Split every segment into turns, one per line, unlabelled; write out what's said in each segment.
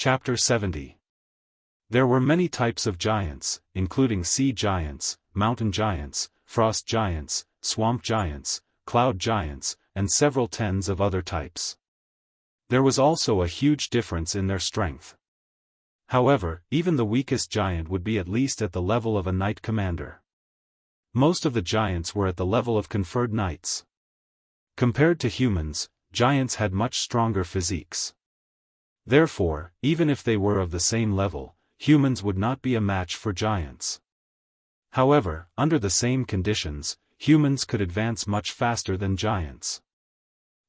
Chapter 70. There were many types of giants, including sea giants, mountain giants, frost giants, swamp giants, cloud giants, and several tens of other types. There was also a huge difference in their strength. However, even the weakest giant would be at least at the level of a knight commander. Most of the giants were at the level of conferred knights. Compared to humans, giants had much stronger physiques. Therefore, even if they were of the same level, humans would not be a match for giants. However, under the same conditions, humans could advance much faster than giants.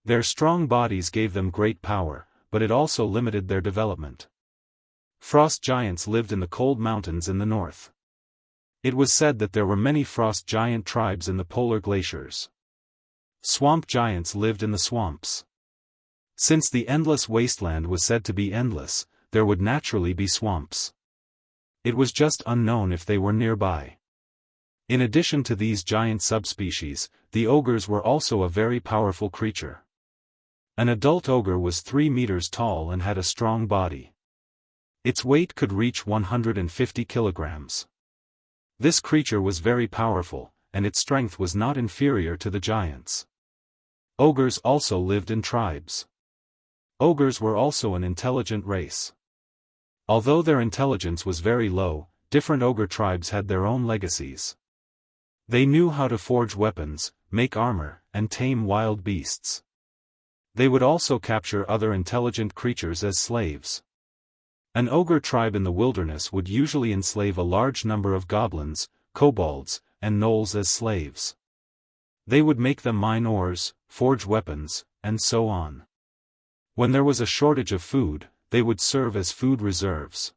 Their strong bodies gave them great power, but it also limited their development. Frost giants lived in the cold mountains in the north. It was said that there were many frost giant tribes in the polar glaciers. Swamp giants lived in the swamps. Since the endless wasteland was said to be endless, there would naturally be swamps. It was just unknown if they were nearby. In addition to these giant subspecies, the ogres were also a very powerful creature. An adult ogre was 3 meters tall and had a strong body. Its weight could reach 150 kilograms. This creature was very powerful, and its strength was not inferior to the giants. Ogres also lived in tribes. Ogres were also an intelligent race. Although their intelligence was very low, different ogre tribes had their own legacies. They knew how to forge weapons, make armor, and tame wild beasts. They would also capture other intelligent creatures as slaves. An ogre tribe in the wilderness would usually enslave a large number of goblins, kobolds, and gnolls as slaves. They would make them mine ores, forge weapons, and so on. When there was a shortage of food, they would serve as food reserves.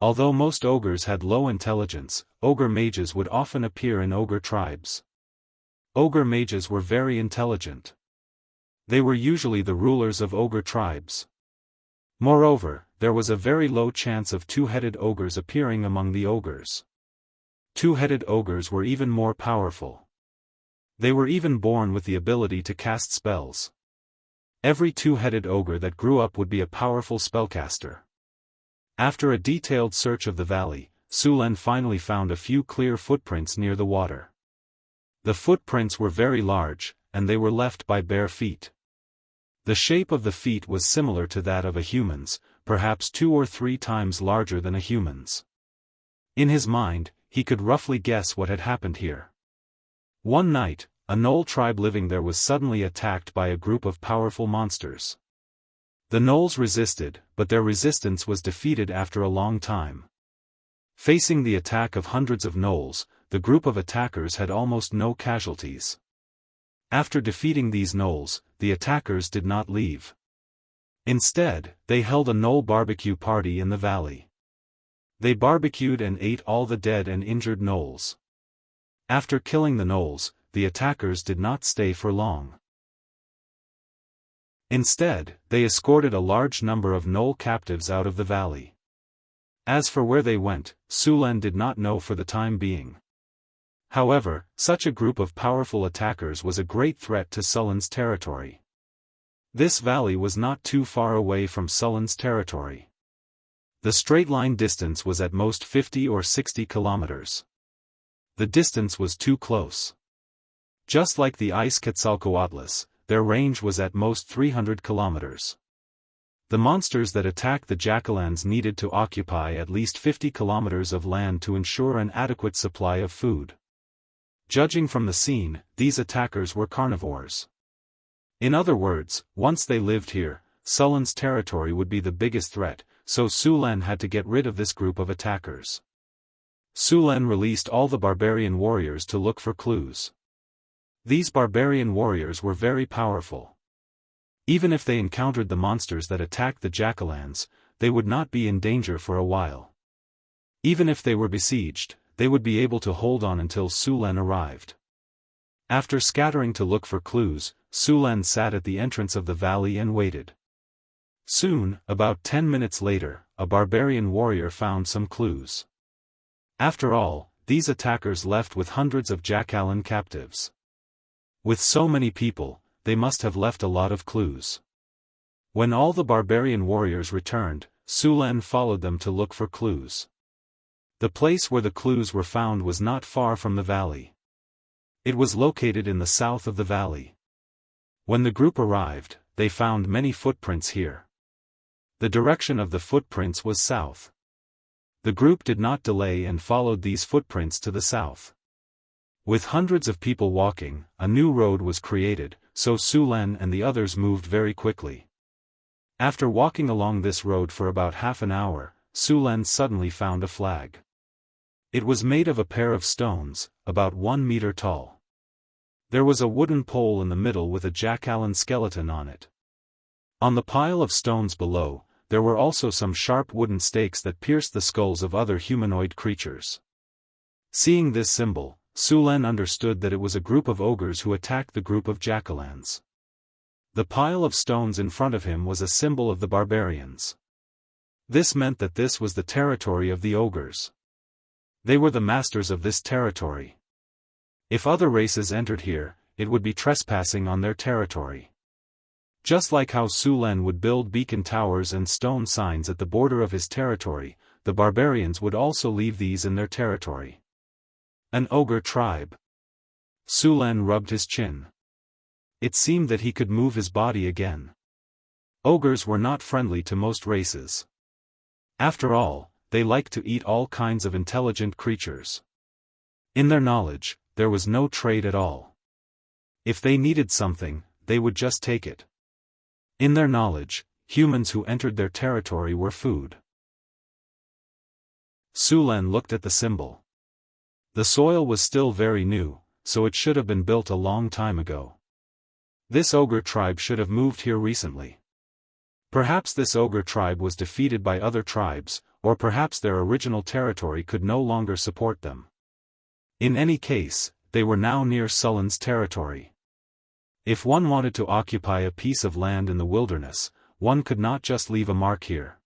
Although most ogres had low intelligence, ogre mages would often appear in ogre tribes. Ogre mages were very intelligent. They were usually the rulers of ogre tribes. Moreover, there was a very low chance of two-headed ogres appearing among the ogres. Two-headed ogres were even more powerful. They were even born with the ability to cast spells. Every two-headed ogre that grew up would be a powerful spellcaster. After a detailed search of the valley, Sulen finally found a few clear footprints near the water. The footprints were very large, and they were left by bare feet. The shape of the feet was similar to that of a human's, perhaps 2 or 3 times larger than a human's. In his mind, he could roughly guess what had happened here. One night, a gnoll tribe living there was suddenly attacked by a group of powerful monsters. The gnolls resisted, but their resistance was defeated after a long time. Facing the attack of hundreds of gnolls, the group of attackers had almost no casualties. After defeating these gnolls, the attackers did not leave. Instead, they held a gnoll barbecue party in the valley. They barbecued and ate all the dead and injured gnolls. After killing the gnolls, the attackers did not stay for long. Instead, they escorted a large number of gnoll captives out of the valley. As for where they went, Sulen did not know for the time being. However, such a group of powerful attackers was a great threat to Sulen's territory. This valley was not too far away from Sulen's territory. The straight-line distance was at most 50 or 60 kilometers. The distance was too close. Just like the ice Quetzalcoatlus, their range was at most 300 kilometers. The monsters that attacked the Jackalans needed to occupy at least 50 kilometers of land to ensure an adequate supply of food. Judging from the scene, these attackers were carnivores. In other words, once they lived here, Sulen's territory would be the biggest threat, so Sulen had to get rid of this group of attackers. Sulen released all the barbarian warriors to look for clues. These barbarian warriors were very powerful. Even if they encountered the monsters that attacked the Jackalans, they would not be in danger for a while. Even if they were besieged, they would be able to hold on until Sulen arrived. After scattering to look for clues, Sulen sat at the entrance of the valley and waited. Soon, about 10 minutes later, a barbarian warrior found some clues. After all, these attackers left with hundreds of Jackalan captives. With so many people, they must have left a lot of clues. When all the barbarian warriors returned, Sulen followed them to look for clues. The place where the clues were found was not far from the valley. It was located in the south of the valley. When the group arrived, they found many footprints here. The direction of the footprints was south. The group did not delay and followed these footprints to the south. With hundreds of people walking, a new road was created, so Sulen and the others moved very quickly. After walking along this road for about half an hour, Sulen suddenly found a flag. It was made of a pair of stones, about 1 meter tall. There was a wooden pole in the middle with a jackalen skeleton on it. On the pile of stones below, there were also some sharp wooden stakes that pierced the skulls of other humanoid creatures. Seeing this symbol, Sulen understood that it was a group of ogres who attacked the group of jackalans. The pile of stones in front of him was a symbol of the barbarians. This meant that this was the territory of the ogres. They were the masters of this territory. If other races entered here, it would be trespassing on their territory. Just like how Sulen would build beacon towers and stone signs at the border of his territory, the barbarians would also leave these in their territory. An ogre tribe. Sulen rubbed his chin. It seemed that he could move his body again. Ogres were not friendly to most races. After all, they liked to eat all kinds of intelligent creatures. In their knowledge, there was no trade at all. If they needed something, they would just take it. In their knowledge, humans who entered their territory were food. Sulen looked at the symbol. The soil was still very new, so it should have been built a long time ago. This ogre tribe should have moved here recently. Perhaps this ogre tribe was defeated by other tribes, or perhaps their original territory could no longer support them. In any case, they were now near Sulen's territory. If one wanted to occupy a piece of land in the wilderness, one could not just leave a mark here.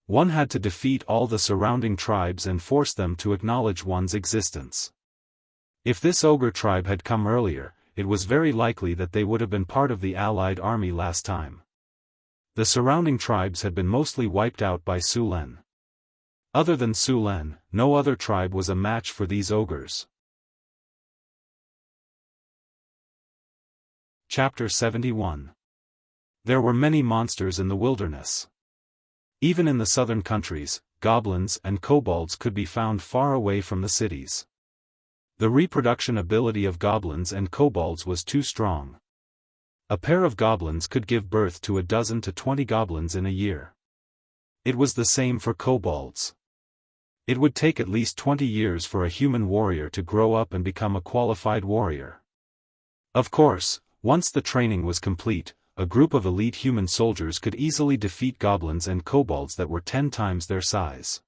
One had to defeat all the surrounding tribes and force them to acknowledge one's existence. If this ogre tribe had come earlier, it was very likely that they would have been part of the allied army last time. The surrounding tribes had been mostly wiped out by Sulen. Other than Sulen, no other tribe was a match for these ogres. Chapter 71. There were many monsters in the wilderness. Even in the southern countries, goblins and kobolds could be found far away from the cities. The reproduction ability of goblins and kobolds was too strong. A pair of goblins could give birth to 12 to 20 goblins in a year. It was the same for kobolds. It would take at least 20 years for a human warrior to grow up and become a qualified warrior. Of course, once the training was complete, a group of elite human soldiers could easily defeat goblins and kobolds that were 10 times their size.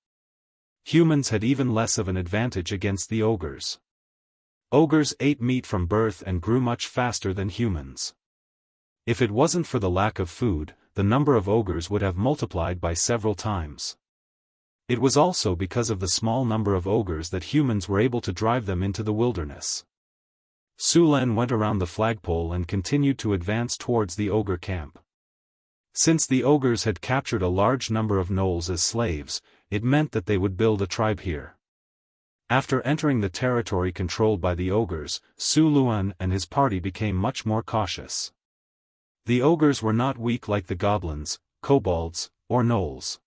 Humans had even less of an advantage against the ogres. Ogres ate meat from birth and grew much faster than humans. If it wasn't for the lack of food, the number of ogres would have multiplied by several times. It was also because of the small number of ogres that humans were able to drive them into the wilderness. Sulen went around the flagpole and continued to advance towards the ogre camp. Since the ogres had captured a large number of gnolls as slaves, it meant that they would build a tribe here. After entering the territory controlled by the ogres, Sulen and his party became much more cautious. The ogres were not weak like the goblins, kobolds, or gnolls.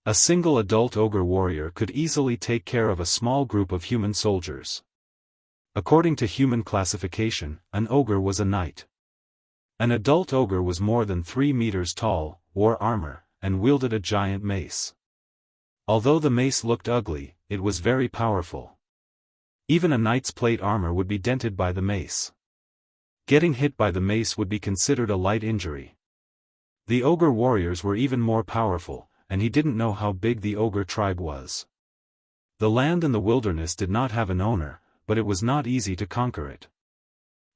A single adult ogre warrior could easily take care of a small group of human soldiers. According to human classification, an ogre was a knight. An adult ogre was more than 3 meters tall, wore armor, and wielded a giant mace. Although the mace looked ugly, it was very powerful. Even a knight's plate armor would be dented by the mace. Getting hit by the mace would be considered a light injury. The ogre warriors were even more powerful, and he didn't know how big the ogre tribe was. The land in the wilderness did not have an owner, but it was not easy to conquer it.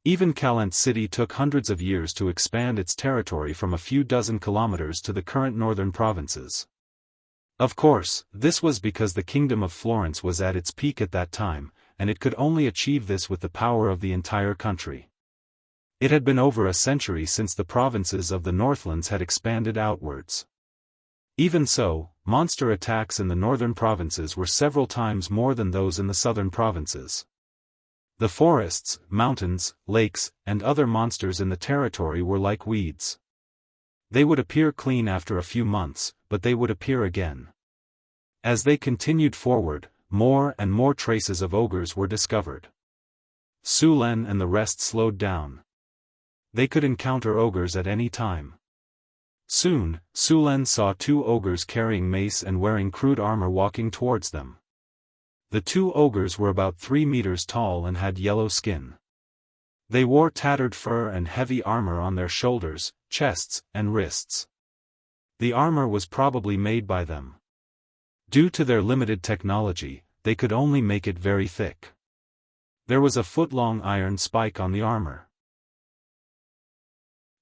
Even Kalent City took hundreds of years to expand its territory from a few dozen kilometers to the current northern provinces. Of course, this was because the Kingdom of Florence was at its peak at that time, and it could only achieve this with the power of the entire country. It had been over a century since the provinces of the Northlands had expanded outwards. Even so, monster attacks in the northern provinces were several times more than those in the southern provinces. The forests, mountains, lakes, and other monsters in the territory were like weeds. They would appear clean after a few months, but they would appear again. As they continued forward, more and more traces of ogres were discovered. Su Len and the rest slowed down. They could encounter ogres at any time. Soon, Su Len saw two ogres carrying mace and wearing crude armor walking towards them. The two ogres were about 3 meters tall and had yellow skin. They wore tattered fur and heavy armor on their shoulders, chests, and wrists. The armor was probably made by them. Due to their limited technology, they could only make it very thick. There was a foot-long iron spike on the armor.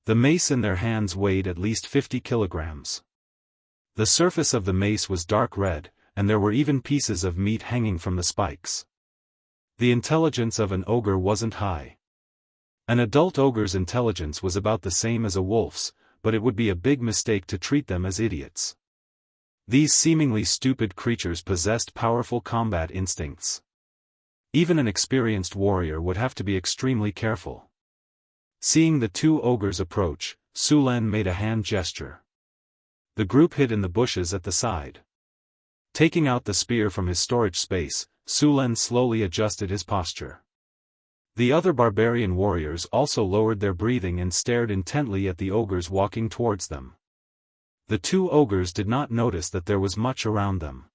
The mace in their hands weighed at least 50 kilograms. The surface of the mace was dark red, and there were even pieces of meat hanging from the spikes. The intelligence of an ogre wasn't high. An adult ogre's intelligence was about the same as a wolf's, but it would be a big mistake to treat them as idiots. These seemingly stupid creatures possessed powerful combat instincts. Even an experienced warrior would have to be extremely careful. Seeing the two ogres approach, Su Len made a hand gesture. The group hid in the bushes at the side. Taking out the spear from his storage space, Su Len slowly adjusted his posture. The other barbarian warriors also lowered their breathing and stared intently at the ogres walking towards them. The two ogres did not notice that there was much around them.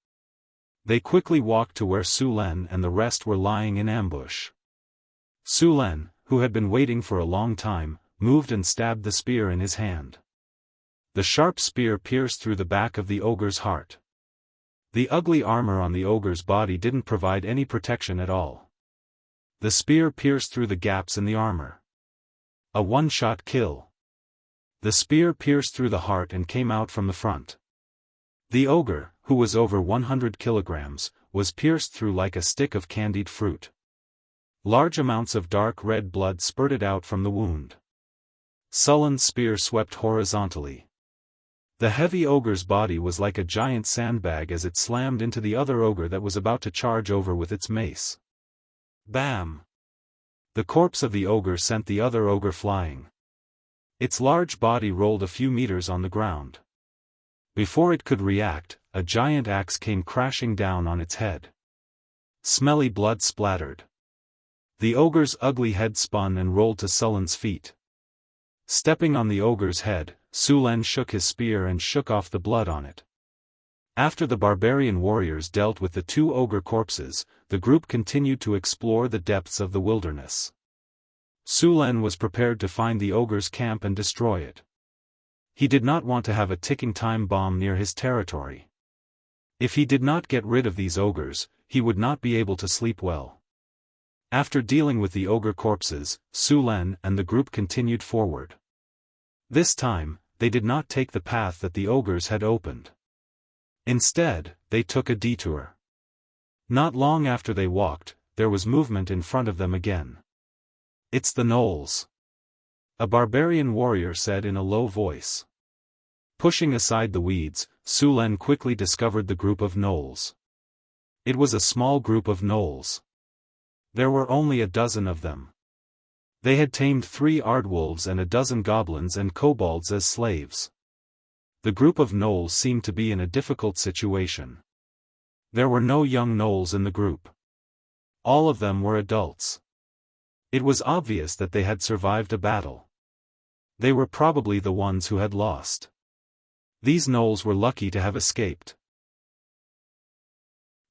They quickly walked to where Su Len and the rest were lying in ambush. Su Len, who had been waiting for a long time, moved and stabbed the spear in his hand. The sharp spear pierced through the back of the ogre's heart. The ugly armor on the ogre's body didn't provide any protection at all. The spear pierced through the gaps in the armor. A one-shot kill. The spear pierced through the heart and came out from the front. The ogre, who was over 100 kilograms, was pierced through like a stick of candied fruit. Large amounts of dark red blood spurted out from the wound. Sullen's spear swept horizontally. The heavy ogre's body was like a giant sandbag as it slammed into the other ogre that was about to charge over with its mace. Bam! The corpse of the ogre sent the other ogre flying. Its large body rolled a few meters on the ground. Before it could react, a giant axe came crashing down on its head. Smelly blood splattered. The ogre's ugly head spun and rolled to Sullen's feet. Stepping on the ogre's head, Su Len shook his spear and shook off the blood on it. After the barbarian warriors dealt with the two ogre corpses, the group continued to explore the depths of the wilderness. Su Len was prepared to find the ogre's camp and destroy it. He did not want to have a ticking time bomb near his territory. If he did not get rid of these ogres, he would not be able to sleep well. After dealing with the ogre corpses, Su Len and the group continued forward. This time, they did not take the path that the ogres had opened. Instead, they took a detour. Not long after they walked, there was movement in front of them again. "It's the gnolls," a barbarian warrior said in a low voice. Pushing aside the weeds, Su Len quickly discovered the group of gnolls. It was a small group of gnolls. There were only a dozen of them. They had tamed 3 aardwolves and a dozen goblins and kobolds as slaves. The group of gnolls seemed to be in a difficult situation. There were no young gnolls in the group. All of them were adults. It was obvious that they had survived a battle. They were probably the ones who had lost. These gnolls were lucky to have escaped.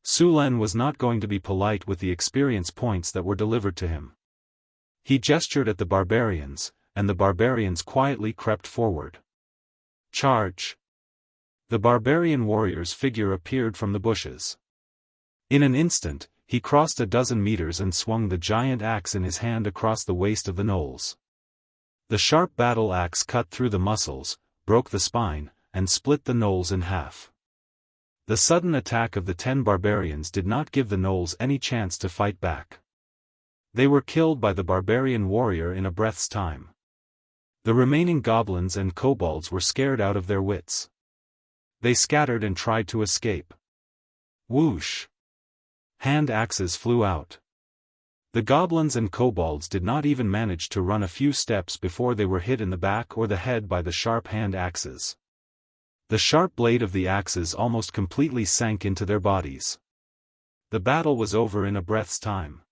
Su Len was not going to be polite with the experience points that were delivered to him. He gestured at the barbarians, and the barbarians quietly crept forward. Charge! The barbarian warrior's figure appeared from the bushes. In an instant, he crossed a dozen meters and swung the giant axe in his hand across the waist of the gnolls. The sharp battle axe cut through the muscles, broke the spine, and split the gnolls in half. The sudden attack of the 10 barbarians did not give the gnolls any chance to fight back. They were killed by the barbarian warrior in a breath's time. The remaining goblins and kobolds were scared out of their wits. They scattered and tried to escape. Whoosh! Hand axes flew out. The goblins and kobolds did not even manage to run a few steps before they were hit in the back or the head by the sharp hand axes. The sharp blade of the axes almost completely sank into their bodies. The battle was over in a breath's time.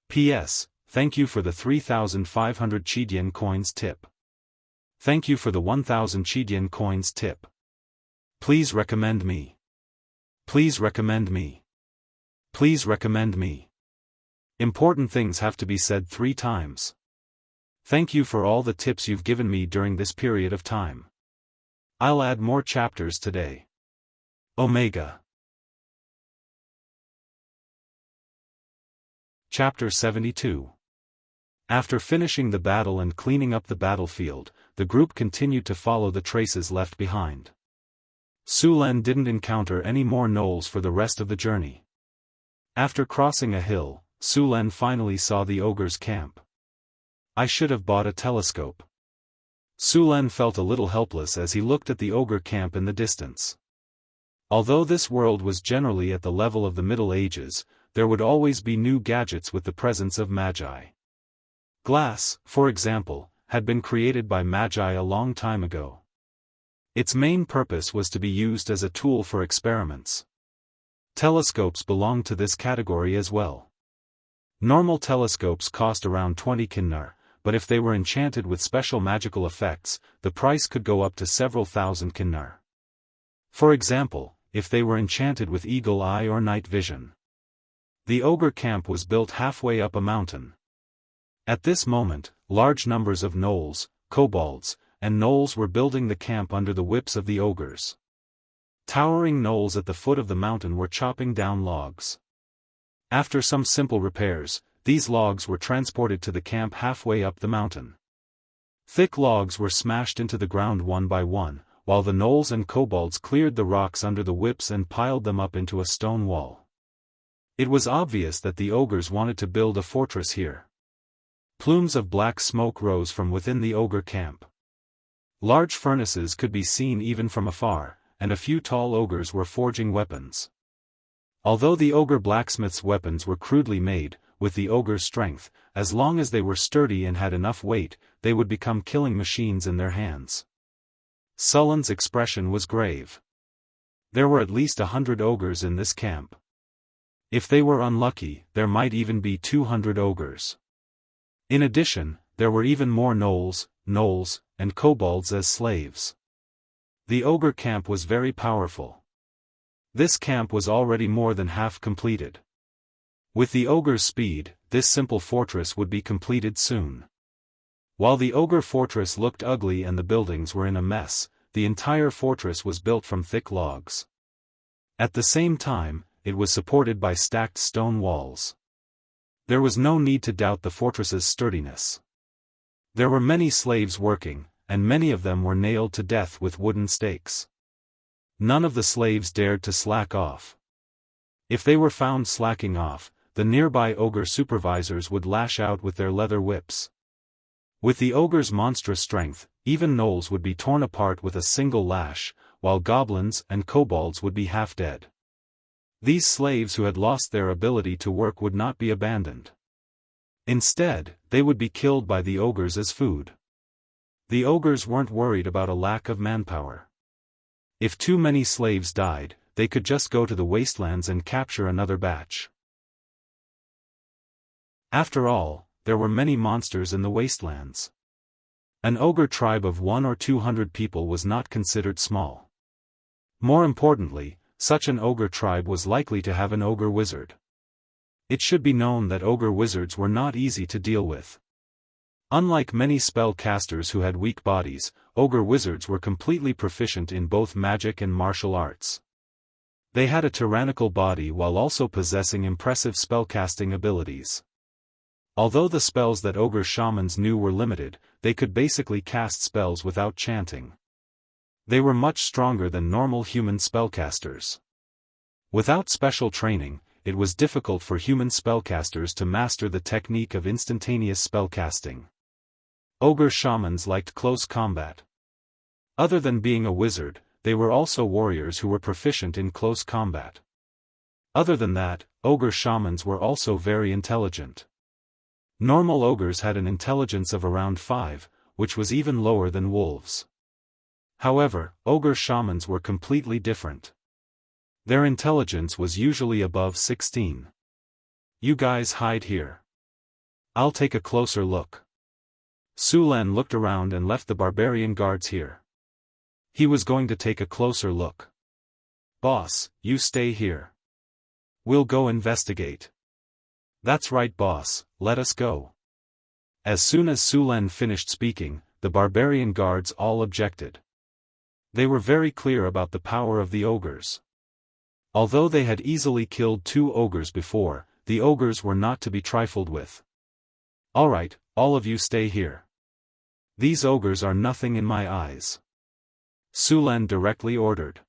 P.S. Thank you for the 3,500 Qidian coins tip. Thank you for the 1,000 Qidian coins tip. Please recommend me. Please recommend me. Please recommend me. Important things have to be said 3 times. Thank you for all the tips you've given me during this period of time. I'll add more chapters today. Omega. Chapter 72. After finishing the battle and cleaning up the battlefield, the group continued to follow the traces left behind. Sulen didn't encounter any more gnolls for the rest of the journey. After crossing a hill, Sulen finally saw the ogre's camp. I should have bought a telescope. Sulen felt a little helpless as he looked at the ogre camp in the distance. Although this world was generally at the level of the Middle Ages, there would always be new gadgets with the presence of magi. Glass, for example, had been created by magi a long time ago. Its main purpose was to be used as a tool for experiments. Telescopes belong to this category as well. Normal telescopes cost around 20 kinnar, but if they were enchanted with special magical effects, the price could go up to several thousand kinnar. For example, if they were enchanted with eagle eye or night vision. The ogre camp was built halfway up a mountain. At this moment, large numbers of gnolls, kobolds, and gnolls were building the camp under the whips of the ogres. Towering gnolls at the foot of the mountain were chopping down logs. After some simple repairs, these logs were transported to the camp halfway up the mountain. Thick logs were smashed into the ground one by one, while the gnolls and kobolds cleared the rocks under the whips and piled them up into a stone wall. It was obvious that the ogres wanted to build a fortress here. Plumes of black smoke rose from within the ogre camp. Large furnaces could be seen even from afar, and a few tall ogres were forging weapons. Although the ogre blacksmith's weapons were crudely made, with the ogre's strength, as long as they were sturdy and had enough weight, they would become killing machines in their hands. Sullen's expression was grave. There were at least 100 ogres in this camp. If they were unlucky, there might even be 200 ogres. In addition, there were even more gnolls, and kobolds as slaves. The ogre camp was very powerful. This camp was already more than half completed. With the ogre's speed, this simple fortress would be completed soon. While the ogre fortress looked ugly and the buildings were in a mess, the entire fortress was built from thick logs. At the same time, it was supported by stacked stone walls. There was no need to doubt the fortress's sturdiness. There were many slaves working, and many of them were nailed to death with wooden stakes. None of the slaves dared to slack off. If they were found slacking off, the nearby ogre supervisors would lash out with their leather whips. With the ogre's monstrous strength, even gnolls would be torn apart with a single lash, while goblins and kobolds would be half dead. These slaves who had lost their ability to work would not be abandoned. Instead, they would be killed by the ogres as food. The ogres weren't worried about a lack of manpower. If too many slaves died, they could just go to the wastelands and capture another batch. After all, there were many monsters in the wastelands. An ogre tribe of 100 or 200 people was not considered small. More importantly, such an ogre tribe was likely to have an ogre wizard. It should be known that ogre wizards were not easy to deal with. Unlike many spellcasters who had weak bodies, ogre wizards were completely proficient in both magic and martial arts. They had a tyrannical body while also possessing impressive spellcasting abilities. Although the spells that ogre shamans knew were limited, they could basically cast spells without chanting. They were much stronger than normal human spellcasters. Without special training, it was difficult for human spellcasters to master the technique of instantaneous spellcasting. Ogre shamans liked close combat. Other than being a wizard, they were also warriors who were proficient in close combat. Other than that, ogre shamans were also very intelligent. Normal ogres had an intelligence of around 5, which was even lower than wolves. However, ogre shamans were completely different. Their intelligence was usually above 16. You guys hide here. I'll take a closer look. Su Len looked around and left the barbarian guards here. He was going to take a closer look. Boss, you stay here. We'll go investigate. That's right, boss, let us go. As soon as Su Len finished speaking, the barbarian guards all objected. They were very clear about the power of the ogres. Although they had easily killed 2 ogres before, the ogres were not to be trifled with. Alright, all of you stay here. These ogres are nothing in my eyes. Su Len directly ordered.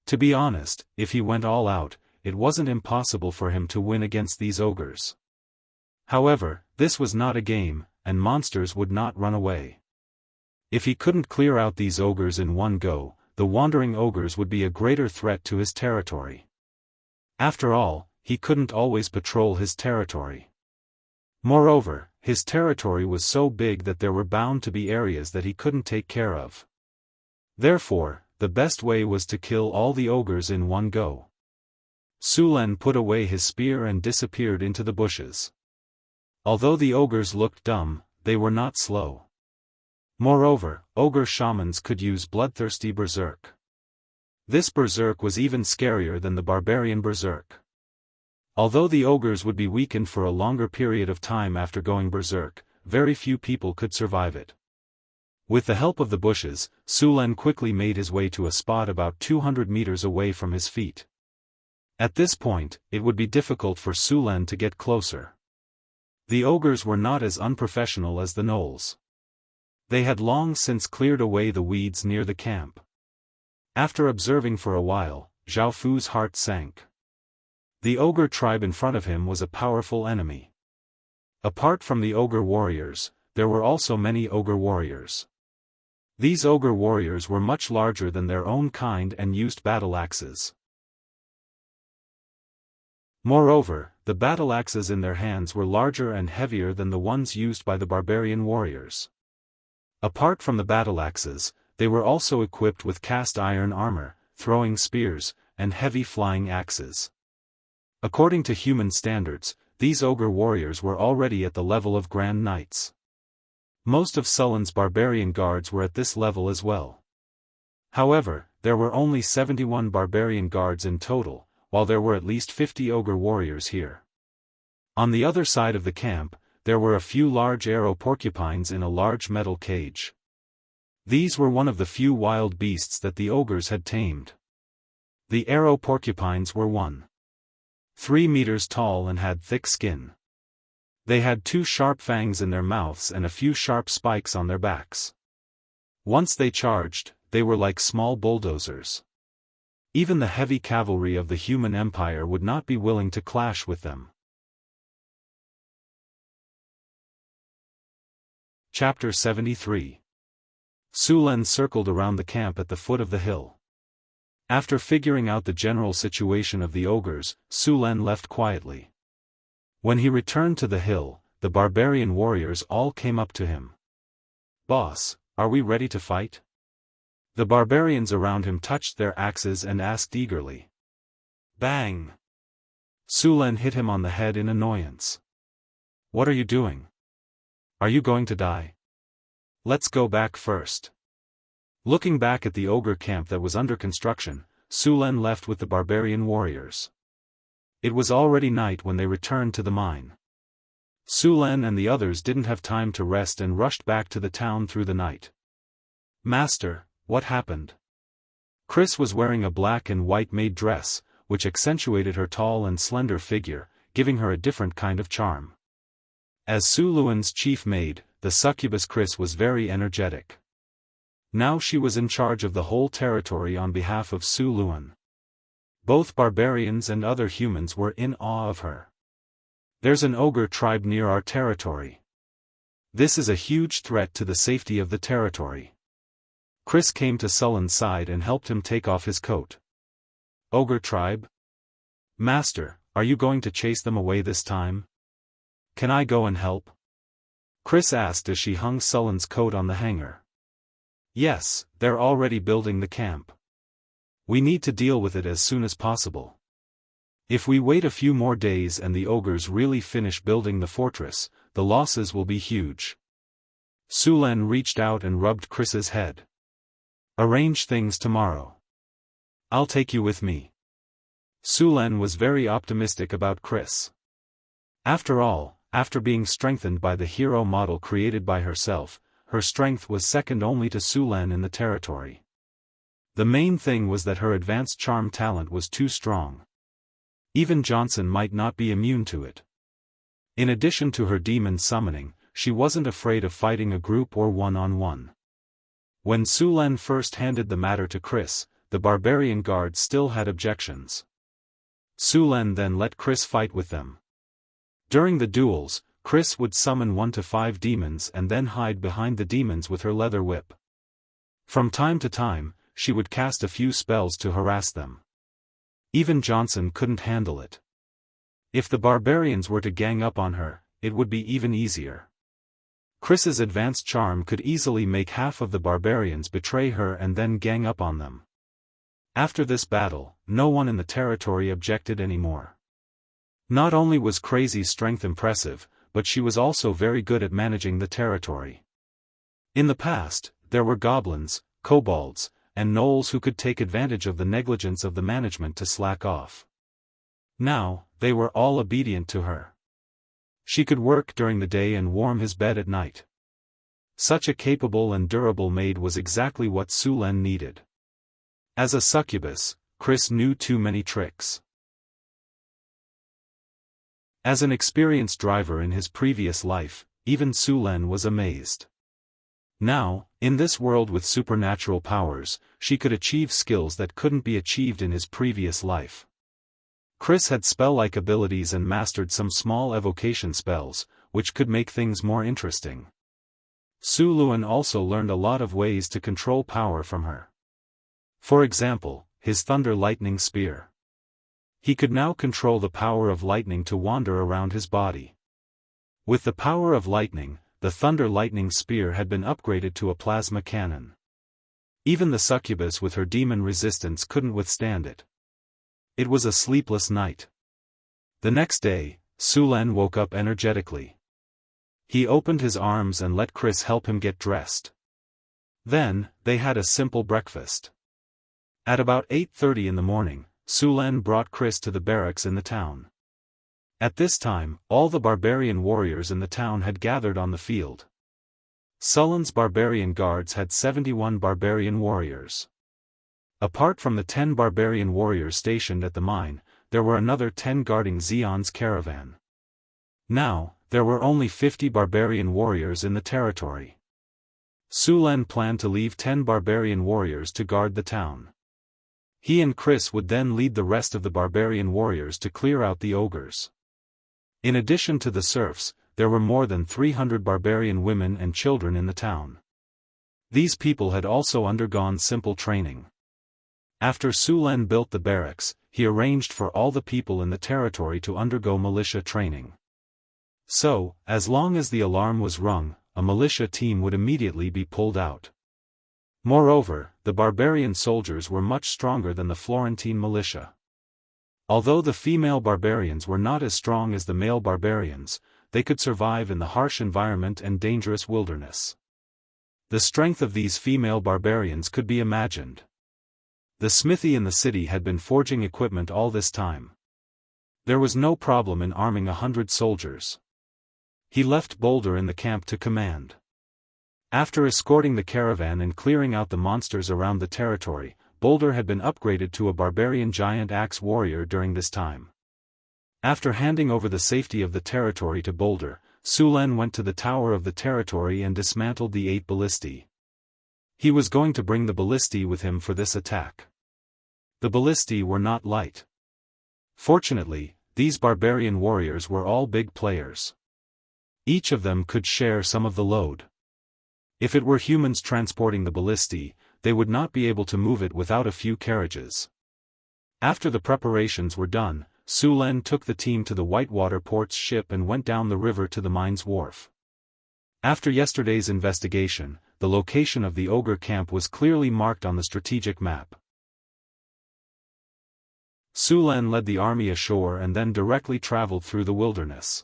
To be honest, if he went all out, it wasn't impossible for him to win against these ogres. However, this was not a game, and monsters would not run away. If he couldn't clear out these ogres in one go, the wandering ogres would be a greater threat to his territory. After all, he couldn't always patrol his territory. Moreover, his territory was so big that there were bound to be areas that he couldn't take care of. Therefore, the best way was to kill all the ogres in one go. Su Len put away his spear and disappeared into the bushes. Although the ogres looked dumb, they were not slow. Moreover, ogre shamans could use bloodthirsty berserk. This berserk was even scarier than the barbarian berserk. Although the ogres would be weakened for a longer period of time after going berserk, very few people could survive it. With the help of the bushes, Su Len quickly made his way to a spot about 200 meters away from his feet. At this point, it would be difficult for Su Len to get closer. The ogres were not as unprofessional as the gnolls. They had long since cleared away the weeds near the camp. After observing for a while, Zhao Fu's heart sank. The ogre tribe in front of him was a powerful enemy. Apart from the ogre warriors, there were also many ogre warriors. These ogre warriors were much larger than their own kind and used battle axes. Moreover, the battle axes in their hands were larger and heavier than the ones used by the barbarian warriors. Apart from the battle axes, they were also equipped with cast iron armor, throwing spears, and heavy flying axes. According to human standards, these ogre warriors were already at the level of Grand Knights. Most of Sullen's barbarian guards were at this level as well. However, there were only 71 barbarian guards in total, while there were at least 50 ogre warriors here. On the other side of the camp, there were a few large arrow porcupines in a large metal cage. These were one of the few wild beasts that the ogres had tamed. The arrow porcupines were 1.3 meters tall and had thick skin. They had 2 sharp fangs in their mouths and a few sharp spikes on their backs. Once they charged, they were like small bulldozers. Even the heavy cavalry of the human empire would not be willing to clash with them. Chapter 73. Su Len circled around the camp at the foot of the hill. After figuring out the general situation of the ogres, Su Len left quietly. When he returned to the hill, the barbarian warriors all came up to him. "Boss, are we ready to fight?" The barbarians around him touched their axes and asked eagerly. Bang! Su Len hit him on the head in annoyance. "What are you doing? Are you going to die? Let's go back first." Looking back at the ogre camp that was under construction, Su Len left with the barbarian warriors. It was already night when they returned to the mine. Su Len and the others didn't have time to rest and rushed back to the town through the night. "Master, what happened?" Chris was wearing a black and white maid dress, which accentuated her tall and slender figure, giving her a different kind of charm. As Su Luan's chief maid, the succubus Chris was very energetic. Now she was in charge of the whole territory on behalf of Su Luan. Both barbarians and other humans were in awe of her. "There's an ogre tribe near our territory. This is a huge threat to the safety of the territory. Chris came to Sullen's side and helped him take off his coat. Ogre tribe? Master, are you going to chase them away this time? Can I go and help? Chris asked as she hung Sullen's coat on the hanger. Yes, they're already building the camp. We need to deal with it as soon as possible. If we wait a few more days and the ogres really finish building the fortress, the losses will be huge. Sulen reached out and rubbed Chris's head. Arrange things tomorrow. I'll take you with me. Sulen was very optimistic about Chris. After all, after being strengthened by the hero model created by herself, her strength was second only to Sulen in the territory. The main thing was that her advanced charm talent was too strong. Even Johnson might not be immune to it. In addition to her demon summoning, she wasn't afraid of fighting a group or one-on-one. When Sulen first handed the matter to Chris, the barbarian guards still had objections. Sulen then let Chris fight with them. During the duels, Chris would summon 1 to 5 demons and then hide behind the demons with her leather whip. From time to time, she would cast a few spells to harass them. Even Johnson couldn't handle it. If the barbarians were to gang up on her, it would be even easier. Chris's advanced charm could easily make half of the barbarians betray her and then gang up on them. After this battle, no one in the territory objected anymore. Not only was Crazy's strength impressive, but she was also very good at managing the territory. In the past, there were goblins, kobolds, and gnolls who could take advantage of the negligence of the management to slack off. Now, they were all obedient to her. She could work during the day and warm his bed at night. Such a capable and durable maid was exactly what Sulen needed. As a succubus, Chris knew too many tricks. As an experienced driver in his previous life, even Sulen was amazed. Now, in this world with supernatural powers, she could achieve skills that couldn't be achieved in his previous life. Chris had spell-like abilities and mastered some small evocation spells, which could make things more interesting. Suluan also learned a lot of ways to control power from her. For example, his thunder lightning spear. He could now control the power of lightning to wander around his body. With the power of lightning, the thunder lightning spear had been upgraded to a plasma cannon. Even the succubus with her demon resistance couldn't withstand it. It was a sleepless night. The next day, Sulen woke up energetically. He opened his arms and let Chris help him get dressed. Then, they had a simple breakfast. At about 8:30 in the morning, Sulen brought Chris to the barracks in the town. At this time, all the barbarian warriors in the town had gathered on the field. Sullen's barbarian guards had 71 barbarian warriors. Apart from the 10 barbarian warriors stationed at the mine, there were another 10 guarding Xion's caravan. Now, there were only 50 barbarian warriors in the territory. Sulen planned to leave 10 barbarian warriors to guard the town. He and Chris would then lead the rest of the barbarian warriors to clear out the ogres. In addition to the serfs, there were more than 300 barbarian women and children in the town. These people had also undergone simple training. After Sulen built the barracks, he arranged for all the people in the territory to undergo militia training. So, as long as the alarm was rung, a militia team would immediately be pulled out. Moreover, the barbarian soldiers were much stronger than the Florentine militia. Although the female barbarians were not as strong as the male barbarians, they could survive in the harsh environment and dangerous wilderness. The strength of these female barbarians could be imagined. The smithy in the city had been forging equipment all this time. There was no problem in arming 100 soldiers. He left Boulder in the camp to command. After escorting the caravan and clearing out the monsters around the territory, Boulder had been upgraded to a barbarian giant axe warrior during this time. After handing over the safety of the territory to Boulder, Sulen went to the tower of the territory and dismantled the 8 ballistae. He was going to bring the ballistae with him for this attack. The ballistae were not light. Fortunately, these barbarian warriors were all big players. Each of them could share some of the load. If it were humans transporting the ballistae, they would not be able to move it without a few carriages. After the preparations were done, Su Len took the team to the Whitewater Port's ship and went down the river to the mine's wharf. After yesterday's investigation, the location of the ogre camp was clearly marked on the strategic map. Su Len led the army ashore and then directly traveled through the wilderness.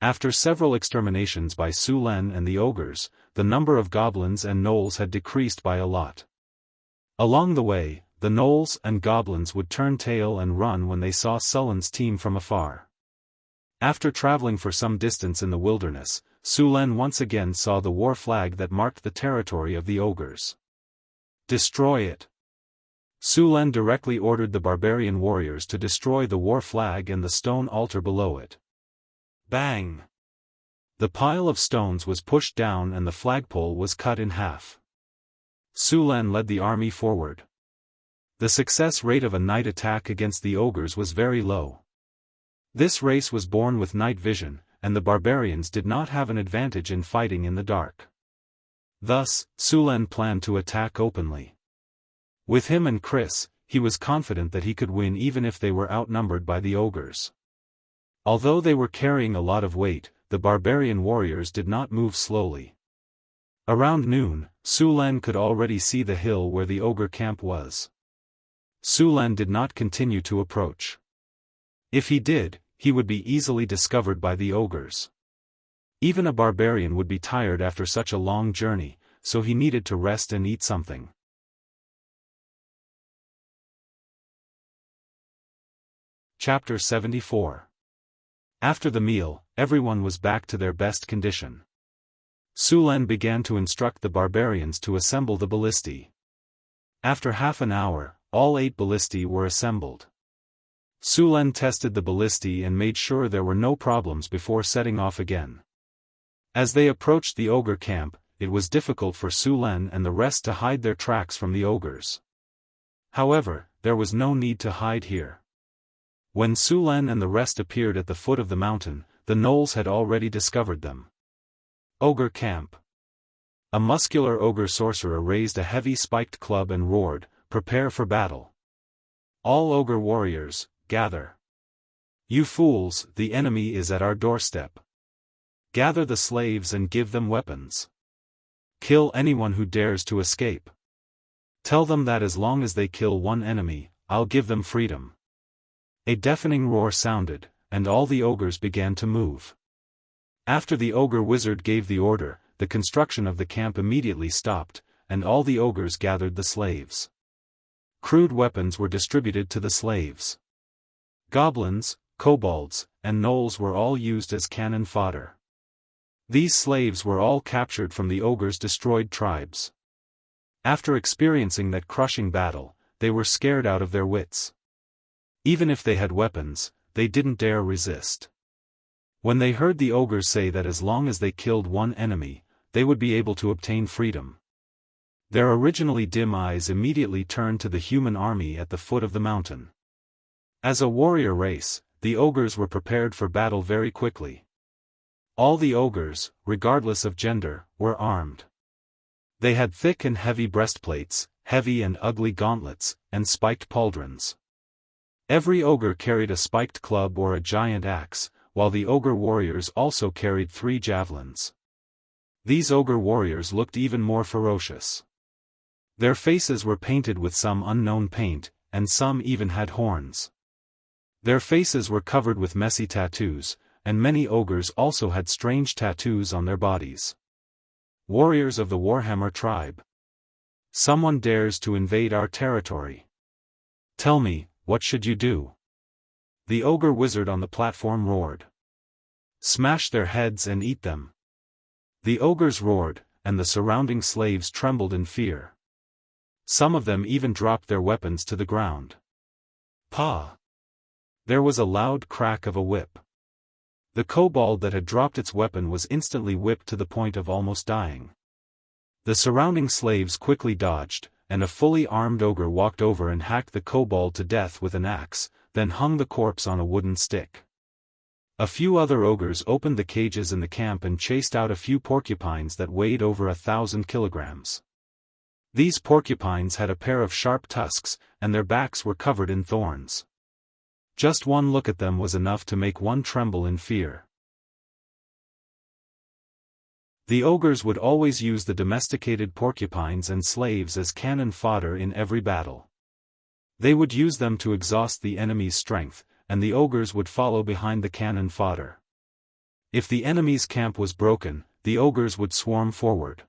After several exterminations by Su Len and the ogres, the number of goblins and gnolls had decreased by a lot. Along the way, the gnolls and goblins would turn tail and run when they saw Sullen's team from afar. After traveling for some distance in the wilderness, Su Len once again saw the war flag that marked the territory of the ogres. Destroy it. Su Len directly ordered the barbarian warriors to destroy the war flag and the stone altar below it. Bang! The pile of stones was pushed down and the flagpole was cut in half. Su Len led the army forward. The success rate of a night attack against the ogres was very low. This race was born with night vision, and the barbarians did not have an advantage in fighting in the dark. Thus, Su Len planned to attack openly. With him and Chris, he was confident that he could win even if they were outnumbered by the ogres. Although they were carrying a lot of weight, the barbarian warriors did not move slowly. Around noon, Su Len could already see the hill where the ogre camp was. Su Len did not continue to approach. If he did, he would be easily discovered by the ogres. Even a barbarian would be tired after such a long journey, so he needed to rest and eat something. Chapter 74. After the meal, everyone was back to their best condition. Su Len began to instruct the barbarians to assemble the ballistae. After half an hour, all 8 ballistae were assembled. Su Len tested the ballistae and made sure there were no problems before setting off again. As they approached the ogre camp, it was difficult for Su Len and the rest to hide their tracks from the ogres. However, there was no need to hide here. When Su Len and the rest appeared at the foot of the mountain, the gnolls had already discovered them. Ogre camp. A muscular ogre sorcerer raised a heavy spiked club and roared, "Prepare for battle. All ogre warriors, gather. You fools, the enemy is at our doorstep. Gather the slaves and give them weapons. Kill anyone who dares to escape. Tell them that as long as they kill one enemy, I'll give them freedom." A deafening roar sounded, and all the ogres began to move. After the ogre wizard gave the order, the construction of the camp immediately stopped, and all the ogres gathered the slaves. Crude weapons were distributed to the slaves. Goblins, kobolds, and gnolls were all used as cannon fodder. These slaves were all captured from the ogres' destroyed tribes. After experiencing that crushing battle, they were scared out of their wits. Even if they had weapons, they didn't dare resist. When they heard the ogres say that as long as they killed one enemy, they would be able to obtain freedom, their originally dim eyes immediately turned to the human army at the foot of the mountain. As a warrior race, the ogres were prepared for battle very quickly. All the ogres, regardless of gender, were armed. They had thick and heavy breastplates, heavy and ugly gauntlets, and spiked pauldrons. Every ogre carried a spiked club or a giant axe, while the ogre warriors also carried 3 javelins. These ogre warriors looked even more ferocious. Their faces were painted with some unknown paint, and some even had horns. Their faces were covered with messy tattoos, and many ogres also had strange tattoos on their bodies. Warriors of the Warhammer tribe. Someone dares to invade our territory. Tell me, what should you do? The ogre wizard on the platform roared. Smash their heads and eat them. The ogres roared, and the surrounding slaves trembled in fear. Some of them even dropped their weapons to the ground. Pa! There was a loud crack of a whip. The kobold that had dropped its weapon was instantly whipped to the point of almost dying. The surrounding slaves quickly dodged, and a fully armed ogre walked over and hacked the kobold to death with an axe, then hung the corpse on a wooden stick. A few other ogres opened the cages in the camp and chased out a few porcupines that weighed over 1,000 kilograms. These porcupines had a pair of sharp tusks, and their backs were covered in thorns. Just one look at them was enough to make one tremble in fear. The ogres would always use the domesticated porcupines and slaves as cannon fodder in every battle. They would use them to exhaust the enemy's strength, and the ogres would follow behind the cannon fodder. If the enemy's camp was broken, the ogres would swarm forward.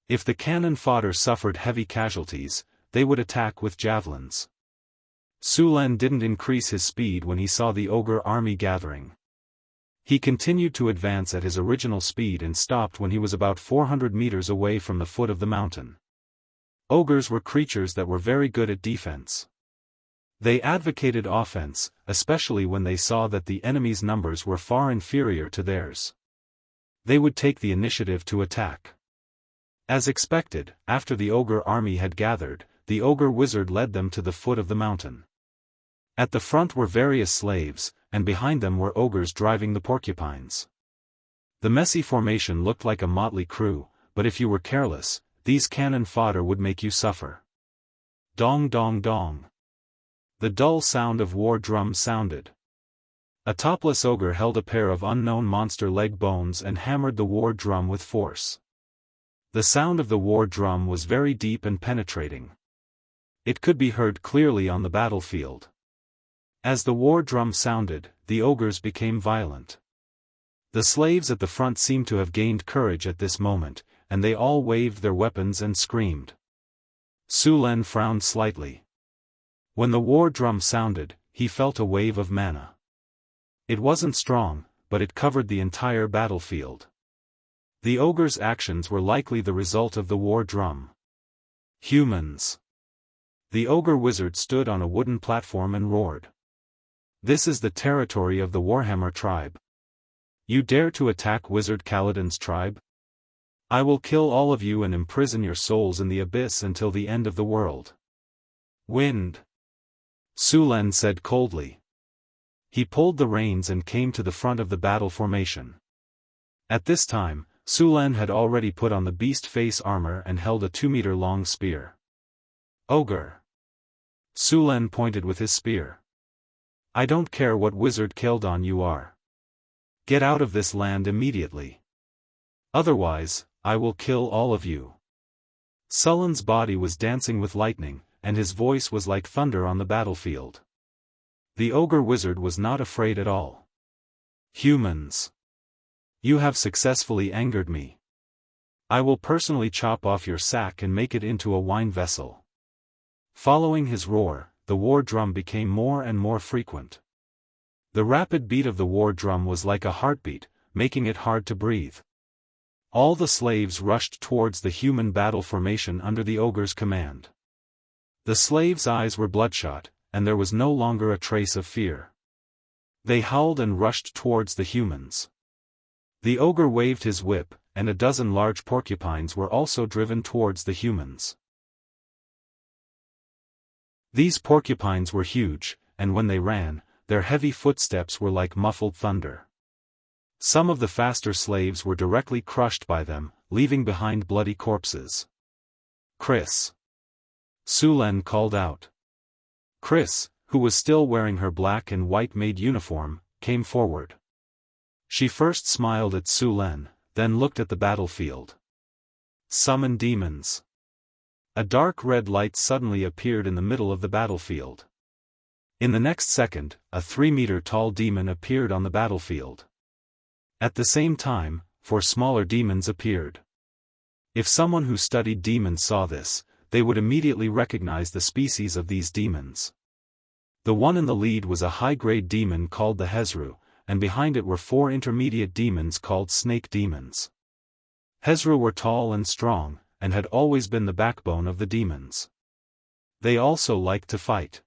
If the cannon fodder suffered heavy casualties, they would attack with javelins. Su Len didn't increase his speed when he saw the ogre army gathering. He continued to advance at his original speed and stopped when he was about 400 meters away from the foot of the mountain. Ogres were creatures that were very good at defense. They advocated offense, especially when they saw that the enemy's numbers were far inferior to theirs. They would take the initiative to attack. As expected, after the ogre army had gathered, the ogre wizard led them to the foot of the mountain. At the front were various slaves, and behind them were ogres driving the porcupines. The messy formation looked like a motley crew, but if you were careless, these cannon fodder would make you suffer. Dong dong dong. The dull sound of war drums sounded. A topless ogre held a pair of unknown monster leg bones and hammered the war drum with force. The sound of the war drum was very deep and penetrating. It could be heard clearly on the battlefield. As the war drum sounded, the ogres became violent. The slaves at the front seemed to have gained courage at this moment, and they all waved their weapons and screamed. Su Len frowned slightly. When the war drum sounded, he felt a wave of mana. It wasn't strong, but it covered the entire battlefield. The ogre's actions were likely the result of the war drum. Humans. The ogre wizard stood on a wooden platform and roared. This is the territory of the Warhammer tribe. You dare to attack Wizard Kaladin's tribe? I will kill all of you and imprison your souls in the abyss until the end of the world. Wind. Su Len said coldly. He pulled the reins and came to the front of the battle formation. At this time, Su Len had already put on the beast face armor and held a 2-meter-long spear. Ogre. Su Len pointed with his spear. I don't care what wizard Keldon you are. Get out of this land immediately. Otherwise, I will kill all of you. Sullen's body was dancing with lightning, and his voice was like thunder on the battlefield. The ogre wizard was not afraid at all. Humans. You have successfully angered me. I will personally chop off your sack and make it into a wine vessel. Following his roar, the war drum became more and more frequent. The rapid beat of the war drum was like a heartbeat, making it hard to breathe. All the slaves rushed towards the human battle formation under the ogre's command. The slaves' eyes were bloodshot, and there was no longer a trace of fear. They howled and rushed towards the humans. The ogre waved his whip, and a dozen large porcupines were also driven towards the humans. These porcupines were huge, and when they ran, their heavy footsteps were like muffled thunder. Some of the faster slaves were directly crushed by them, leaving behind bloody corpses. Chris. Su Len called out. Chris, who was still wearing her black and white maid uniform, came forward. She first smiled at Su Len, then looked at the battlefield. Summon demons. A dark red light suddenly appeared in the middle of the battlefield. In the next second, a 3-meter-tall demon appeared on the battlefield. At the same time, 4 smaller demons appeared. If someone who studied demons saw this, they would immediately recognize the species of these demons. The one in the lead was a high-grade demon called the Hezru, and behind it were 4 intermediate demons called snake demons. Hezru were tall and strong, and had always been the backbone of the demons. They also liked to fight.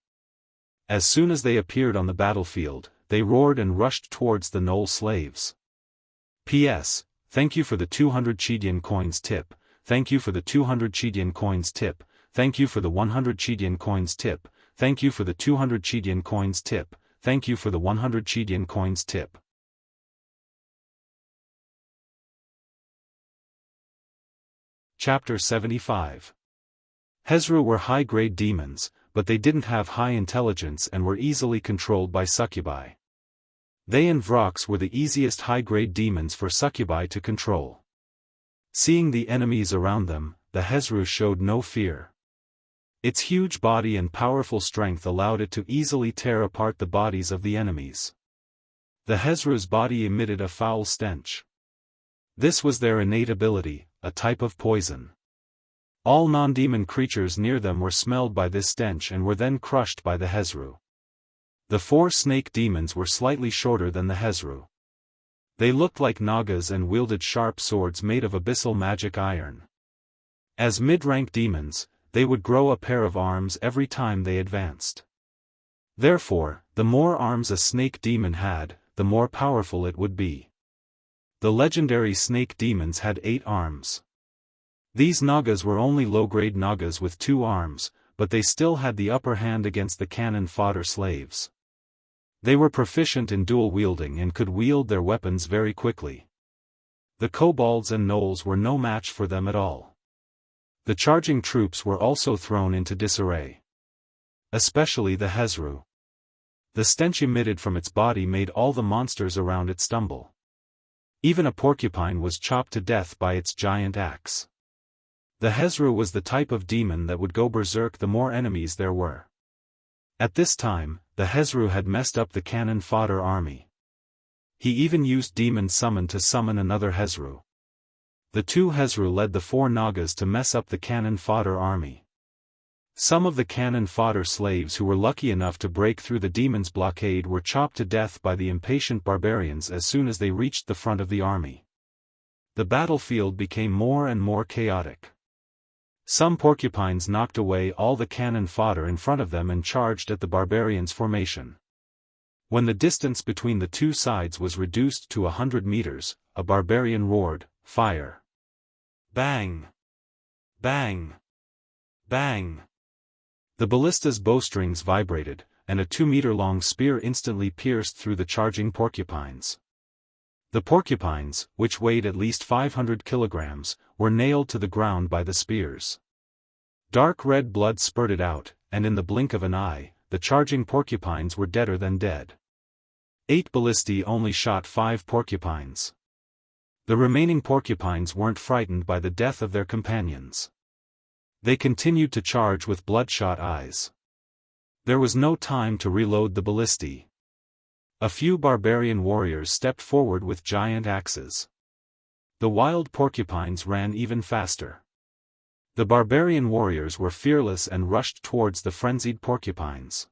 As soon as they appeared on the battlefield, they roared and rushed towards the Knoll slaves. P.S. Thank you for the 200 Chidian coins tip, thank you for the 200 Chidian coins tip, thank you for the 100 Chidian coins tip, thank you for the 200 Chidian coins tip, thank you for the 100 Chidian coins tip. Chapter 75. Hezru were high-grade demons, but they didn't have high intelligence and were easily controlled by succubi. They and Vrox were the easiest high-grade demons for succubi to control. Seeing the enemies around them, the Hezru showed no fear. Its huge body and powerful strength allowed it to easily tear apart the bodies of the enemies. The Hezru's body emitted a foul stench. This was their innate ability, a type of poison. All non-demon creatures near them were smelled by this stench and were then crushed by the Hezru. The 4 snake demons were slightly shorter than the Hezru. They looked like Nagas and wielded sharp swords made of abyssal magic iron. As mid-rank demons, they would grow a pair of arms every time they advanced. Therefore, the more arms a snake demon had, the more powerful it would be. The legendary snake demons had 8 arms. These Nagas were only low-grade Nagas with 2 arms, but they still had the upper hand against the cannon fodder slaves. They were proficient in dual wielding and could wield their weapons very quickly. The kobolds and gnolls were no match for them at all. The charging troops were also thrown into disarray. Especially the Hezru. The stench emitted from its body made all the monsters around it stumble. Even a porcupine was chopped to death by its giant axe. The Hezru was the type of demon that would go berserk the more enemies there were. At this time, the Hezru had messed up the cannon fodder army. He even used demon summon to summon another Hezru. The 2 Hezru led the 4 Nagas to mess up the cannon fodder army. Some of the cannon fodder slaves who were lucky enough to break through the demons' blockade were chopped to death by the impatient barbarians as soon as they reached the front of the army. The battlefield became more and more chaotic. Some porcupines knocked away all the cannon fodder in front of them and charged at the barbarians' formation. When the distance between the 2 sides was reduced to 100 meters, a barbarian roared, "Fire!" Bang! Bang! Bang! The ballista's bowstrings vibrated, and a 2-meter-long spear instantly pierced through the charging porcupines. The porcupines, which weighed at least 500 kilograms, were nailed to the ground by the spears. Dark red blood spurted out, and in the blink of an eye, the charging porcupines were deader than dead. 8 ballistae only shot 5 porcupines. The remaining porcupines weren't frightened by the death of their companions. They continued to charge with bloodshot eyes. There was no time to reload the ballistae. A few barbarian warriors stepped forward with giant axes. The wild porcupines ran even faster. The barbarian warriors were fearless and rushed towards the frenzied porcupines.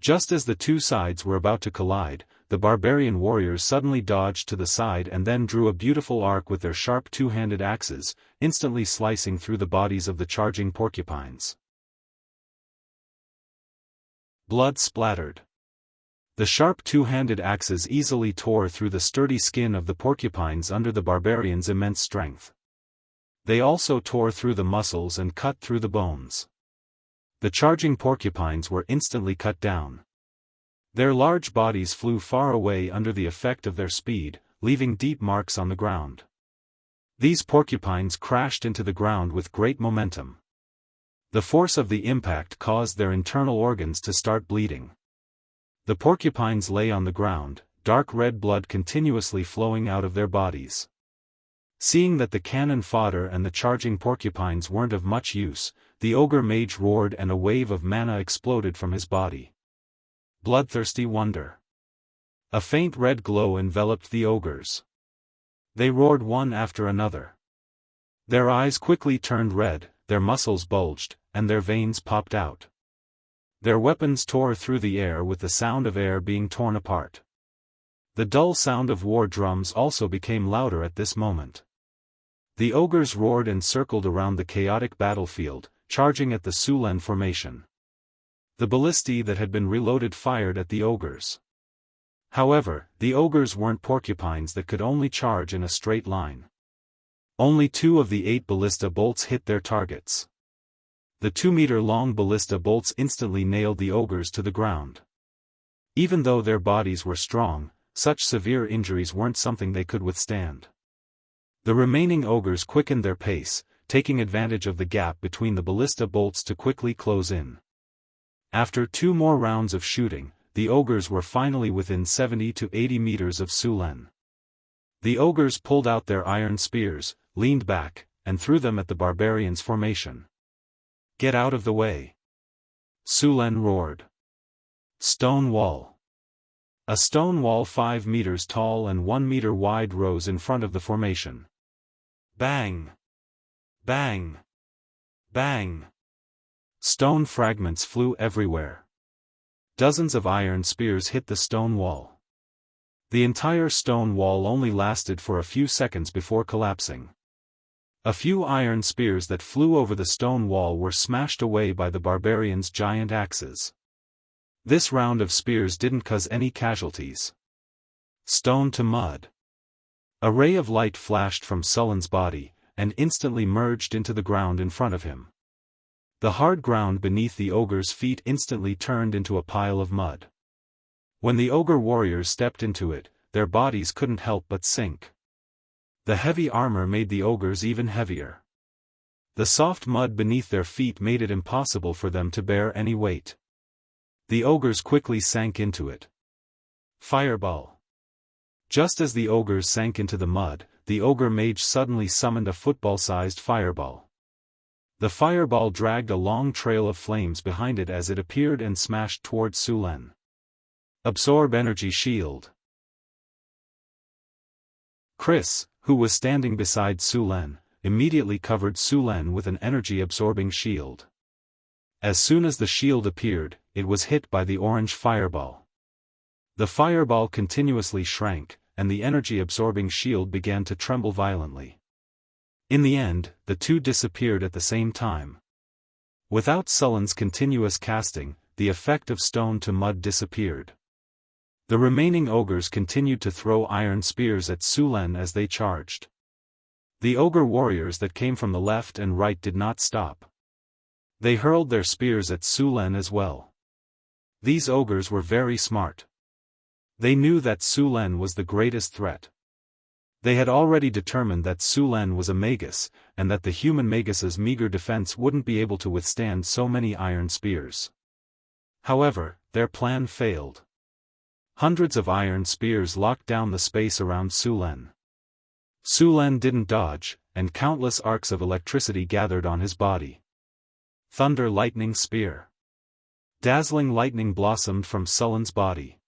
Just as the 2 sides were about to collide, the barbarian warriors suddenly dodged to the side and then drew a beautiful arc with their sharp 2-handed axes, instantly slicing through the bodies of the charging porcupines. Blood splattered. The sharp 2-handed axes easily tore through the sturdy skin of the porcupines under the barbarians' immense strength. They also tore through the muscles and cut through the bones. The charging porcupines were instantly cut down. Their large bodies flew far away under the effect of their speed, leaving deep marks on the ground. These porcupines crashed into the ground with great momentum. The force of the impact caused their internal organs to start bleeding. The porcupines lay on the ground, dark red blood continuously flowing out of their bodies. Seeing that the cannon fodder and the charging porcupines weren't of much use, the ogre mage roared and a wave of mana exploded from his body. Bloodthirsty wonder. A faint red glow enveloped the ogres. They roared one after another. Their eyes quickly turned red, their muscles bulged, and their veins popped out. Their weapons tore through the air with the sound of air being torn apart. The dull sound of war drums also became louder at this moment. The ogres roared and circled around the chaotic battlefield, charging at the Sulen formation. The ballistae that had been reloaded fired at the ogres. However, the ogres weren't porcupines that could only charge in a straight line. Only 2 of the 8 ballista bolts hit their targets. The 2-meter-long ballista bolts instantly nailed the ogres to the ground. Even though their bodies were strong, such severe injuries weren't something they could withstand. The remaining ogres quickened their pace, taking advantage of the gap between the ballista bolts to quickly close in. After 2 more rounds of shooting, the ogres were finally within 70 to 80 meters of Su Len. The ogres pulled out their iron spears, leaned back, and threw them at the barbarians' formation. "Get out of the way!" Su Len roared. Stone wall. A stone wall 5 meters tall and 1 meter wide rose in front of the formation. Bang! Bang! Bang! Stone fragments flew everywhere. Dozens of iron spears hit the stone wall. The entire stone wall only lasted for a few seconds before collapsing. A few iron spears that flew over the stone wall were smashed away by the barbarians' giant axes. This round of spears didn't cause any casualties. Stone to mud. A ray of light flashed from Sullen's body, and instantly merged into the ground in front of him. The hard ground beneath the ogre's feet instantly turned into a pile of mud. When the ogre warriors stepped into it, their bodies couldn't help but sink. The heavy armor made the ogres even heavier. The soft mud beneath their feet made it impossible for them to bear any weight. The ogres quickly sank into it. Fireball. Just as the ogres sank into the mud, the ogre mage suddenly summoned a football-sized fireball. The fireball dragged a long trail of flames behind it as it appeared and smashed towards Su Len. Absorb energy shield. Chris, who was standing beside Su Len, immediately covered Su Len with an energy-absorbing shield. As soon as the shield appeared, it was hit by the orange fireball. The fireball continuously shrank, and the energy-absorbing shield began to tremble violently. In the end, the two disappeared at the same time. Without Sullen's continuous casting, the effect of stone to mud disappeared. The remaining ogres continued to throw iron spears at Su Len as they charged. The ogre warriors that came from the left and right did not stop. They hurled their spears at Su Len as well. These ogres were very smart. They knew that Su Len was the greatest threat. They had already determined that Su Len was a magus, and that the human magus's meager defense wouldn't be able to withstand so many iron spears. However, their plan failed. Hundreds of iron spears locked down the space around Su Len. Su Len didn't dodge, and countless arcs of electricity gathered on his body. Thunder lightning spear. Dazzling lightning blossomed from Sullen's body.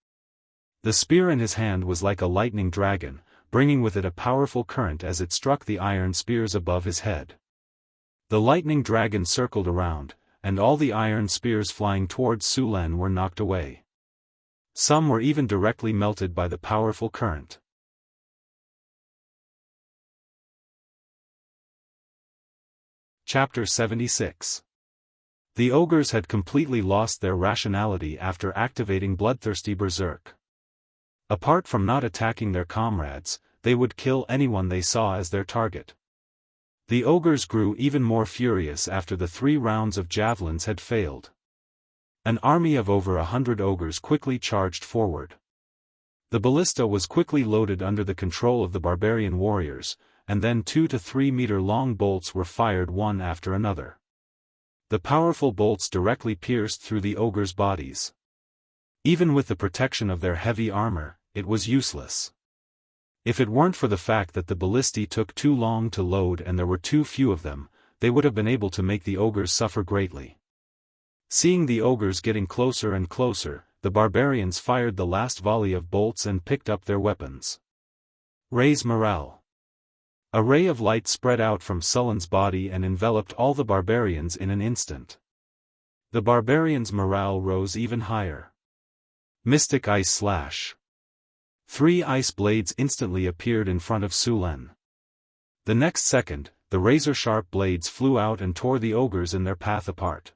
The spear in his hand was like a lightning dragon, bringing with it a powerful current as it struck the iron spears above his head. The lightning dragon circled around, and all the iron spears flying towards Su Len were knocked away. Some were even directly melted by the powerful current. Chapter 76. The ogres had completely lost their rationality after activating Bloodthirsty Berserk. Apart from not attacking their comrades, they would kill anyone they saw as their target. The ogres grew even more furious after the 3 rounds of javelins had failed. An army of over 100 ogres quickly charged forward. The ballista was quickly loaded under the control of the barbarian warriors, and then 2 to 3 meter long bolts were fired one after another. The powerful bolts directly pierced through the ogres' bodies. Even with the protection of their heavy armor, it was useless. If it weren't for the fact that the ballistae took too long to load and there were too few of them, they would have been able to make the ogres suffer greatly. Seeing the ogres getting closer and closer, the barbarians fired the last volley of bolts and picked up their weapons. Raise morale. A ray of light spread out from Sullen's body and enveloped all the barbarians in an instant. The barbarians' morale rose even higher. Mystic Ice Slash. 3 ice blades instantly appeared in front of Su Len. The next second, the razor-sharp blades flew out and tore the ogres in their path apart.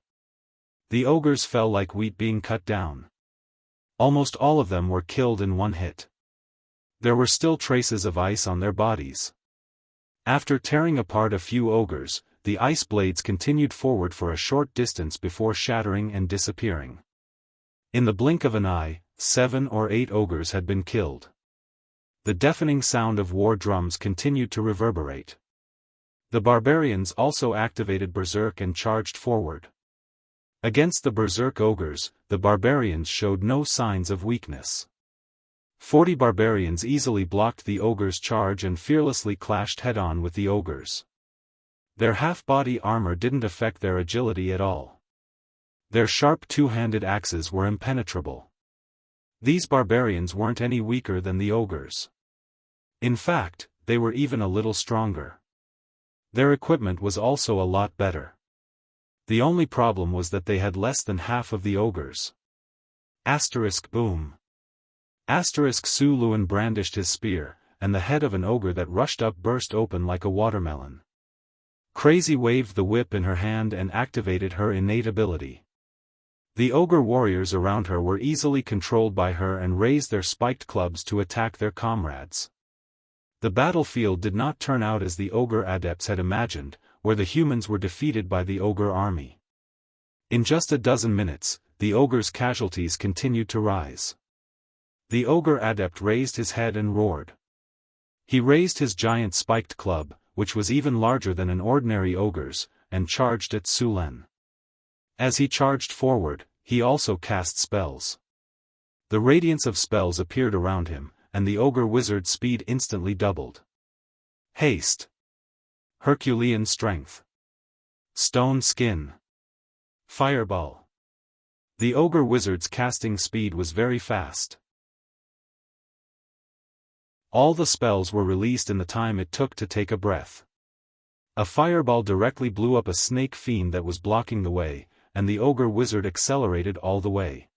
The ogres fell like wheat being cut down. Almost all of them were killed in one hit. There were still traces of ice on their bodies. After tearing apart a few ogres, the ice blades continued forward for a short distance before shattering and disappearing. In the blink of an eye, 7 or 8 ogres had been killed. The deafening sound of war drums continued to reverberate. The barbarians also activated Berserk and charged forward. Against the Berserk ogres, the barbarians showed no signs of weakness. 40 barbarians easily blocked the ogres' charge and fearlessly clashed head-on with the ogres. Their half-body armor didn't affect their agility at all. Their sharp two-handed axes were impenetrable. These barbarians weren't any weaker than the ogres. In fact, they were even a little stronger. Their equipment was also a lot better. The only problem was that they had less than half of the ogres. Boom. Su Luan brandished his spear, and the head of an ogre that rushed up burst open like a watermelon. Crazy waved the whip in her hand and activated her innate ability. The ogre warriors around her were easily controlled by her and raised their spiked clubs to attack their comrades. The battlefield did not turn out as the ogre adepts had imagined, where the humans were defeated by the ogre army. In just a dozen minutes, the ogre's casualties continued to rise. The ogre adept raised his head and roared. He raised his giant spiked club, which was even larger than an ordinary ogre's, and charged at Su Len. As he charged forward, he also cast spells. The radiance of spells appeared around him, and the ogre wizard's speed instantly doubled. Haste. Herculean strength. Stone skin. Fireball. The ogre wizard's casting speed was very fast. All the spells were released in the time it took to take a breath. A fireball directly blew up a snake fiend that was blocking the way, and the ogre wizard accelerated all the way.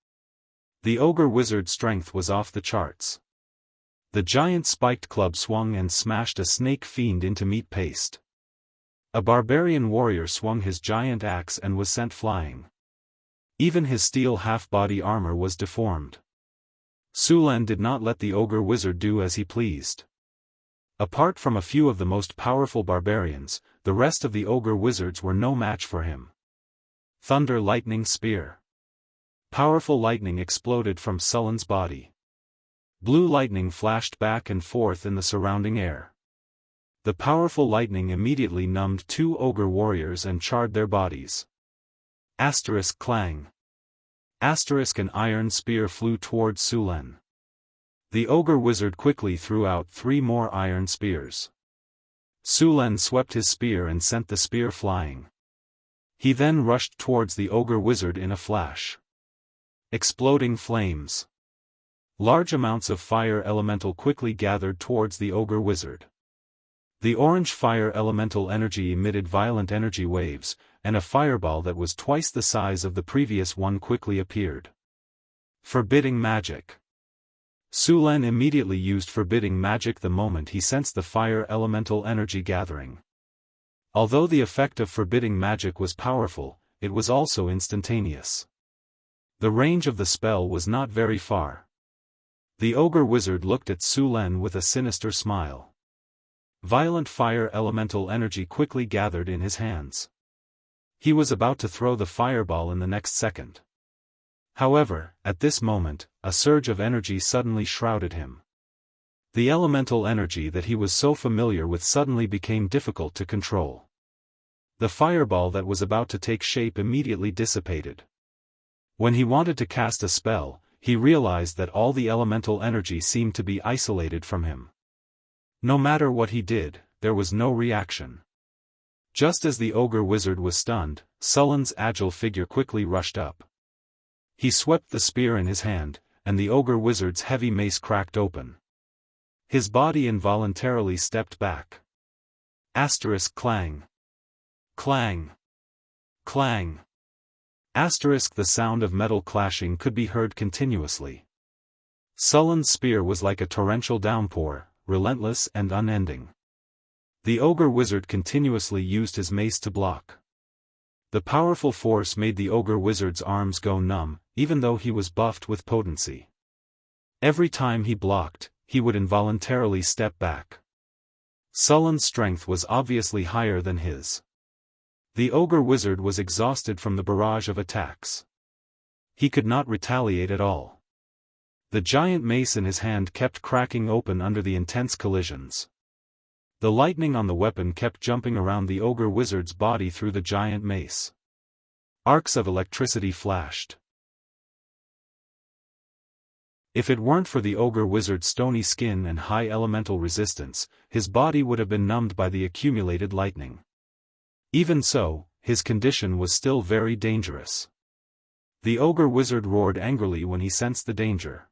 The ogre wizard's strength was off the charts. The giant spiked club swung and smashed a snake fiend into meat paste. A barbarian warrior swung his giant axe and was sent flying. Even his steel half-body armor was deformed. Su Len did not let the ogre wizard do as he pleased. Apart from a few of the most powerful barbarians, the rest of the ogre wizards were no match for him. Thunder Lightning Spear. Powerful lightning exploded from Sullen's body. Blue lightning flashed back and forth in the surrounding air. The powerful lightning immediately numbed 2 ogre warriors and charred their bodies. Clang. An iron spear flew towards Su Len. The ogre wizard quickly threw out 3 more iron spears. Su Len swept his spear and sent the spear flying. He then rushed towards the ogre wizard in a flash. Exploding flames. Large amounts of fire elemental quickly gathered towards the ogre wizard. The orange fire elemental energy emitted violent energy waves, and a fireball that was twice the size of the previous one quickly appeared. Forbidding magic. Su Len immediately used forbidding magic the moment he sensed the fire elemental energy gathering. Although the effect of forbidding magic was powerful, it was also instantaneous. The range of the spell was not very far. The ogre wizard looked at Su Len with a sinister smile. Violent fire elemental energy quickly gathered in his hands. He was about to throw the fireball in the next second. However, at this moment, a surge of energy suddenly shrouded him. The elemental energy that he was so familiar with suddenly became difficult to control. The fireball that was about to take shape immediately dissipated. When he wanted to cast a spell, he realized that all the elemental energy seemed to be isolated from him. No matter what he did, there was no reaction. Just as the ogre wizard was stunned, Sullen's agile figure quickly rushed up. He swept the spear in his hand, and the ogre wizard's heavy mace cracked open. His body involuntarily stepped back. Clang. Clang. Clang. The sound of metal clashing could be heard continuously. Sullen's spear was like a torrential downpour, relentless and unending. The ogre wizard continuously used his mace to block. The powerful force made the ogre wizard's arms go numb, even though he was buffed with potency. Every time he blocked, he would involuntarily step back. Sullen's strength was obviously higher than his. The ogre wizard was exhausted from the barrage of attacks. He could not retaliate at all. The giant mace in his hand kept cracking open under the intense collisions. The lightning on the weapon kept jumping around the ogre wizard's body through the giant mace. Arcs of electricity flashed. If it weren't for the ogre wizard's stony skin and high elemental resistance, his body would have been numbed by the accumulated lightning. Even so, his condition was still very dangerous. The ogre wizard roared angrily when he sensed the danger.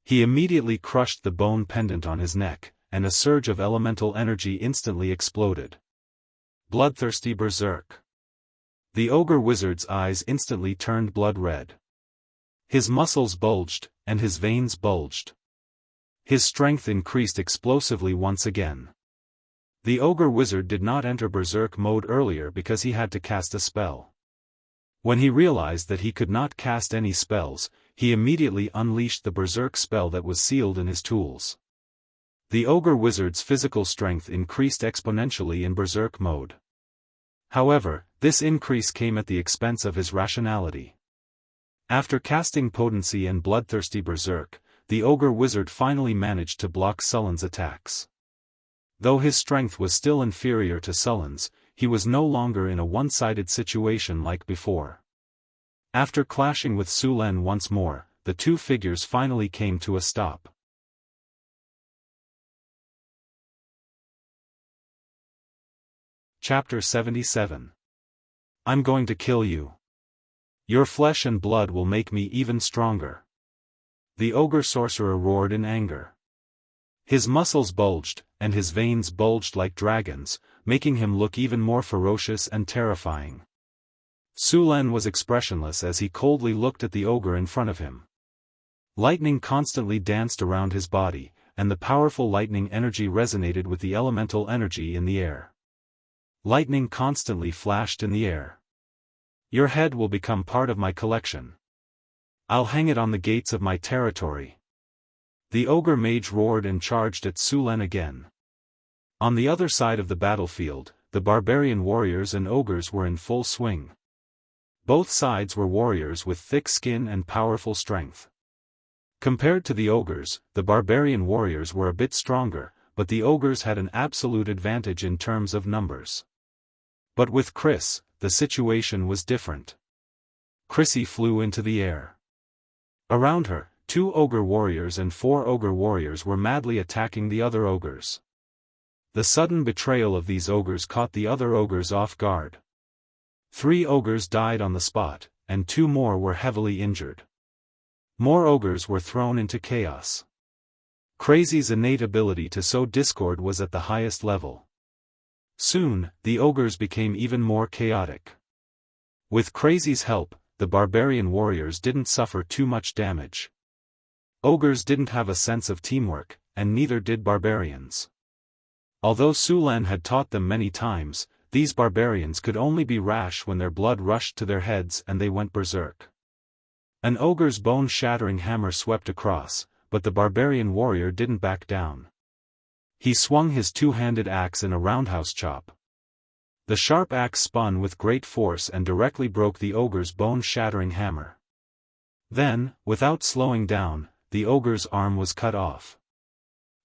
He immediately crushed the bone pendant on his neck, and a surge of elemental energy instantly exploded. Bloodthirsty berserk. The ogre wizard's eyes instantly turned blood red. His muscles bulged, and his veins bulged. His strength increased explosively once again. The ogre wizard did not enter berserk mode earlier because he had to cast a spell. When he realized that he could not cast any spells, he immediately unleashed the berserk spell that was sealed in his tools. The ogre wizard's physical strength increased exponentially in berserk mode. However, this increase came at the expense of his rationality. After casting potency and bloodthirsty berserk, the ogre wizard finally managed to block Sullen's attacks. Though his strength was still inferior to Sullen's, he was no longer in a one-sided situation like before. After clashing with Sulen once more, the two figures finally came to a stop. Chapter 77. I'm going to kill you. Your flesh and blood will make me even stronger. The ogre sorcerer roared in anger. His muscles bulged, and his veins bulged like dragons, making him look even more ferocious and terrifying. Sulen was expressionless as he coldly looked at the ogre in front of him. Lightning constantly danced around his body, and the powerful lightning energy resonated with the elemental energy in the air. Lightning constantly flashed in the air. Your head will become part of my collection. I'll hang it on the gates of my territory. The ogre mage roared and charged at Sulen again. On the other side of the battlefield, the barbarian warriors and ogres were in full swing. Both sides were warriors with thick skin and powerful strength. Compared to the ogres, the barbarian warriors were a bit stronger, but the ogres had an absolute advantage in terms of numbers. But with Chris, the situation was different. Chrissy flew into the air. Around her, 2 ogre warriors and 4 ogre warriors were madly attacking the other ogres. The sudden betrayal of these ogres caught the other ogres off guard. 3 ogres died on the spot, and 2 more were heavily injured. More ogres were thrown into chaos. Crazy's innate ability to sow discord was at the highest level. Soon, the ogres became even more chaotic. With Crazy's help, the barbarian warriors didn't suffer too much damage. Ogres didn't have a sense of teamwork, and neither did barbarians. Although Sulen had taught them many times, these barbarians could only be rash when their blood rushed to their heads and they went berserk. An ogre's bone-shattering hammer swept across, but the barbarian warrior didn't back down. He swung his 2-handed axe in a roundhouse chop. The sharp axe spun with great force and directly broke the ogre's bone-shattering hammer. Then, without slowing down, the ogre's arm was cut off.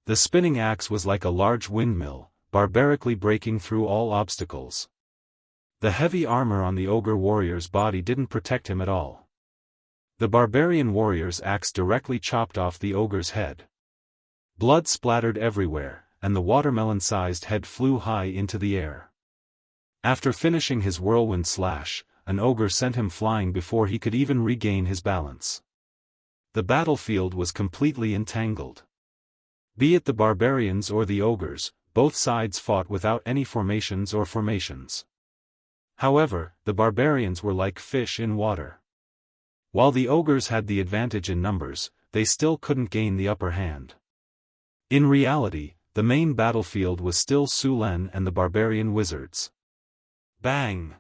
The spinning axe was like a large windmill, barbarically breaking through all obstacles. The heavy armor on the ogre warrior's body didn't protect him at all. The barbarian warrior's axe directly chopped off the ogre's head. Blood splattered everywhere, and the watermelon-sized head flew high into the air. After finishing his whirlwind slash, an ogre sent him flying before he could even regain his balance. The battlefield was completely entangled. Be it the barbarians or the ogres, both sides fought without any formations or formations. However, the barbarians were like fish in water. While the ogres had the advantage in numbers, they still couldn't gain the upper hand. In reality, the main battlefield was still Sulen and the barbarian wizards. Bang!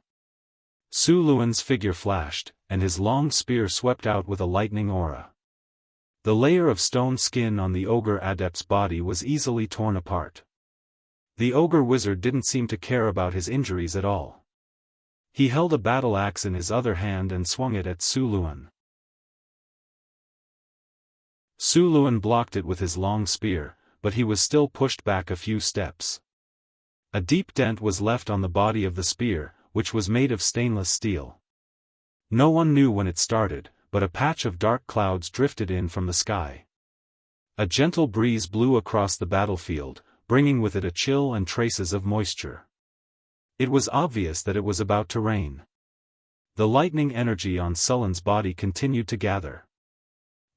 Sulen's figure flashed, and his long spear swept out with a lightning aura. The layer of stone skin on the ogre adept's body was easily torn apart. The ogre wizard didn't seem to care about his injuries at all. He held a battle axe in his other hand and swung it at Sulen. Sulen blocked it with his long spear, but he was still pushed back a few steps. A deep dent was left on the body of the spear, which was made of stainless steel. No one knew when it started, but a patch of dark clouds drifted in from the sky. A gentle breeze blew across the battlefield, bringing with it a chill and traces of moisture. It was obvious that it was about to rain. The lightning energy on Sullen's body continued to gather.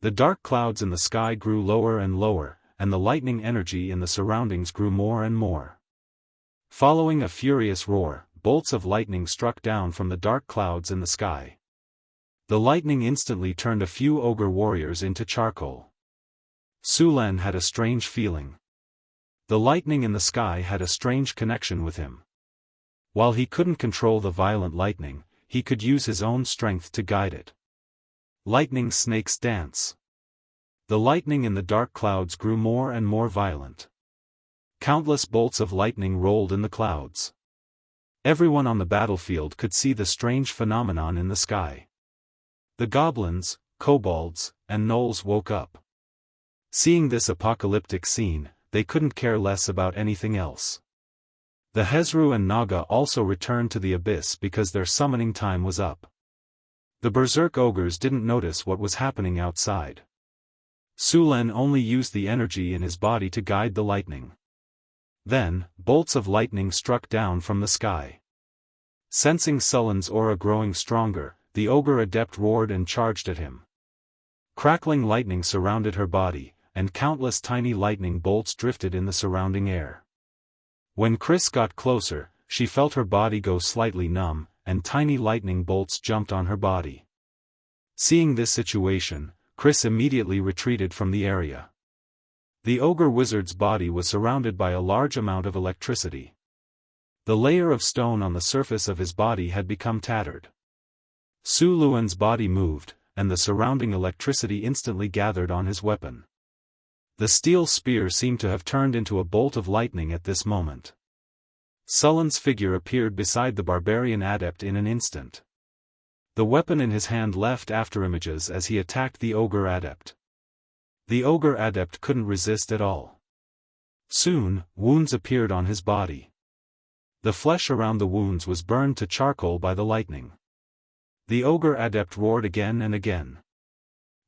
The dark clouds in the sky grew lower and lower, and the lightning energy in the surroundings grew more and more. Following a furious roar, bolts of lightning struck down from the dark clouds in the sky. The lightning instantly turned a few ogre warriors into charcoal. Sulen had a strange feeling. The lightning in the sky had a strange connection with him. While he couldn't control the violent lightning, he could use his own strength to guide it. Lightning snakes dance. The lightning in the dark clouds grew more and more violent. Countless bolts of lightning rolled in the clouds. Everyone on the battlefield could see the strange phenomenon in the sky. The goblins, kobolds, and gnolls woke up. Seeing this apocalyptic scene, they couldn't care less about anything else. The Hezru and Naga also returned to the abyss because their summoning time was up. The berserk ogres didn't notice what was happening outside. Sulen only used the energy in his body to guide the lightning. Then, bolts of lightning struck down from the sky. Sensing Sullen's aura growing stronger, the ogre adept roared and charged at him. Crackling lightning surrounded her body, and countless tiny lightning bolts drifted in the surrounding air. When Chris got closer, she felt her body go slightly numb, and tiny lightning bolts jumped on her body. Seeing this situation, Chris immediately retreated from the area. The ogre wizard's body was surrounded by a large amount of electricity. The layer of stone on the surface of his body had become tattered. Su Luan's body moved, and the surrounding electricity instantly gathered on his weapon. The steel spear seemed to have turned into a bolt of lightning at this moment. Sullen's figure appeared beside the barbarian adept in an instant. The weapon in his hand left afterimages as he attacked the ogre adept. The ogre adept couldn't resist at all. Soon, wounds appeared on his body. The flesh around the wounds was burned to charcoal by the lightning. The ogre adept roared again and again.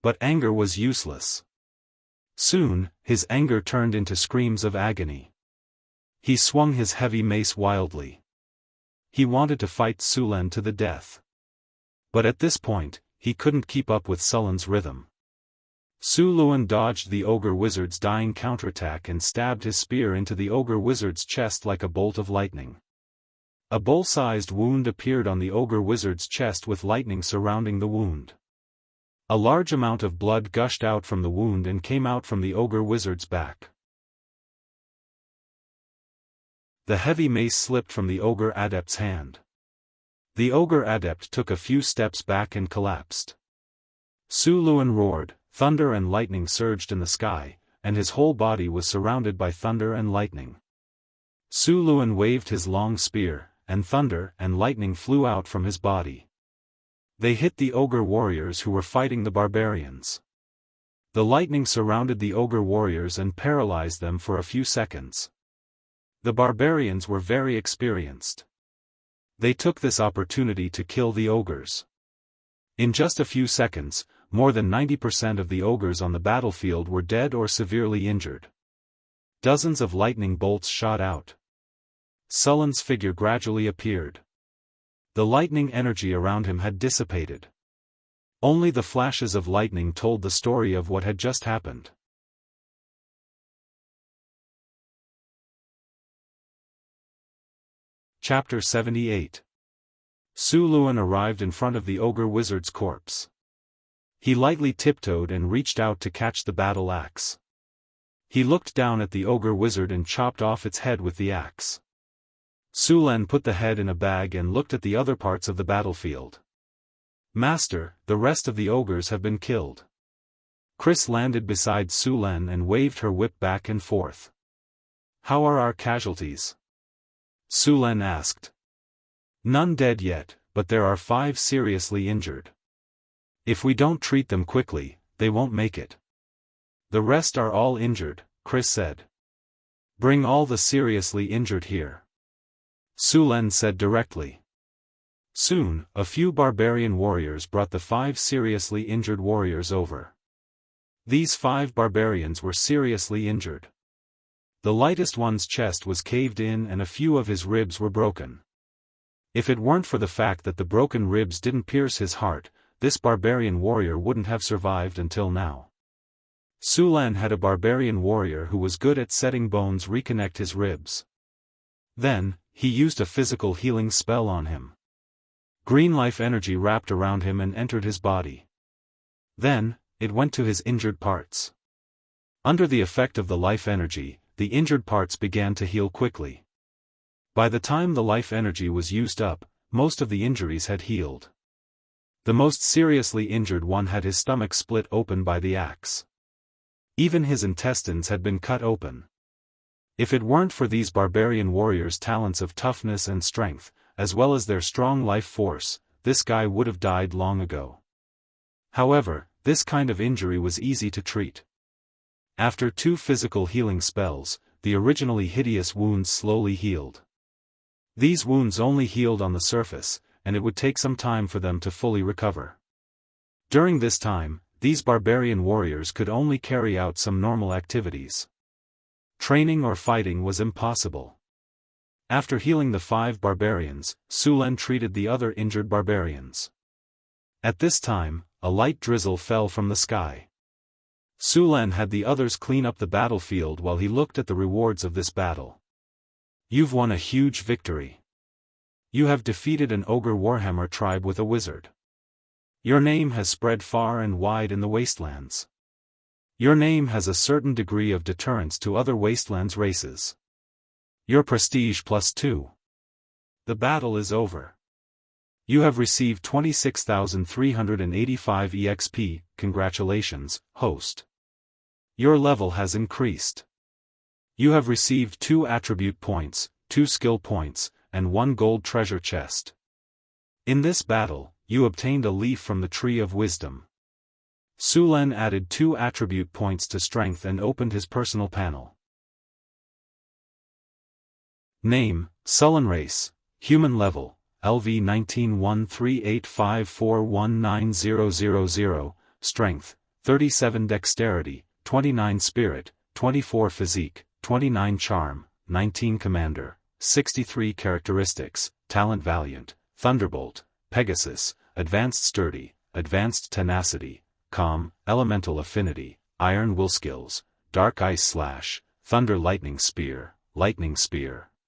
But anger was useless. Soon, his anger turned into screams of agony. He swung his heavy mace wildly. He wanted to fight Sulen to the death. But at this point, he couldn't keep up with Sullen's rhythm. Su Luan dodged the ogre wizard's dying counterattack and stabbed his spear into the ogre wizard's chest like a bolt of lightning. A bowl-sized wound appeared on the ogre wizard's chest with lightning surrounding the wound. A large amount of blood gushed out from the wound and came out from the ogre wizard's back. The heavy mace slipped from the ogre adept's hand. The ogre adept took a few steps back and collapsed. Su Luan roared, thunder and lightning surged in the sky, and his whole body was surrounded by thunder and lightning. Su Luan waved his long spear, and thunder and lightning flew out from his body. They hit the ogre warriors who were fighting the barbarians. The lightning surrounded the ogre warriors and paralyzed them for a few seconds. The barbarians were very experienced. They took this opportunity to kill the ogres. In just a few seconds, more than 90% of the ogres on the battlefield were dead or severely injured. Dozens of lightning bolts shot out. Sullen's figure gradually appeared. The lightning energy around him had dissipated. Only the flashes of lightning told the story of what had just happened. Chapter 78. Su Luan arrived in front of the ogre wizard's corpse. He lightly tiptoed and reached out to catch the battle axe. He looked down at the ogre wizard and chopped off its head with the axe. Sulen put the head in a bag and looked at the other parts of the battlefield. Master, the rest of the ogres have been killed. Chris landed beside Sulen and waved her whip back and forth. How are our casualties? Sulen asked. None dead yet, but there are 5 seriously injured. If we don't treat them quickly, they won't make it. The rest are all injured, Chris said. Bring all the seriously injured here. Su Len said directly. Soon, a few barbarian warriors brought the 5 seriously injured warriors over. These 5 barbarians were seriously injured. The lightest one's chest was caved in and a few of his ribs were broken. If it weren't for the fact that the broken ribs didn't pierce his heart, this barbarian warrior wouldn't have survived until now. Su Len had a barbarian warrior who was good at setting bones reconnect his ribs. Then, he used a physical healing spell on him. Green life energy wrapped around him and entered his body. Then, it went to his injured parts. Under the effect of the life energy, the injured parts began to heal quickly. By the time the life energy was used up, most of the injuries had healed. The most seriously injured one had his stomach split open by the axe. Even his intestines had been cut open. If it weren't for these barbarian warriors' talents of toughness and strength, as well as their strong life force, this guy would have died long ago. However, this kind of injury was easy to treat. After 2 physical healing spells, the originally hideous wounds slowly healed. These wounds only healed on the surface, and it would take some time for them to fully recover. During this time, these barbarian warriors could only carry out some normal activities. Training or fighting was impossible. After healing the 5 barbarians, Su Len treated the other injured barbarians. At this time, a light drizzle fell from the sky. Su Len had the others clean up the battlefield while he looked at the rewards of this battle. You've won a huge victory. You have defeated an ogre warhammer tribe with a wizard. Your name has spread far and wide in the wastelands. Your name has a certain degree of deterrence to other wastelands races. Your prestige +2. The battle is over. You have received 26,385 EXP, congratulations, host. Your level has increased. You have received 2 attribute points, 2 skill points, and 1 gold treasure chest. In this battle, you obtained a leaf from the Tree of Wisdom. Su Len added 2 attribute points to strength and opened his personal panel. Name, Sullen Race, Human Level, LV 191385419000, Strength, 37 Dexterity, 29 Spirit, 24 Physique, 29 Charm, 19 Commander, 63 Characteristics, Talent Valiant, Thunderbolt, Pegasus, Advanced Sturdy, Advanced Tenacity, Calm, Elemental Affinity, Iron Will Skills, Dark Ice Slash, Thunder Lightning Spear,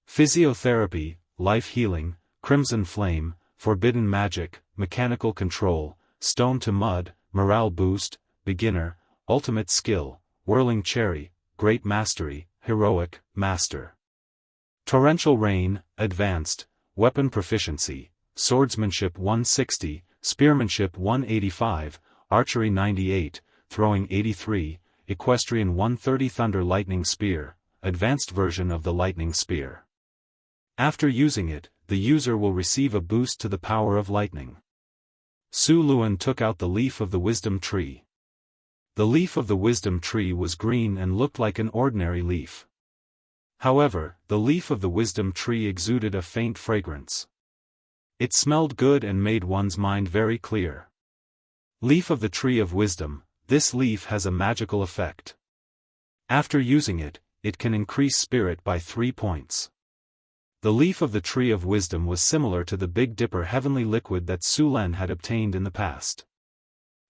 Physiotherapy, Life Healing, Crimson Flame, Forbidden Magic, Mechanical Control, Stone to Mud, Morale Boost, Beginner, Ultimate Skill, Whirling Cherry, Great Mastery, Heroic, Master. Torrential Rain, Advanced, Weapon Proficiency, Swordsmanship 160, Spearmanship 185, Archery 98, Throwing 83, Equestrian 130 Thunder Lightning Spear, Advanced version of the Lightning Spear. After using it, the user will receive a boost to the power of lightning. Su Len took out the leaf of the Wisdom Tree. The leaf of the Wisdom Tree was green and looked like an ordinary leaf. However, the leaf of the Wisdom Tree exuded a faint fragrance. It smelled good and made one's mind very clear. Leaf of the Tree of Wisdom, this leaf has a magical effect. After using it, it can increase spirit by 3 points. The leaf of the Tree of Wisdom was similar to the Big Dipper heavenly liquid that Su Len had obtained in the past.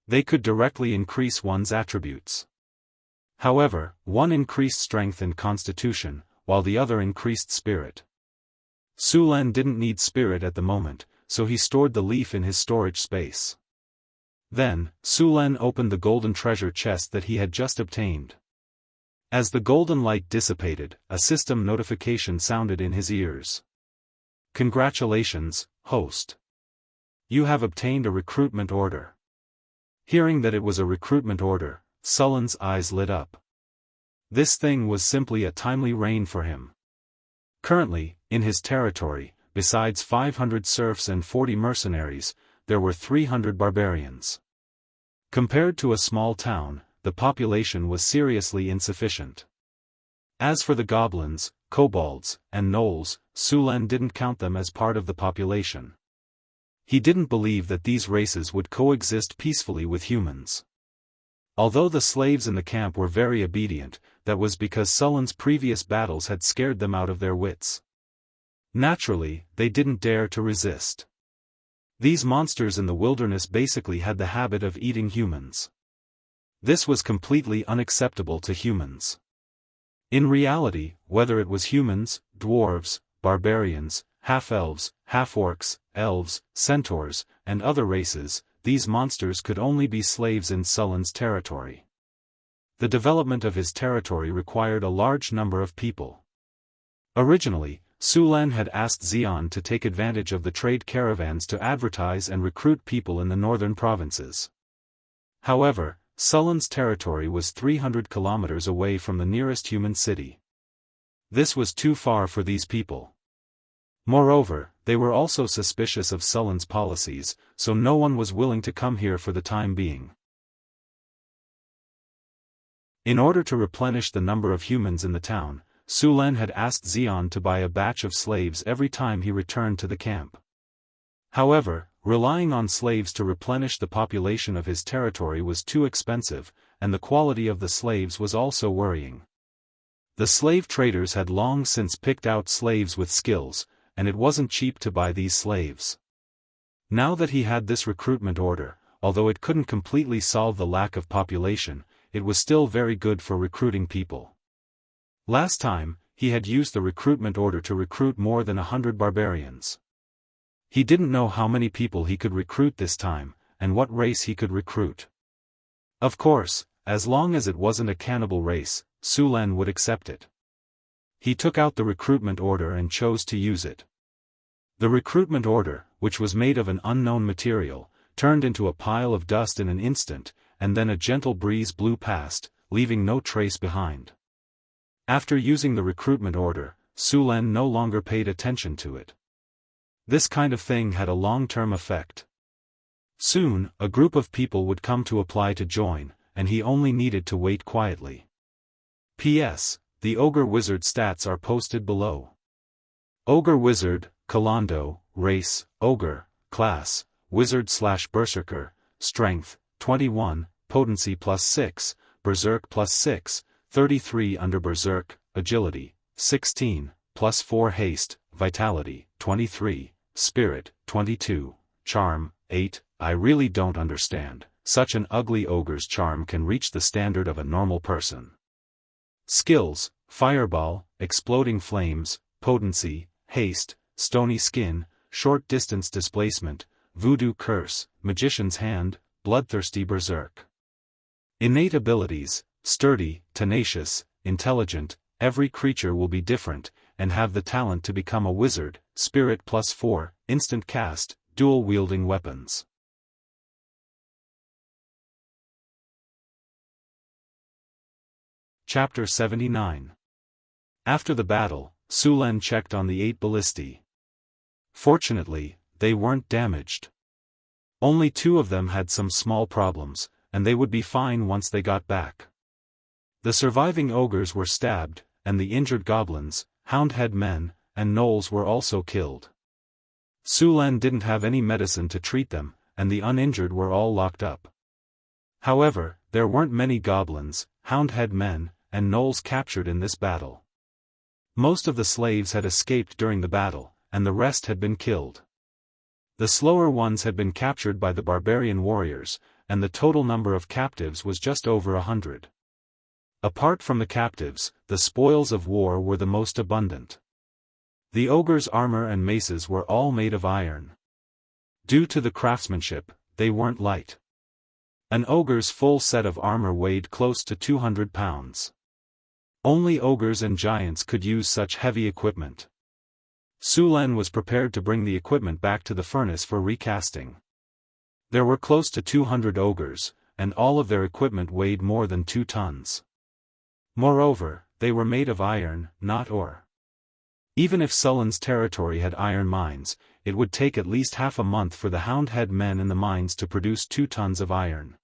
They could directly increase one's attributes. However, one increased strength and constitution, while the other increased spirit. Su Len didn't need spirit at the moment, so he stored the leaf in his storage space. Then, Su Len opened the golden treasure chest that he had just obtained. As the golden light dissipated, a system notification sounded in his ears. Congratulations, host. You have obtained a recruitment order. Hearing that it was a recruitment order, Sullen's eyes lit up. This thing was simply a timely rain for him. Currently, in his territory, besides 500 serfs and 40 mercenaries, there were 300 barbarians. Compared to a small town, the population was seriously insufficient. As for the goblins, kobolds, and gnolls, Sulan didn't count them as part of the population. He didn't believe that these races would coexist peacefully with humans. Although the slaves in the camp were very obedient, that was because Sulan's previous battles had scared them out of their wits. Naturally, they didn't dare to resist. These monsters in the wilderness basically had the habit of eating humans. This was completely unacceptable to humans. In reality, whether it was humans, dwarves, barbarians, half-elves, half-orcs, elves, centaurs, and other races, these monsters could only be slaves in Sulan's territory. The development of his territory required a large number of people. Originally, Sulan had asked Xian to take advantage of the trade caravans to advertise and recruit people in the northern provinces. However, Sulan's territory was 300 kilometers away from the nearest human city. This was too far for these people. Moreover, they were also suspicious of Sulan's policies, so no one was willing to come here for the time being. In order to replenish the number of humans in the town, Sulan had asked Xian to buy a batch of slaves every time he returned to the camp. However, relying on slaves to replenish the population of his territory was too expensive, and the quality of the slaves was also worrying. The slave traders had long since picked out slaves with skills, and it wasn't cheap to buy these slaves. Now that he had this recruitment order, although it couldn't completely solve the lack of population, it was still very good for recruiting people. Last time, he had used the recruitment order to recruit more than 100 barbarians. He didn't know how many people he could recruit this time, and what race he could recruit. Of course, as long as it wasn't a cannibal race, Sulan would accept it. He took out the recruitment order and chose to use it. The recruitment order, which was made of an unknown material, turned into a pile of dust in an instant, and then a gentle breeze blew past, leaving no trace behind. After using the recruitment order, Sulan no longer paid attention to it. This kind of thing had a long-term effect. Soon, a group of people would come to apply to join, and he only needed to wait quietly. P.S. The Ogre Wizard stats are posted below. Ogre Wizard, Kalando, Race, Ogre, Class, Wizard/Berserker, Strength, 21, Potency +6, Berserk +6, 33 under Berserk, Agility, 16, +4 Haste, Vitality, 23, Spirit, 22, Charm, 8, I really don't understand, such an ugly ogre's charm can reach the standard of a normal person. Skills, Fireball, Exploding Flames, Potency, Haste, Stony Skin, Short Distance Displacement, Voodoo Curse, Magician's Hand, Bloodthirsty Berserk. Innate abilities, Sturdy, Tenacious, Intelligent, every creature will be different, and have the talent to become a wizard, Spirit +4, Instant Cast, Dual-wielding weapons. Chapter 79. After the battle, Sulan checked on the 8 ballistae. Fortunately, they weren't damaged. Only 2 of them had some small problems, and they would be fine once they got back. The surviving ogres were stabbed, and the injured goblins, houndhead men, and gnolls were also killed. Sulan didn't have any medicine to treat them, and the uninjured were all locked up. However, there weren't many goblins, houndhead men, and gnolls captured in this battle. Most of the slaves had escaped during the battle, and the rest had been killed. The slower ones had been captured by the barbarian warriors, and the total number of captives was just over 100. Apart from the captives, the spoils of war were the most abundant. The ogre's armor and maces were all made of iron. Due to the craftsmanship, they weren't light. An ogre's full set of armor weighed close to 200 pounds. Only ogres and giants could use such heavy equipment. Sulan was prepared to bring the equipment back to the furnace for recasting. There were close to 200 ogres, and all of their equipment weighed more than 2 tons. Moreover, they were made of iron, not ore. Even if Sulan's territory had iron mines, it would take at least half a month for the houndhead men in the mines to produce 2 tons of iron.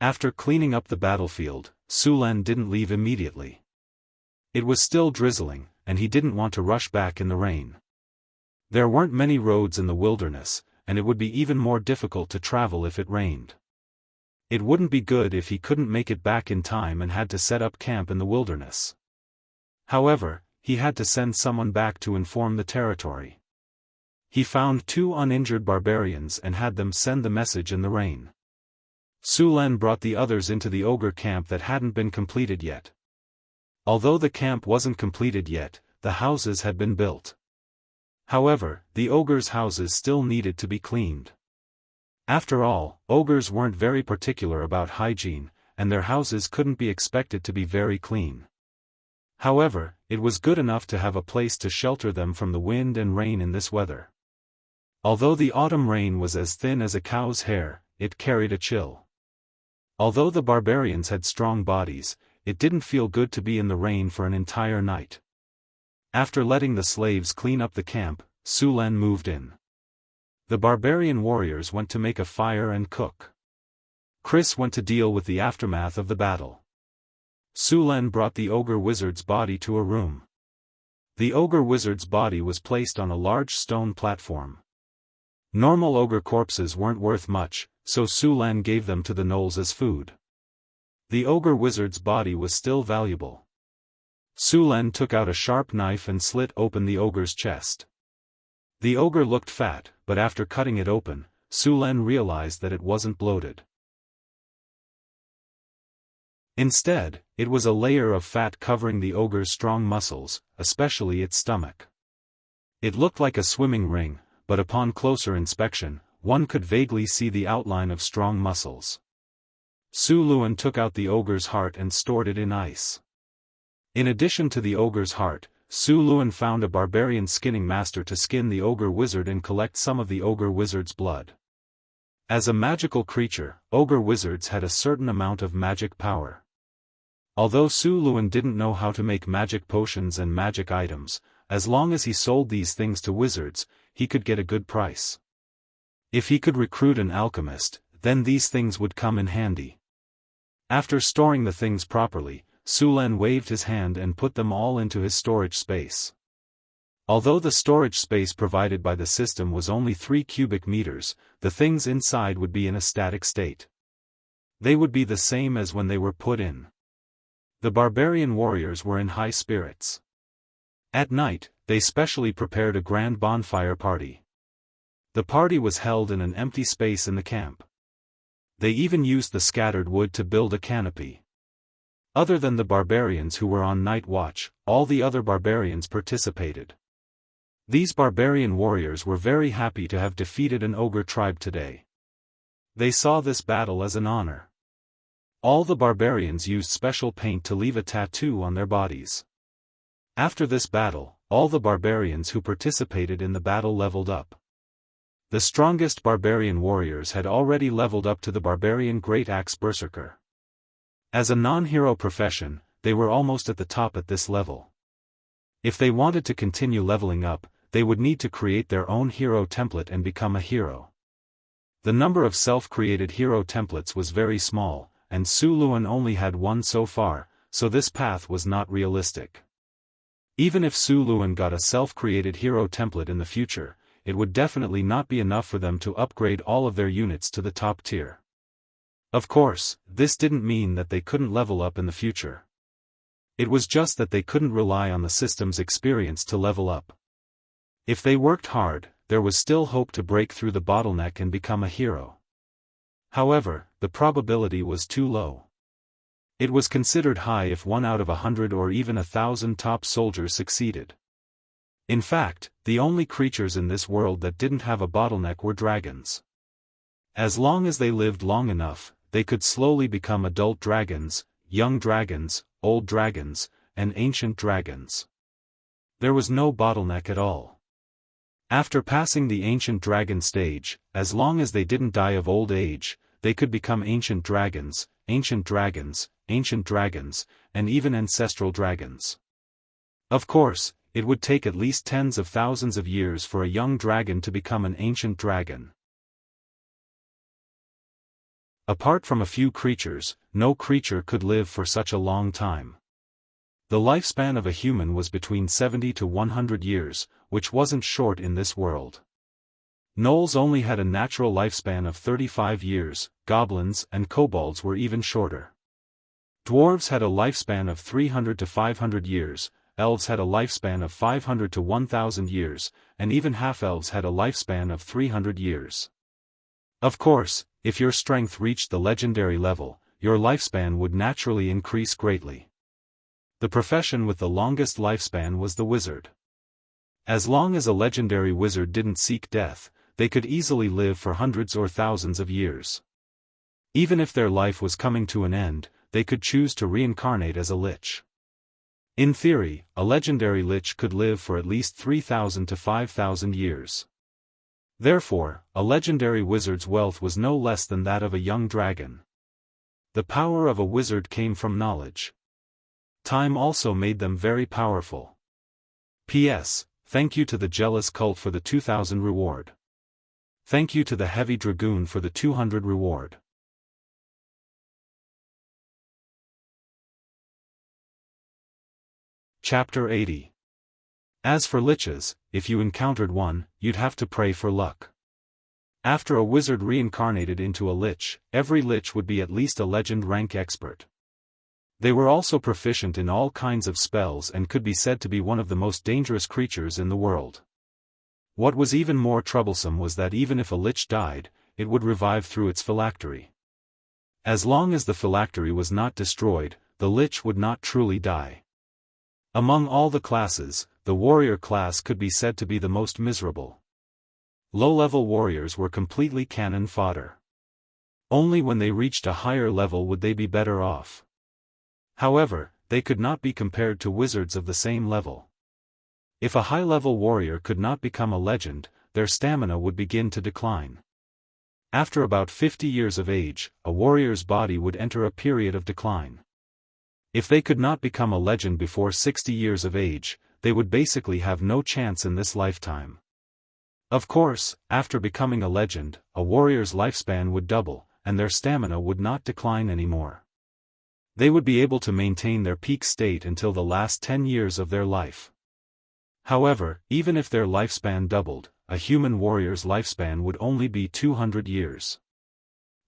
After cleaning up the battlefield, Sulan didn't leave immediately. It was still drizzling, and he didn't want to rush back in the rain. There weren't many roads in the wilderness, and it would be even more difficult to travel if it rained. It wouldn't be good if he couldn't make it back in time and had to set up camp in the wilderness. However, he had to send someone back to inform the territory. He found 2 uninjured barbarians and had them send the message in the rain. Su Len brought the others into the ogre camp that hadn't been completed yet. Although the camp wasn't completed yet, the houses had been built. However, the ogres' houses still needed to be cleaned. After all, ogres weren't very particular about hygiene, and their houses couldn't be expected to be very clean. However, it was good enough to have a place to shelter them from the wind and rain in this weather. Although the autumn rain was as thin as a cow's hair, it carried a chill. Although the barbarians had strong bodies, it didn't feel good to be in the rain for an entire night. After letting the slaves clean up the camp, Su Len moved in. The barbarian warriors went to make a fire and cook. Chris went to deal with the aftermath of the battle. Su Len brought the ogre wizard's body to a room. The ogre wizard's body was placed on a large stone platform. Normal ogre corpses weren't worth much, so Su Len gave them to the gnolls as food. The ogre wizard's body was still valuable. Su Len took out a sharp knife and slit open the ogre's chest. The ogre looked fat, but after cutting it open, Su Len realized that it wasn't bloated. Instead, it was a layer of fat covering the ogre's strong muscles, especially its stomach. It looked like a swimming ring, but upon closer inspection, one could vaguely see the outline of strong muscles. Su Luen took out the ogre's heart and stored it in ice. In addition to the ogre's heart, Su Luen found a barbarian skinning master to skin the ogre wizard and collect some of the ogre wizard's blood. As a magical creature, ogre wizards had a certain amount of magic power. Although Su Luen didn't know how to make magic potions and magic items, as long as he sold these things to wizards, he could get a good price. If he could recruit an alchemist, then these things would come in handy. After storing the things properly, Su Len waved his hand and put them all into his storage space. Although the storage space provided by the system was only 3 cubic meters, the things inside would be in a static state. They would be the same as when they were put in. The barbarian warriors were in high spirits. At night, they specially prepared a grand bonfire party. The party was held in an empty space in the camp. They even used the scattered wood to build a canopy. Other than the barbarians who were on night watch, all the other barbarians participated. These barbarian warriors were very happy to have defeated an ogre tribe today. They saw this battle as an honor. All the barbarians used special paint to leave a tattoo on their bodies. After this battle, all the barbarians who participated in the battle leveled up. The strongest barbarian warriors had already leveled up to the barbarian Great Axe Berserker. As a non-hero profession, they were almost at the top at this level. If they wanted to continue leveling up, they would need to create their own hero template and become a hero. The number of self-created hero templates was very small, and Su Luen only had one so far, so this path was not realistic. Even if Su Luen got a self-created hero template in the future, it would definitely not be enough for them to upgrade all of their units to the top tier. Of course, this didn't mean that they couldn't level up in the future. It was just that they couldn't rely on the system's experience to level up. If they worked hard, there was still hope to break through the bottleneck and become a hero. However, the probability was too low. It was considered high if 1 out of 100 or even 1,000 top soldiers succeeded. In fact, the only creatures in this world that didn't have a bottleneck were dragons. As long as they lived long enough, they could slowly become adult dragons, young dragons, old dragons, and ancient dragons. There was no bottleneck at all. After passing the ancient dragon stage, as long as they didn't die of old age, they could become ancient dragons, ancient dragons, ancient dragons, and even ancestral dragons. Of course, it would take at least tens of thousands of years for a young dragon to become an ancient dragon. Apart from a few creatures, no creature could live for such a long time. The lifespan of a human was between 70 to 100 years, which wasn't short in this world. Gnolls only had a natural lifespan of 35 years, goblins and kobolds were even shorter. Dwarves had a lifespan of 300 to 500 years, elves had a lifespan of 500 to 1000 years, and even half-elves had a lifespan of 300 years. Of course, if your strength reached the legendary level, your lifespan would naturally increase greatly. The profession with the longest lifespan was the wizard. As long as a legendary wizard didn't seek death, they could easily live for hundreds or thousands of years. Even if their life was coming to an end, they could choose to reincarnate as a lich. In theory, a legendary lich could live for at least 3,000 to 5,000 years. Therefore, a legendary wizard's wealth was no less than that of a young dragon. The power of a wizard came from knowledge. Time also made them very powerful. P.S. Thank you to the Jealous Cult for the 2000 reward. Thank you to the Heavy Dragoon for the 200 reward. Chapter 80. As for liches, if you encountered one, you'd have to pray for luck. After a wizard reincarnated into a lich, every lich would be at least a legend rank expert. They were also proficient in all kinds of spells and could be said to be one of the most dangerous creatures in the world. What was even more troublesome was that even if a lich died, it would revive through its phylactery. As long as the phylactery was not destroyed, the lich would not truly die. Among all the classes, the warrior class could be said to be the most miserable. Low-level warriors were completely cannon fodder. Only when they reached a higher level would they be better off. However, they could not be compared to wizards of the same level. If a high-level warrior could not become a legend, their stamina would begin to decline. After about 50 years of age, a warrior's body would enter a period of decline. If they could not become a legend before 60 years of age, they would basically have no chance in this lifetime. Of course, after becoming a legend, a warrior's lifespan would double, and their stamina would not decline anymore. They would be able to maintain their peak state until the last 10 years of their life. However, even if their lifespan doubled, a human warrior's lifespan would only be 200 years.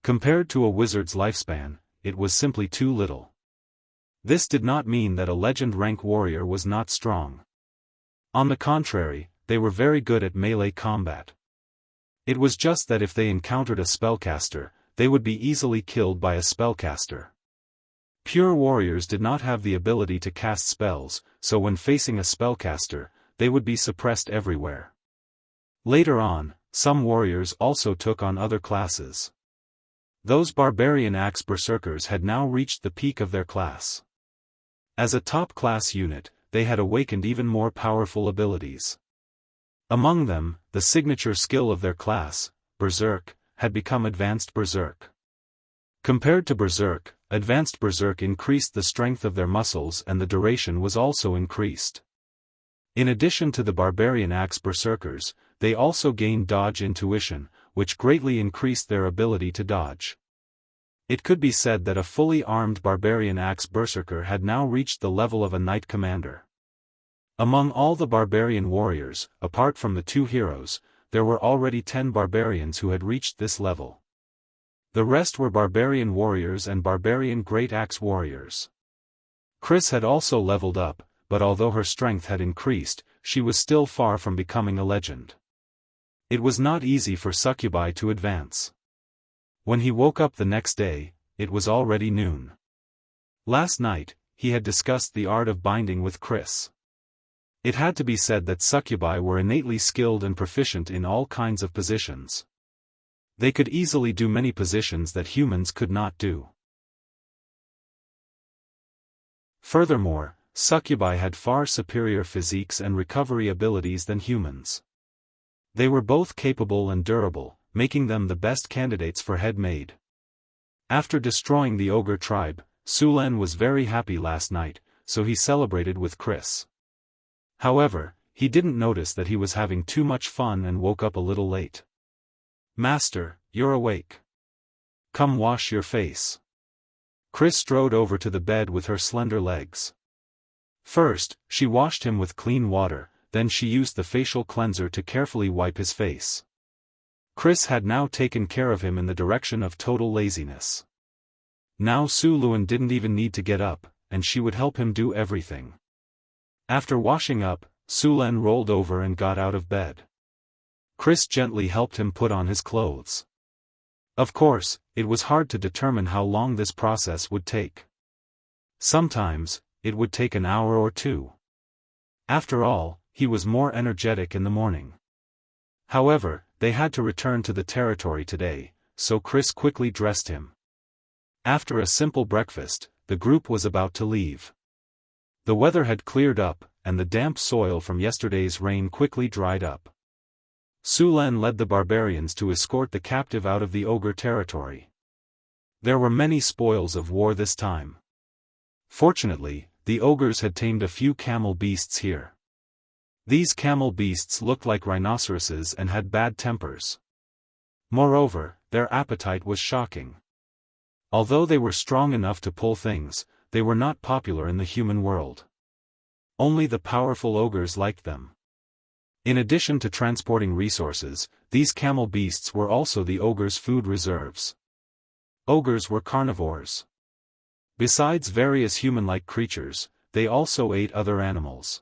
Compared to a wizard's lifespan, it was simply too little. This did not mean that a legend rank warrior was not strong. On the contrary, they were very good at melee combat. It was just that if they encountered a spellcaster, they would be easily killed by a spellcaster. Pure warriors did not have the ability to cast spells, so when facing a spellcaster, they would be suppressed everywhere. Later on, some warriors also took on other classes. Those barbarian axe berserkers had now reached the peak of their class. As a top-class unit, they had awakened even more powerful abilities. Among them, the signature skill of their class, Berserk, had become Advanced Berserk. Compared to Berserk, Advanced Berserk increased the strength of their muscles and the duration was also increased. In addition to the barbarian axe berserkers, they also gained dodge intuition, which greatly increased their ability to dodge. It could be said that a fully armed barbarian axe berserker had now reached the level of a knight commander. Among all the barbarian warriors, apart from the two heroes, there were already 10 barbarians who had reached this level. The rest were barbarian warriors and barbarian great axe warriors. Chris had also leveled up, but although her strength had increased, she was still far from becoming a legend. It was not easy for Succubi to advance. When he woke up the next day, it was already noon. Last night, he had discussed the art of binding with Chris. It had to be said that Succubi were innately skilled and proficient in all kinds of positions. They could easily do many positions that humans could not do. Furthermore, Succubi had far superior physiques and recovery abilities than humans. They were both capable and durable, making them the best candidates for head maid. After destroying the ogre tribe, Sulen was very happy last night, so he celebrated with Chris. However, he didn't notice that he was having too much fun and woke up a little late. "Master, you're awake. Come wash your face." Chris strode over to the bed with her slender legs. First, she washed him with clean water, then she used the facial cleanser to carefully wipe his face. Chris had now taken care of him in the direction of total laziness. Now Su Luan didn't even need to get up, and she would help him do everything. After washing up, Su Len rolled over and got out of bed. Chris gently helped him put on his clothes. Of course, it was hard to determine how long this process would take. Sometimes, it would take an hour or two. After all, he was more energetic in the morning. However, they had to return to the territory today, so Chris quickly dressed him. After a simple breakfast, the group was about to leave. The weather had cleared up, and the damp soil from yesterday's rain quickly dried up. Su Len led the barbarians to escort the captive out of the ogre territory. There were many spoils of war this time. Fortunately, the ogres had tamed a few camel beasts here. These camel beasts looked like rhinoceroses and had bad tempers. Moreover, their appetite was shocking. Although they were strong enough to pull things, they were not popular in the human world. Only the powerful ogres liked them. In addition to transporting resources, these camel beasts were also the ogres' food reserves. Ogres were carnivores. Besides various human-like creatures, they also ate other animals.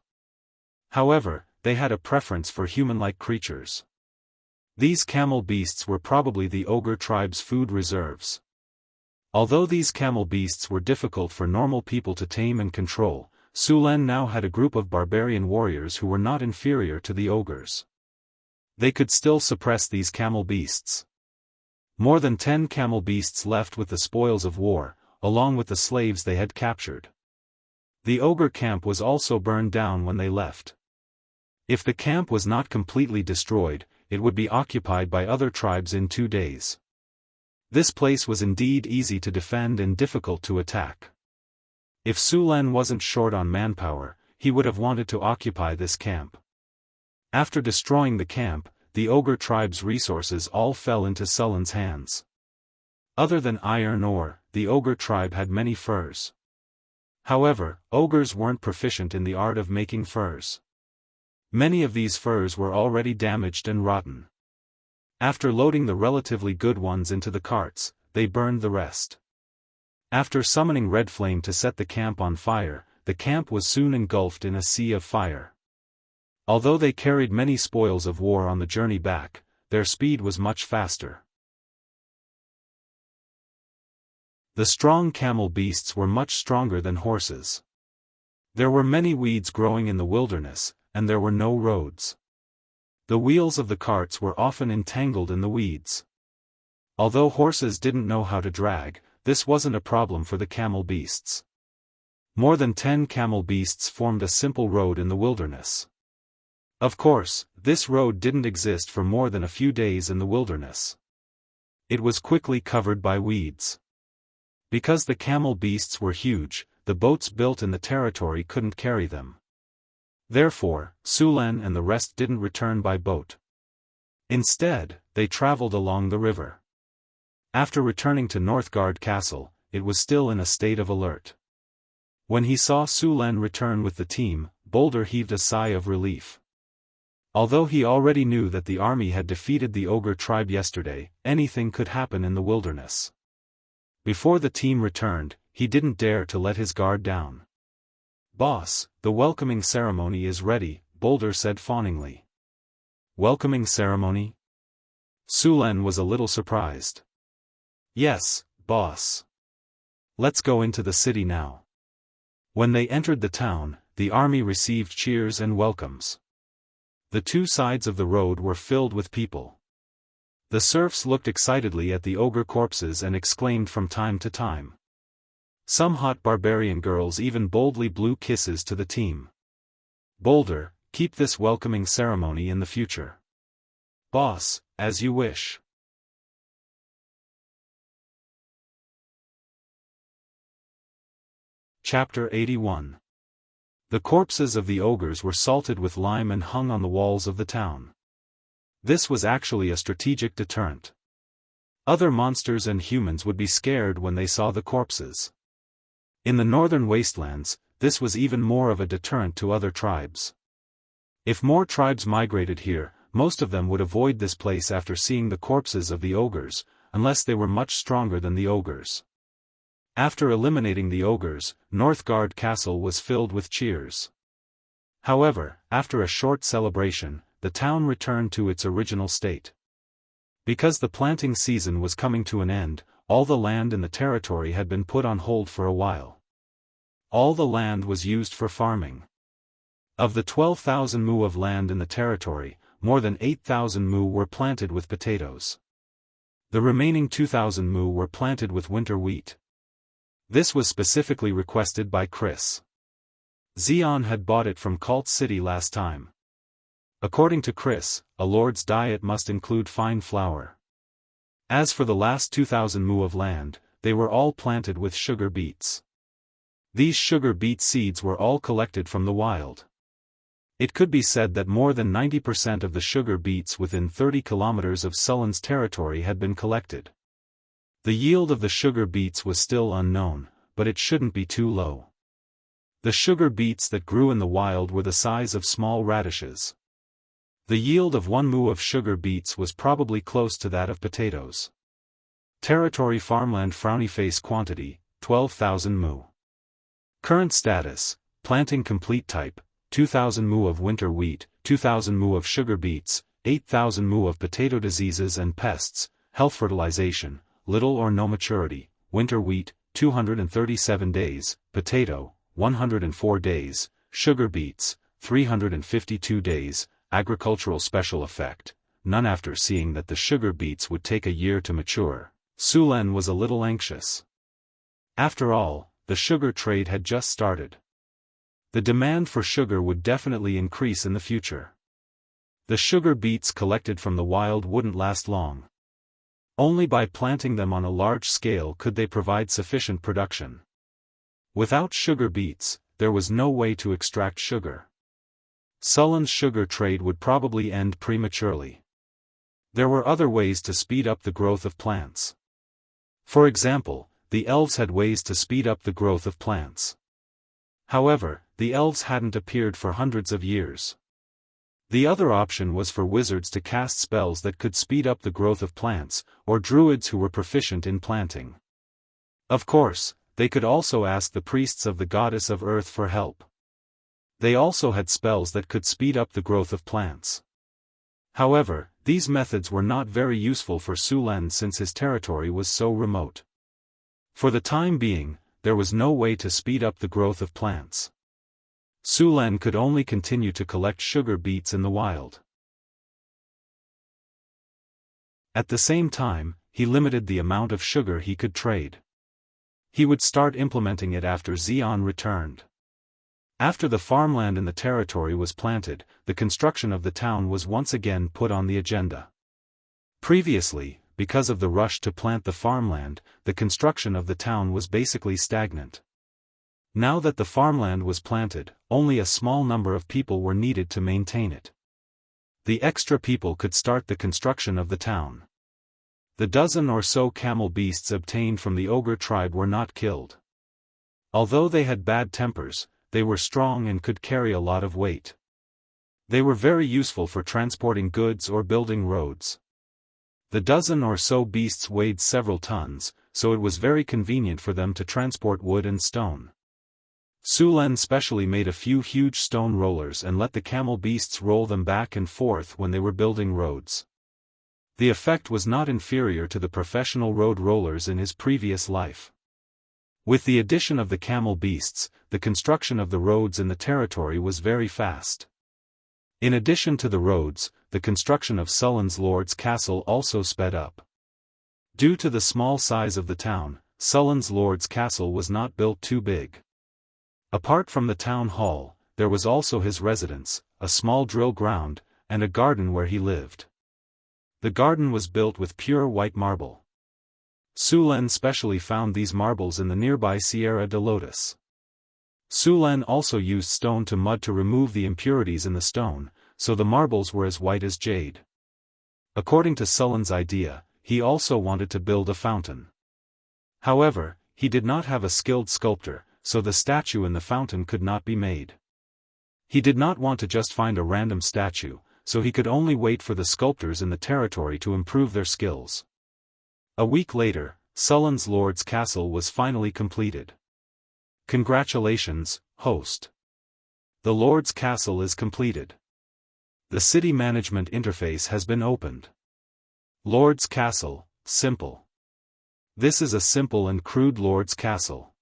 However, they had a preference for human-like creatures. These camel beasts were probably the ogre tribe's food reserves. Although these camel beasts were difficult for normal people to tame and control, Su Len now had a group of barbarian warriors who were not inferior to the ogres. They could still suppress these camel beasts. More than 10 camel beasts left with the spoils of war, along with the slaves they had captured. The ogre camp was also burned down when they left. If the camp was not completely destroyed, it would be occupied by other tribes in 2 days. This place was indeed easy to defend and difficult to attack. If Su Len wasn't short on manpower, he would have wanted to occupy this camp. After destroying the camp, the ogre tribe's resources all fell into Su Len's hands. Other than iron ore, the ogre tribe had many furs. However, ogres weren't proficient in the art of making furs. Many of these furs were already damaged and rotten. After loading the relatively good ones into the carts, they burned the rest. After summoning Red Flame to set the camp on fire, the camp was soon engulfed in a sea of fire. Although they carried many spoils of war on the journey back, their speed was much faster. The strong camel beasts were much stronger than horses. There were many weeds growing in the wilderness, and there were no roads. The wheels of the carts were often entangled in the weeds. Although horses didn't know how to drag, this wasn't a problem for the camel beasts. More than 10 camel beasts formed a simple road in the wilderness. Of course, this road didn't exist for more than a few days in the wilderness. It was quickly covered by weeds. Because the camel beasts were huge, the boats built in the territory couldn't carry them. Therefore, Su Len and the rest didn't return by boat. Instead, they traveled along the river. After returning to Northgard Castle, it was still in a state of alert. When he saw Su Len return with the team, Boulder heaved a sigh of relief. Although he already knew that the army had defeated the ogre tribe yesterday, anything could happen in the wilderness. Before the team returned, he didn't dare to let his guard down. "Boss, the welcoming ceremony is ready," Boulder said fawningly. "Welcoming ceremony?" Su Len was a little surprised. "Yes, boss. Let's go into the city now." When they entered the town, the army received cheers and welcomes. The 2 sides of the road were filled with people. The serfs looked excitedly at the ogre corpses and exclaimed from time to time. Some hot barbarian girls even boldly blew kisses to the team. "Boulder, keep this welcoming ceremony in the future." "Boss, as you wish." Chapter 81. The corpses of the ogres were salted with lime and hung on the walls of the town. This was actually a strategic deterrent. Other monsters and humans would be scared when they saw the corpses. In the northern wastelands, this was even more of a deterrent to other tribes. If more tribes migrated here, most of them would avoid this place after seeing the corpses of the ogres, unless they were much stronger than the ogres. After eliminating the ogres, Northgard Castle was filled with cheers. However, after a short celebration, the town returned to its original state. Because the planting season was coming to an end, all the land in the territory had been put on hold for a while. All the land was used for farming. Of the 12,000 mu of land in the territory, more than 8,000 mu were planted with potatoes. The remaining 2,000 mu were planted with winter wheat. This was specifically requested by Chris. Xian had bought it from Cult City last time. According to Chris, a lord's diet must include fine flour. As for the last 2,000 mu of land, they were all planted with sugar beets. These sugar beet seeds were all collected from the wild. It could be said that more than 90% of the sugar beets within 30 kilometers of Sullen's territory had been collected. The yield of the sugar beets was still unknown, but it shouldn't be too low. The sugar beets that grew in the wild were the size of small radishes. The yield of 1 mu of sugar beets was probably close to that of potatoes. Territory farmland frowny face quantity, 12,000 mu. Current status, planting complete type, 2,000 mu of winter wheat, 2,000 mu of sugar beets, 8,000 mu of potato diseases and pests, health fertilization, little or no maturity, winter wheat, 237 days, potato, 104 days, sugar beets, 352 days, agricultural special effect, none. After seeing that the sugar beets would take a year to mature, Sulen was a little anxious. After all, the sugar trade had just started. The demand for sugar would definitely increase in the future. The sugar beets collected from the wild wouldn't last long. Only by planting them on a large scale could they provide sufficient production. Without sugar beets, there was no way to extract sugar. Sullen's sugar trade would probably end prematurely. There were other ways to speed up the growth of plants. For example, the elves had ways to speed up the growth of plants. However, the elves hadn't appeared for hundreds of years. The other option was for wizards to cast spells that could speed up the growth of plants, or druids who were proficient in planting. Of course, they could also ask the priests of the goddess of earth for help. They also had spells that could speed up the growth of plants. However, these methods were not very useful for Sulen since his territory was so remote. For the time being, there was no way to speed up the growth of plants. Sulen could only continue to collect sugar beets in the wild. At the same time, he limited the amount of sugar he could trade. He would start implementing it after Xian returned. After the farmland in the territory was planted, the construction of the town was once again put on the agenda. Previously, because of the rush to plant the farmland, the construction of the town was basically stagnant. Now that the farmland was planted, only a small number of people were needed to maintain it. The extra people could start the construction of the town. The dozen or so camel beasts obtained from the ogre tribe were not killed. Although they had bad tempers, they were strong and could carry a lot of weight. They were very useful for transporting goods or building roads. The dozen or so beasts weighed several tons, so it was very convenient for them to transport wood and stone. Sulen specially made a few huge stone rollers and let the camel beasts roll them back and forth when they were building roads. The effect was not inferior to the professional road rollers in his previous life. With the addition of the camel beasts, the construction of the roads in the territory was very fast. In addition to the roads, the construction of Sullen's lord's castle also sped up. Due to the small size of the town, Sullen's lord's castle was not built too big. Apart from the town hall, there was also his residence, a small drill ground, and a garden where he lived. The garden was built with pure white marble. Sulen specially found these marbles in the nearby Sierra de Lotus. Sulen also used stone to mud to remove the impurities in the stone, so the marbles were as white as jade. According to Sullen's idea, he also wanted to build a fountain. However, he did not have a skilled sculptor, so the statue in the fountain could not be made. He did not want to just find a random statue, so he could only wait for the sculptors in the territory to improve their skills. A week later, Sullen's lord's castle was finally completed. Congratulations, host. The lord's castle is completed. The city management interface has been opened. Lord's castle, simple. This is a simple and crude lord's castle.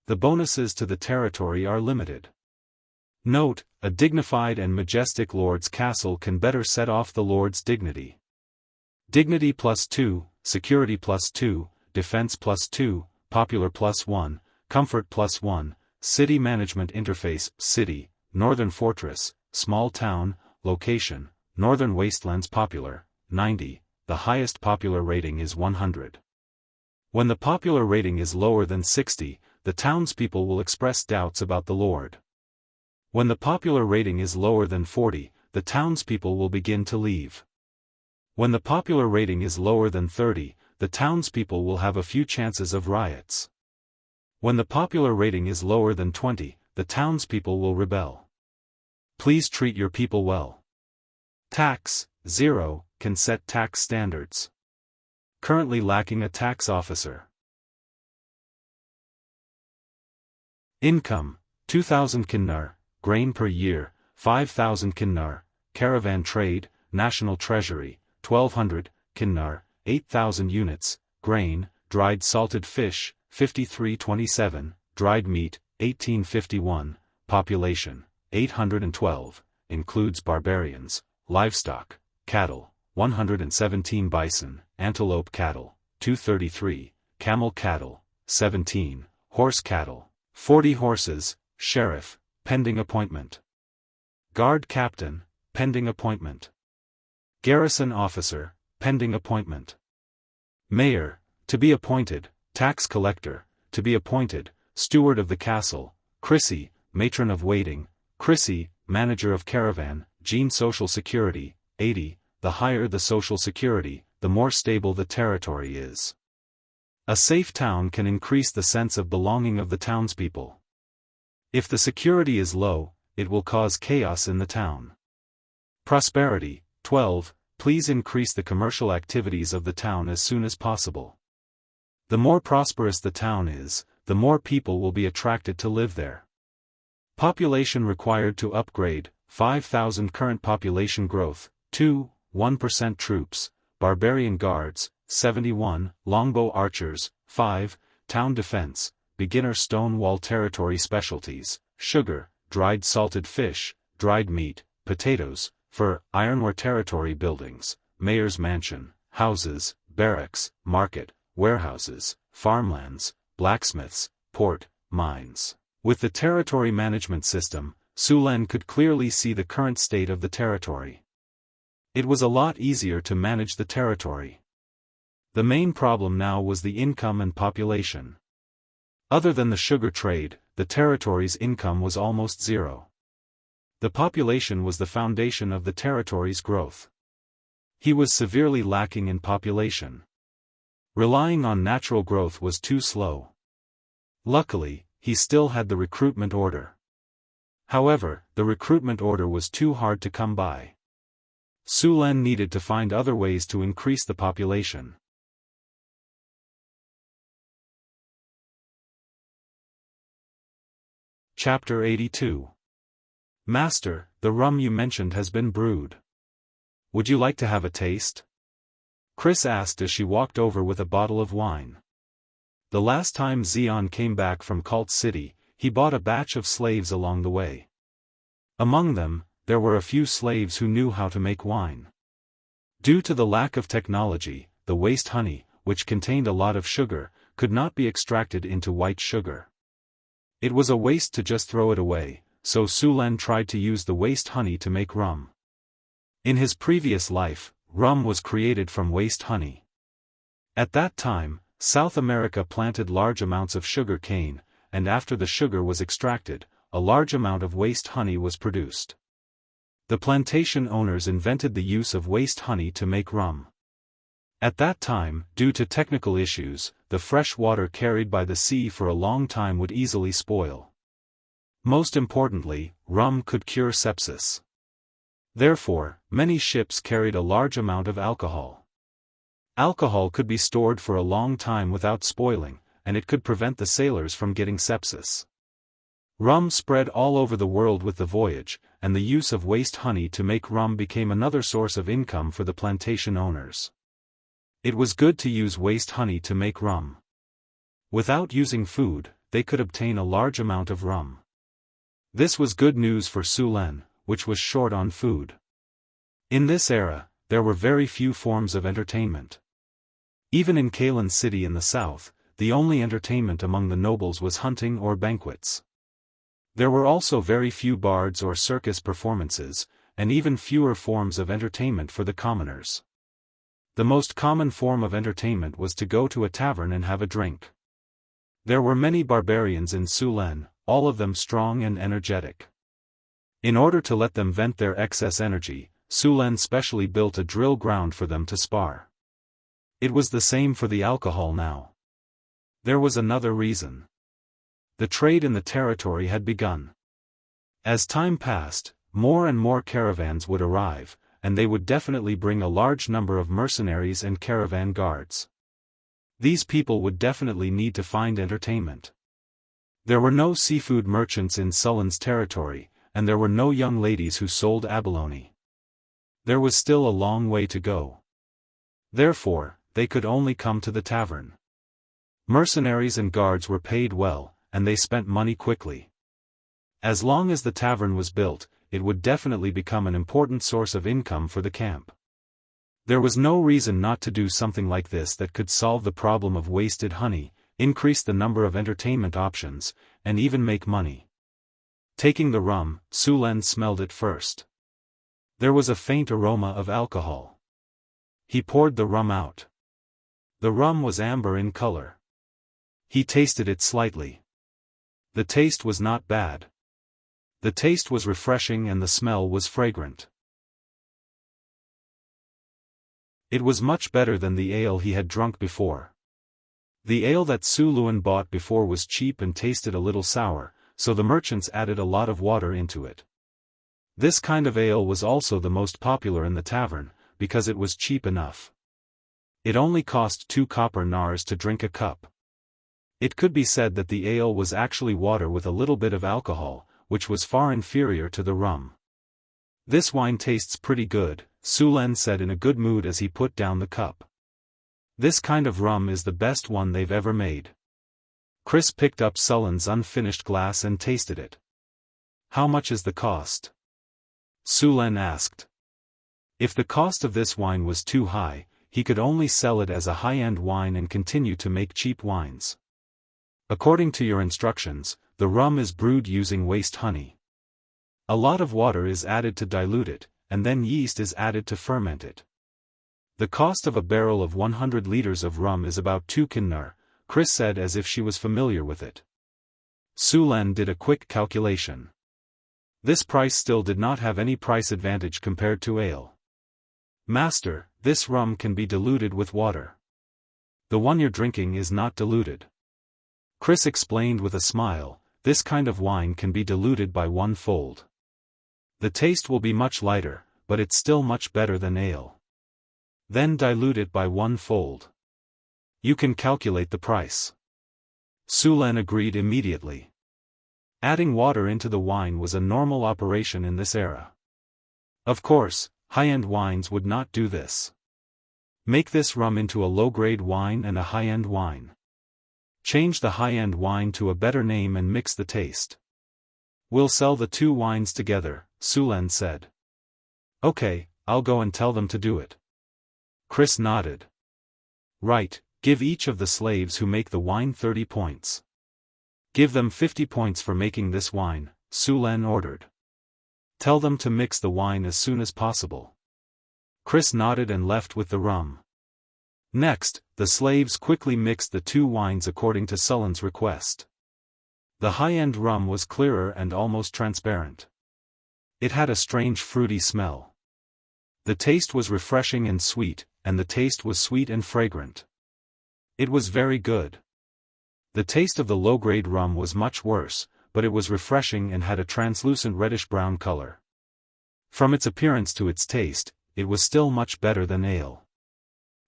The bonuses to the territory are limited. Note, a dignified and majestic lord's castle can better set off the lord's dignity. Dignity +2, security +2, defense +2, popular +1, comfort +1, city management interface, city, northern fortress, small town, location, northern wastelands popular, 90, the highest popular rating is 100. When the popular rating is lower than 60, the townspeople will express doubts about the lord. When the popular rating is lower than 40, the townspeople will begin to leave. When the popular rating is lower than 30, the townspeople will have a few chances of riots. When the popular rating is lower than 20, the townspeople will rebel. Please treat your people well. Tax, 0, can set tax standards. Currently lacking a tax officer. Income, 2,000 kinnar, grain per year, 5,000 kinnar, caravan trade, national treasury, 1,200, kinnar, 8,000 units, grain, dried salted fish, 5327, dried meat, 1851, population, 812, includes barbarians, livestock, cattle, 117 bison, antelope cattle, 233, camel cattle, 17, horse cattle, 40 horses, sheriff, pending appointment. Guard captain, pending appointment. Garrison officer, pending appointment. Mayor, to be appointed, tax collector, to be appointed, steward of the castle, Chrissy, matron of waiting, Chrissy, manager of caravan, Jean social security, 80, the higher the social security, the more stable the territory is. A safe town can increase the sense of belonging of the townspeople. If the security is low, it will cause chaos in the town. Prosperity, 12, please increase the commercial activities of the town as soon as possible. The more prosperous the town is, the more people will be attracted to live there. Population required to upgrade, 5,000 current population growth, 2, 1% troops, barbarian guards, 71, longbow archers, 5, town defense, beginner stone wall territory specialties, sugar, dried salted fish, dried meat, potatoes, fur, ironware territory buildings, mayor's mansion, houses, barracks, market, warehouses, farmlands, blacksmiths, port, mines. With the territory management system, Sulen could clearly see the current state of the territory. It was a lot easier to manage the territory. The main problem now was the income and population. Other than the sugar trade, the territory's income was almost zero. The population was the foundation of the territory's growth. He was severely lacking in population. Relying on natural growth was too slow. Luckily, he still had the recruitment order. However, the recruitment order was too hard to come by. Sulen needed to find other ways to increase the population. Chapter 82. Master, the rum you mentioned has been brewed. Would you like to have a taste? Chris asked as she walked over with a bottle of wine. The last time Xion came back from Cult City, he bought a batch of slaves along the way. Among them, there were a few slaves who knew how to make wine. Due to the lack of technology, the waste honey, which contained a lot of sugar, could not be extracted into white sugar. It was a waste to just throw it away, so Sulen tried to use the waste honey to make rum. In his previous life, rum was created from waste honey. At that time, South America planted large amounts of sugar cane, and after the sugar was extracted, a large amount of waste honey was produced. The plantation owners invented the use of waste honey to make rum. At that time, due to technical issues, the fresh water carried by the sea for a long time would easily spoil. Most importantly, rum could cure sepsis. Therefore, many ships carried a large amount of alcohol. Alcohol could be stored for a long time without spoiling, and it could prevent the sailors from getting sepsis. Rum spread all over the world with the voyage, and the use of waste honey to make rum became another source of income for the plantation owners. It was good to use waste honey to make rum. Without using food, they could obtain a large amount of rum. This was good news for Sulen, which was short on food. In this era, there were very few forms of entertainment. Even in Kalen City in the south, the only entertainment among the nobles was hunting or banquets. There were also very few bards or circus performances, and even fewer forms of entertainment for the commoners. The most common form of entertainment was to go to a tavern and have a drink. There were many barbarians in Sulen, all of them strong and energetic. In order to let them vent their excess energy, Sulen specially built a drill ground for them to spar. It was the same for the alcohol now. There was another reason. The trade in the territory had begun. As time passed, more and more caravans would arrive, and they would definitely bring a large number of mercenaries and caravan guards. These people would definitely need to find entertainment. There were no seafood merchants in Sulen's territory, and there were no young ladies who sold abalone. There was still a long way to go. Therefore, they could only come to the tavern. Mercenaries and guards were paid well, and they spent money quickly. As long as the tavern was built, it would definitely become an important source of income for the camp. There was no reason not to do something like this that could solve the problem of wasted honey, increase the number of entertainment options, and even make money. Taking the rum, Sulen smelled it first. There was a faint aroma of alcohol. He poured the rum out. The rum was amber in color. He tasted it slightly. The taste was not bad. The taste was refreshing and the smell was fragrant. It was much better than the ale he had drunk before. The ale that Su Luan bought before was cheap and tasted a little sour, so the merchants added a lot of water into it. This kind of ale was also the most popular in the tavern, because it was cheap enough. It only cost 2 copper nars to drink a cup. It could be said that the ale was actually water with a little bit of alcohol, which was far inferior to the rum. "This wine tastes pretty good," Sulen said in a good mood as he put down the cup. "This kind of rum is the best one they've ever made." Chris picked up Sulen's unfinished glass and tasted it. "How much is the cost?" Sulen asked. If the cost of this wine was too high, he could only sell it as a high-end wine and continue to make cheap wines. "According to your instructions, the rum is brewed using waste honey. A lot of water is added to dilute it, and then yeast is added to ferment it. The cost of a barrel of 100 liters of rum is about 2 kinnar," Chris said as if she was familiar with it. Sulen did a quick calculation. This price still did not have any price advantage compared to ale. "Master, this rum can be diluted with water. The one you're drinking is not diluted." Chris explained with a smile, "This kind of wine can be diluted by 1-fold. The taste will be much lighter, but it's still much better than ale. Then dilute it by 1-fold. You can calculate the price." Sulen agreed immediately. Adding water into the wine was a normal operation in this era. Of course, high-end wines would not do this. Make this rum into a low-grade wine and a high-end wine. Change the high-end wine to a better name and mix the taste. "We'll sell the 2 wines together," Sulen said. "Okay, I'll go and tell them to do it." Chris nodded. "Right, give each of the slaves who make the wine 30 points. Give them 50 points for making this wine," Sulen ordered. "Tell them to mix the wine as soon as possible." Chris nodded and left with the rum. Next, the slaves quickly mixed the 2 wines according to Sulen's request. The high-end rum was clearer and almost transparent. It had a strange fruity smell. The taste was refreshing and sweet, and the taste was sweet and fragrant. It was very good. The taste of the low-grade rum was much worse, but it was refreshing and had a translucent reddish-brown color. From its appearance to its taste, it was still much better than ale.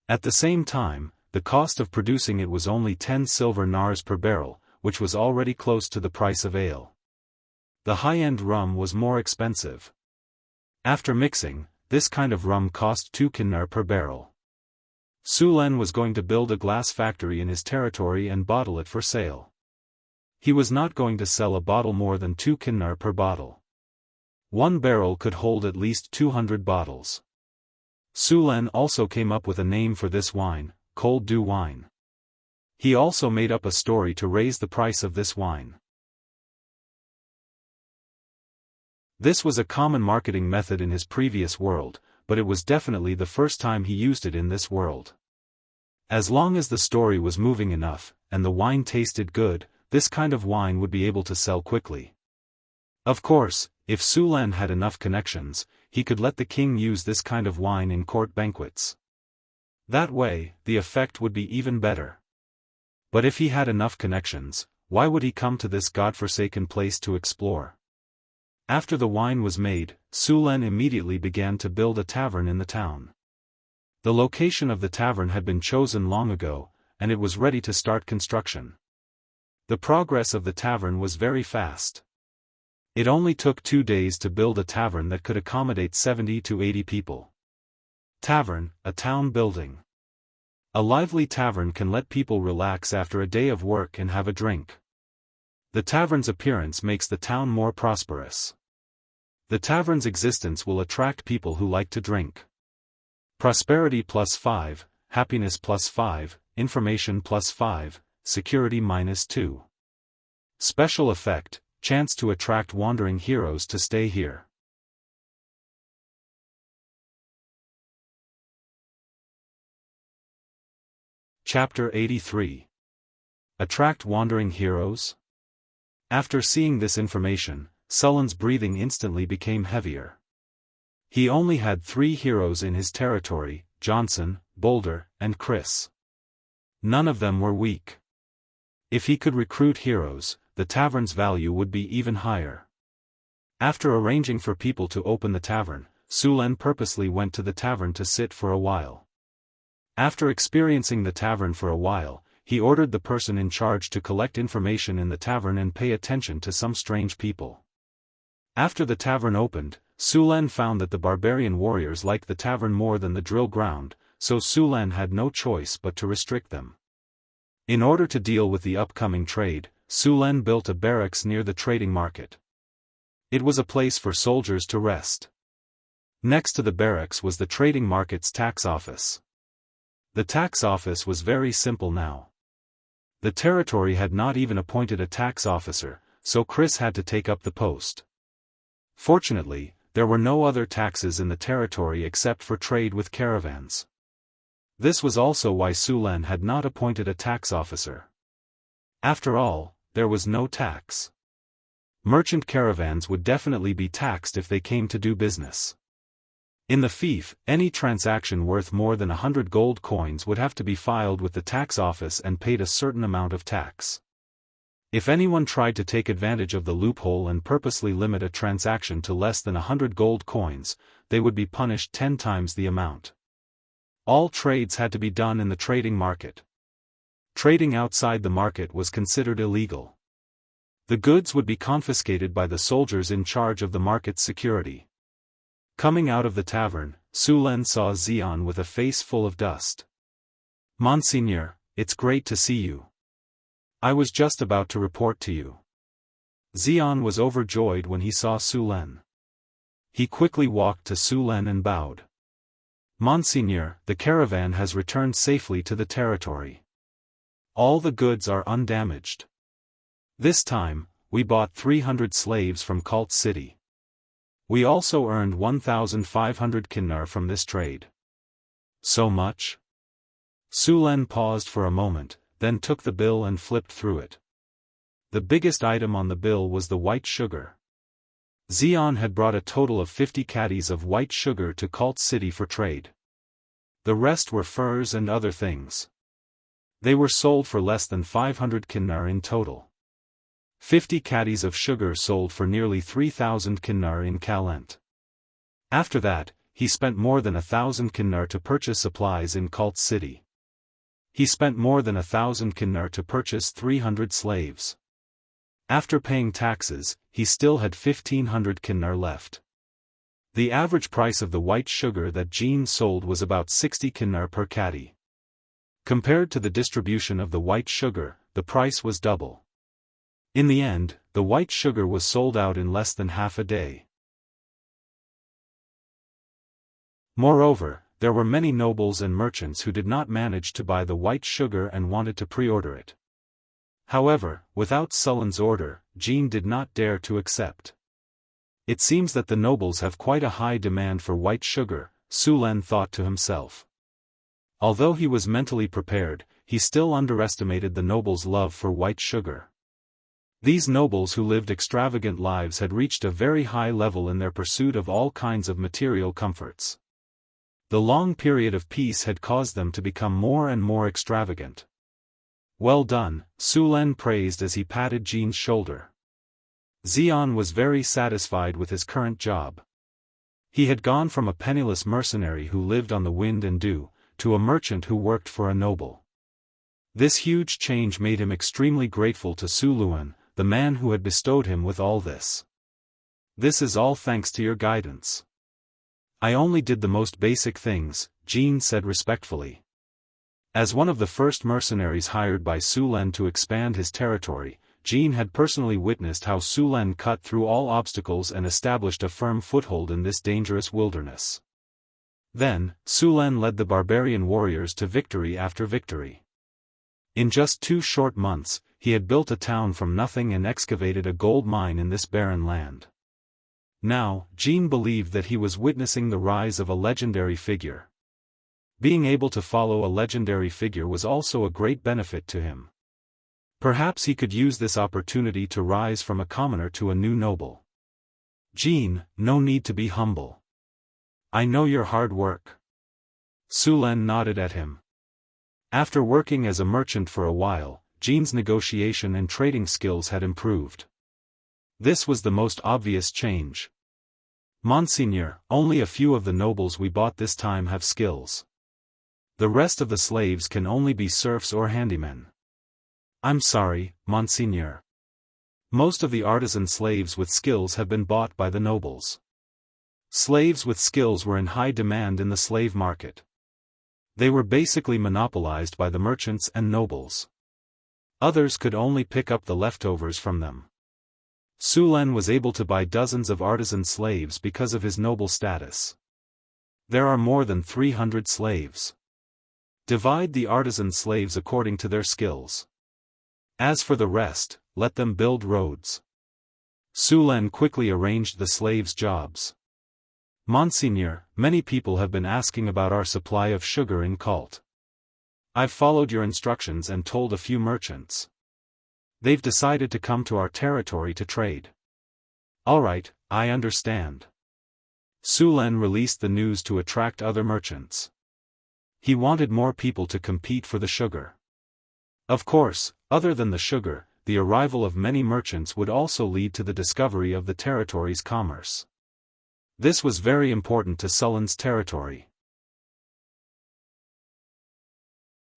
At the same time, the cost of producing it was only 10 silver nars per barrel, which was already close to the price of ale. The high-end rum was more expensive. After mixing, this kind of rum cost 2 kinnar per barrel. Su Len was going to build a glass factory in his territory and bottle it for sale. He was not going to sell a bottle more than 2 kinnar per bottle. One barrel could hold at least 200 bottles. Su Len also came up with a name for this wine, cold dew wine. He also made up a story to raise the price of this wine. This was a common marketing method in his previous world, but it was definitely the first time he used it in this world. As long as the story was moving enough, and the wine tasted good, this kind of wine would be able to sell quickly. Of course, if Su Len had enough connections, he could let the king use this kind of wine in court banquets. That way, the effect would be even better. But if he had enough connections, why would he come to this godforsaken place to explore? After the wine was made, Su Len immediately began to build a tavern in the town. The location of the tavern had been chosen long ago, and it was ready to start construction. The progress of the tavern was very fast. It only took 2 days to build a tavern that could accommodate 70 to 80 people. Tavern, a town building. A lively tavern can let people relax after a day of work and have a drink. The tavern's appearance makes the town more prosperous. The tavern's existence will attract people who like to drink. Prosperity +5, happiness +5, information +5, security -2. Special effect, chance to attract wandering heroes to stay here. Chapter 83. Attract wandering heroes? After seeing this information, Sullen's breathing instantly became heavier. He only had 3 heroes in his territory, Johnson, Boulder, and Chris. None of them were weak. If he could recruit heroes, the tavern's value would be even higher. After arranging for people to open the tavern, Su Len purposely went to the tavern to sit for a while. After experiencing the tavern for a while, he ordered the person in charge to collect information in the tavern and pay attention to some strange people. After the tavern opened, Su Len found that the barbarian warriors liked the tavern more than the drill ground, so Su Len had no choice but to restrict them. In order to deal with the upcoming trade, Su Len built a barracks near the trading market. It was a place for soldiers to rest. Next to the barracks was the trading market's tax office. The tax office was very simple now. The territory had not even appointed a tax officer, so Chris had to take up the post. Fortunately, there were no other taxes in the territory except for trade with caravans. This was also why Su Len had not appointed a tax officer. After all, there was no tax. Merchant caravans would definitely be taxed if they came to do business. In the fief, any transaction worth more than 100 gold coins would have to be filed with the tax office and paid a certain amount of tax. If anyone tried to take advantage of the loophole and purposely limit a transaction to less than 100 gold coins, they would be punished 10 times the amount. All trades had to be done in the trading market. Trading outside the market was considered illegal. The goods would be confiscated by the soldiers in charge of the market's security. Coming out of the tavern, Su Len saw Xian with a face full of dust. "Monseigneur, it's great to see you. I was just about to report to you." Xian was overjoyed when he saw Su Len. He quickly walked to Su Len and bowed. "Monseigneur, the caravan has returned safely to the territory. All the goods are undamaged. This time, we bought 300 slaves from Cult City. We also earned 1,500 kinnar from this trade." "So much?" Su Len paused for a moment, then took the bill and flipped through it. The biggest item on the bill was the white sugar. Xian had brought a total of 50 caddies of white sugar to Cult City for trade. The rest were furs and other things. They were sold for less than 500 kinnar in total. 50 caddies of sugar sold for nearly 3,000 kinnar in Calent. After that, he spent more than 1,000 kinnar to purchase supplies in Cult City. He spent more than 1,000 kinnar to purchase 300 slaves. After paying taxes, he still had 1,500 kinnar left. The average price of the white sugar that Jean sold was about 60 kinnar per caddy. Compared to the distribution of the white sugar, the price was double. In the end, the white sugar was sold out in less than half a day. Moreover, there were many nobles and merchants who did not manage to buy the white sugar and wanted to pre-order it. However, without Sullen's order, Jean did not dare to accept. It seems that the nobles have quite a high demand for white sugar, Sulen thought to himself. Although he was mentally prepared, he still underestimated the nobles' love for white sugar. These nobles who lived extravagant lives had reached a very high level in their pursuit of all kinds of material comforts. The long period of peace had caused them to become more and more extravagant. Well done, Sulen praised as he patted Jean's shoulder. Xian was very satisfied with his current job. He had gone from a penniless mercenary who lived on the wind and dew, to a merchant who worked for a noble. This huge change made him extremely grateful to Su Luan, the man who had bestowed him with all this. This is all thanks to your guidance. I only did the most basic things, Jean said respectfully. As one of the first mercenaries hired by Sulen to expand his territory, Jean had personally witnessed how Sulen cut through all obstacles and established a firm foothold in this dangerous wilderness. Then, Sulen led the barbarian warriors to victory after victory. In just 2 short months, he had built a town from nothing and excavated a gold mine in this barren land. Now, Jean believed that he was witnessing the rise of a legendary figure. Being able to follow a legendary figure was also a great benefit to him. Perhaps he could use this opportunity to rise from a commoner to a new noble. Jean, no need to be humble. I know your hard work. Sulen nodded at him. After working as a merchant for a while, Jean's negotiation and trading skills had improved. This was the most obvious change. Monseigneur, only a few of the nobles we bought this time have skills. The rest of the slaves can only be serfs or handymen. I'm sorry, Monseigneur. Most of the artisan slaves with skills have been bought by the nobles. Slaves with skills were in high demand in the slave market. They were basically monopolized by the merchants and nobles. Others could only pick up the leftovers from them. Sulen was able to buy dozens of artisan slaves because of his noble status. There are more than 300 slaves. Divide the artisan slaves according to their skills. As for the rest, let them build roads. Sulen quickly arranged the slaves' jobs. Monseigneur, many people have been asking about our supply of sugar in Cult. I've followed your instructions and told a few merchants. They've decided to come to our territory to trade. Alright, I understand. Sulen released the news to attract other merchants. He wanted more people to compete for the sugar. Of course, other than the sugar, the arrival of many merchants would also lead to the discovery of the territory's commerce. This was very important to Sullen's territory.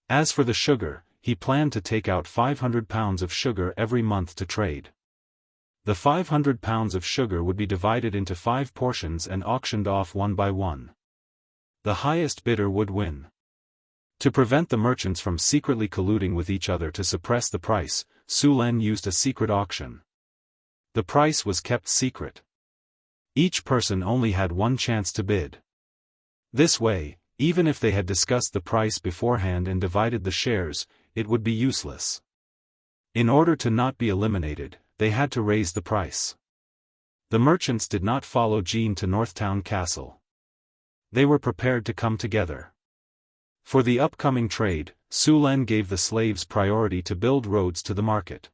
As for the sugar, he planned to take out 500 pounds of sugar every month to trade. The 500 pounds of sugar would be divided into 5 portions and auctioned off one by one. The highest bidder would win. To prevent the merchants from secretly colluding with each other to suppress the price, Sulen used a secret auction. The price was kept secret. Each person only had one chance to bid. This way, even if they had discussed the price beforehand and divided the shares, it would be useless. In order to not be eliminated, they had to raise the price. The merchants did not follow Jean to Northtown Castle. They were prepared to come together. For the upcoming trade, Sulen gave the slaves priority to build roads to the market.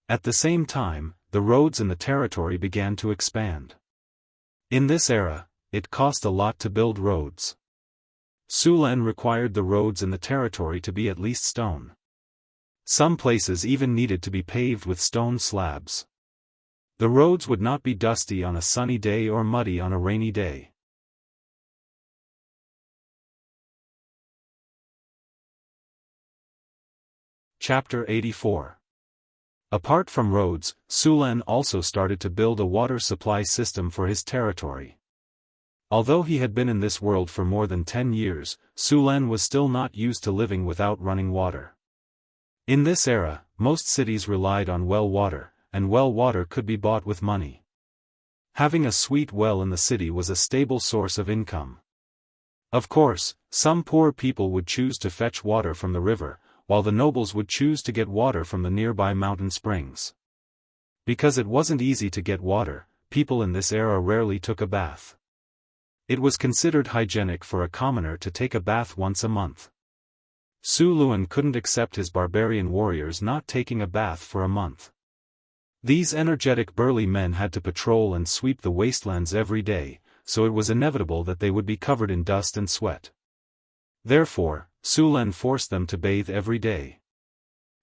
At the same time, the roads in the territory began to expand. In this era, it cost a lot to build roads. Sulan required the roads in the territory to be at least stone. Some places even needed to be paved with stone slabs. The roads would not be dusty on a sunny day or muddy on a rainy day. Chapter 84. Apart from roads, Sulan also started to build a water supply system for his territory. Although he had been in this world for more than 10 years, Sulan was still not used to living without running water. In this era, most cities relied on well water, and well water could be bought with money. Having a sweet well in the city was a stable source of income. Of course, some poor people would choose to fetch water from the river, while the nobles would choose to get water from the nearby mountain springs. Because it wasn't easy to get water, people in this era rarely took a bath. It was considered hygienic for a commoner to take a bath once a month. Su Luan couldn't accept his barbarian warriors not taking a bath for a month. These energetic burly men had to patrol and sweep the wastelands every day, so it was inevitable that they would be covered in dust and sweat. Therefore, Sulan forced them to bathe every day.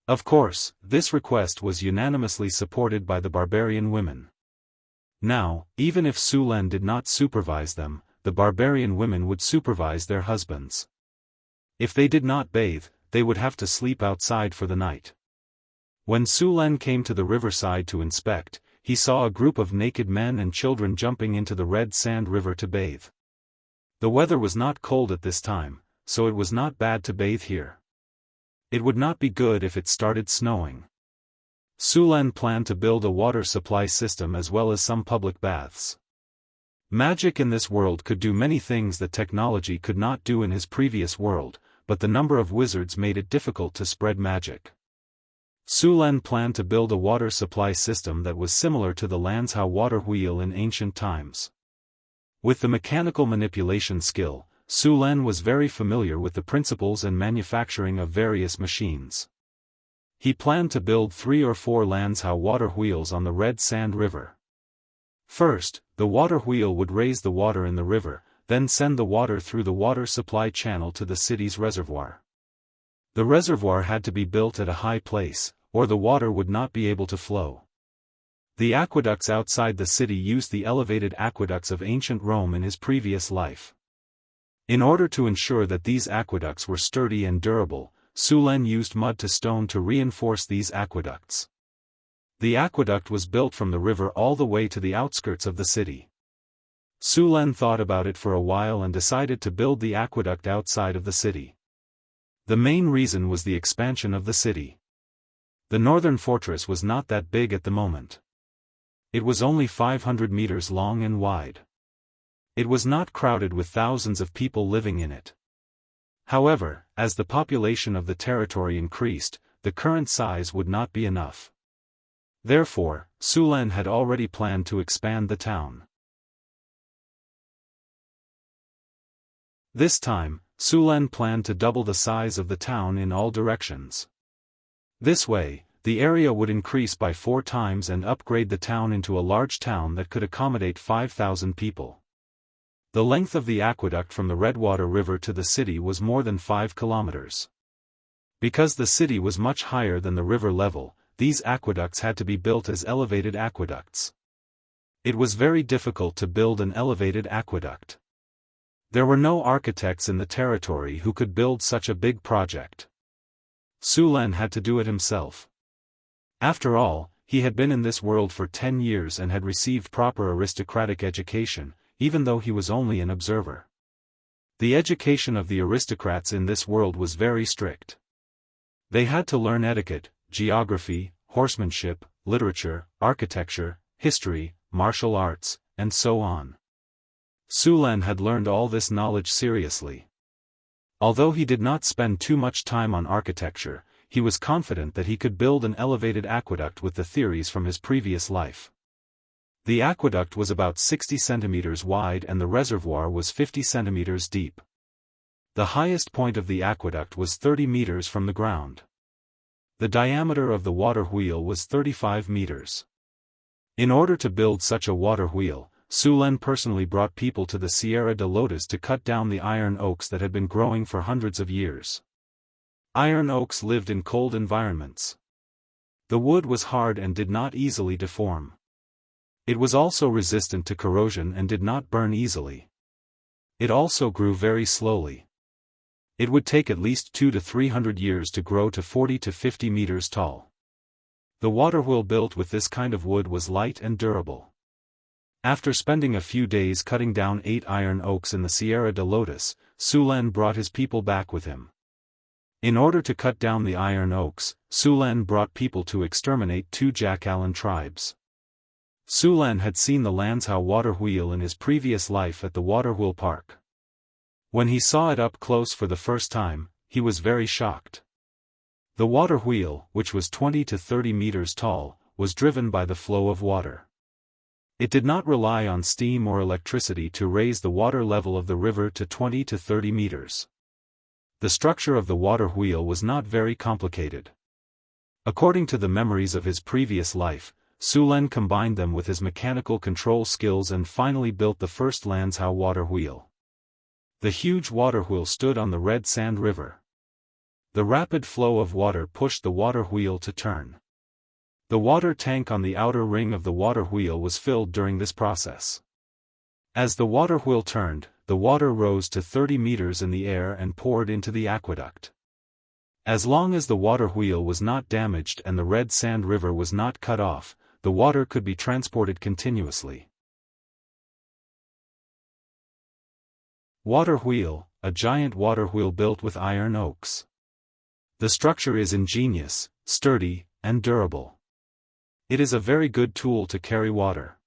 Of course, this request was unanimously supported by the barbarian women. Now, even if Sulan did not supervise them, the barbarian women would supervise their husbands. If they did not bathe, they would have to sleep outside for the night. When Sulan came to the riverside to inspect, he saw a group of naked men and children jumping into the red sand river to bathe. The weather was not cold at this time, so it was not bad to bathe here. It would not be good if it started snowing. Sulan planned to build a water supply system as well as some public baths. Magic in this world could do many things that technology could not do in his previous world, but the number of wizards made it difficult to spread magic. Sulan planned to build a water supply system that was similar to the Lanzhou water wheel in ancient times. With the mechanical manipulation skill, Sulan was very familiar with the principles and manufacturing of various machines. He planned to build 3 or 4 Lanzhou water wheels on the Red Sand River. First, the water wheel would raise the water in the river, then send the water through the water supply channel to the city's reservoir. The reservoir had to be built at a high place, or the water would not be able to flow. The aqueducts outside the city used the elevated aqueducts of ancient Rome in his previous life. In order to ensure that these aqueducts were sturdy and durable, Sulan used mud to stone to reinforce these aqueducts. The aqueduct was built from the river all the way to the outskirts of the city. Sulan thought about it for a while and decided to build the aqueduct outside of the city. The main reason was the expansion of the city. The northern fortress was not that big at the moment. It was only 500 meters long and wide. It was not crowded with thousands of people living in it. However, as the population of the territory increased, the current size would not be enough. Therefore, Sulan had already planned to expand the town. This time, Sulan planned to double the size of the town in all directions. This way, the area would increase by 4 times and upgrade the town into a large town that could accommodate 5,000 people. The length of the aqueduct from the Redwater River to the city was more than 5 kilometers. Because the city was much higher than the river level, these aqueducts had to be built as elevated aqueducts. It was very difficult to build an elevated aqueduct. There were no architects in the territory who could build such a big project. Sulan had to do it himself. After all, he had been in this world for 10 years and had received proper aristocratic education, even though he was only an observer. The education of the aristocrats in this world was very strict. They had to learn etiquette, geography, horsemanship, literature, architecture, history, martial arts, and so on. Sulan had learned all this knowledge seriously. Although he did not spend too much time on architecture, he was confident that he could build an elevated aqueduct with the theories from his previous life. The aqueduct was about 60 centimeters wide and the reservoir was 50 centimeters deep. The highest point of the aqueduct was 30 meters from the ground. The diameter of the water wheel was 35 meters. In order to build such a water wheel, Su Len personally brought people to the Sierra de Lotus to cut down the iron oaks that had been growing for hundreds of years. Iron oaks lived in cold environments. The wood was hard and did not easily deform. It was also resistant to corrosion and did not burn easily. It also grew very slowly. It would take at least 200 to 300 years to grow to 40 to 50 meters tall. The water wheel built with this kind of wood was light and durable. After spending a few days cutting down 8 iron oaks in the Sierra de Lotus, Su Len brought his people back with him. In order to cut down the iron oaks, Su Len brought people to exterminate 2 Jackalan tribes. Su Len had seen the Lanzhou water wheel in his previous life at the water wheel park. When he saw it up close for the first time, he was very shocked. The water wheel, which was 20 to 30 meters tall, was driven by the flow of water. It did not rely on steam or electricity to raise the water level of the river to 20 to 30 meters. The structure of the water wheel was not very complicated. According to the memories of his previous life, Su Len combined them with his mechanical control skills and finally built the first Lanzhou water wheel. The huge water wheel stood on the Red Sand River. The rapid flow of water pushed the water wheel to turn. The water tank on the outer ring of the water wheel was filled during this process. As the water wheel turned, the water rose to 30 meters in the air and poured into the aqueduct. As long as the water wheel was not damaged and the Red Sand River was not cut off, the water could be transported continuously. Water wheel, a giant water wheel built with iron oaks. The structure is ingenious, sturdy, and durable. It is a very good tool to carry water.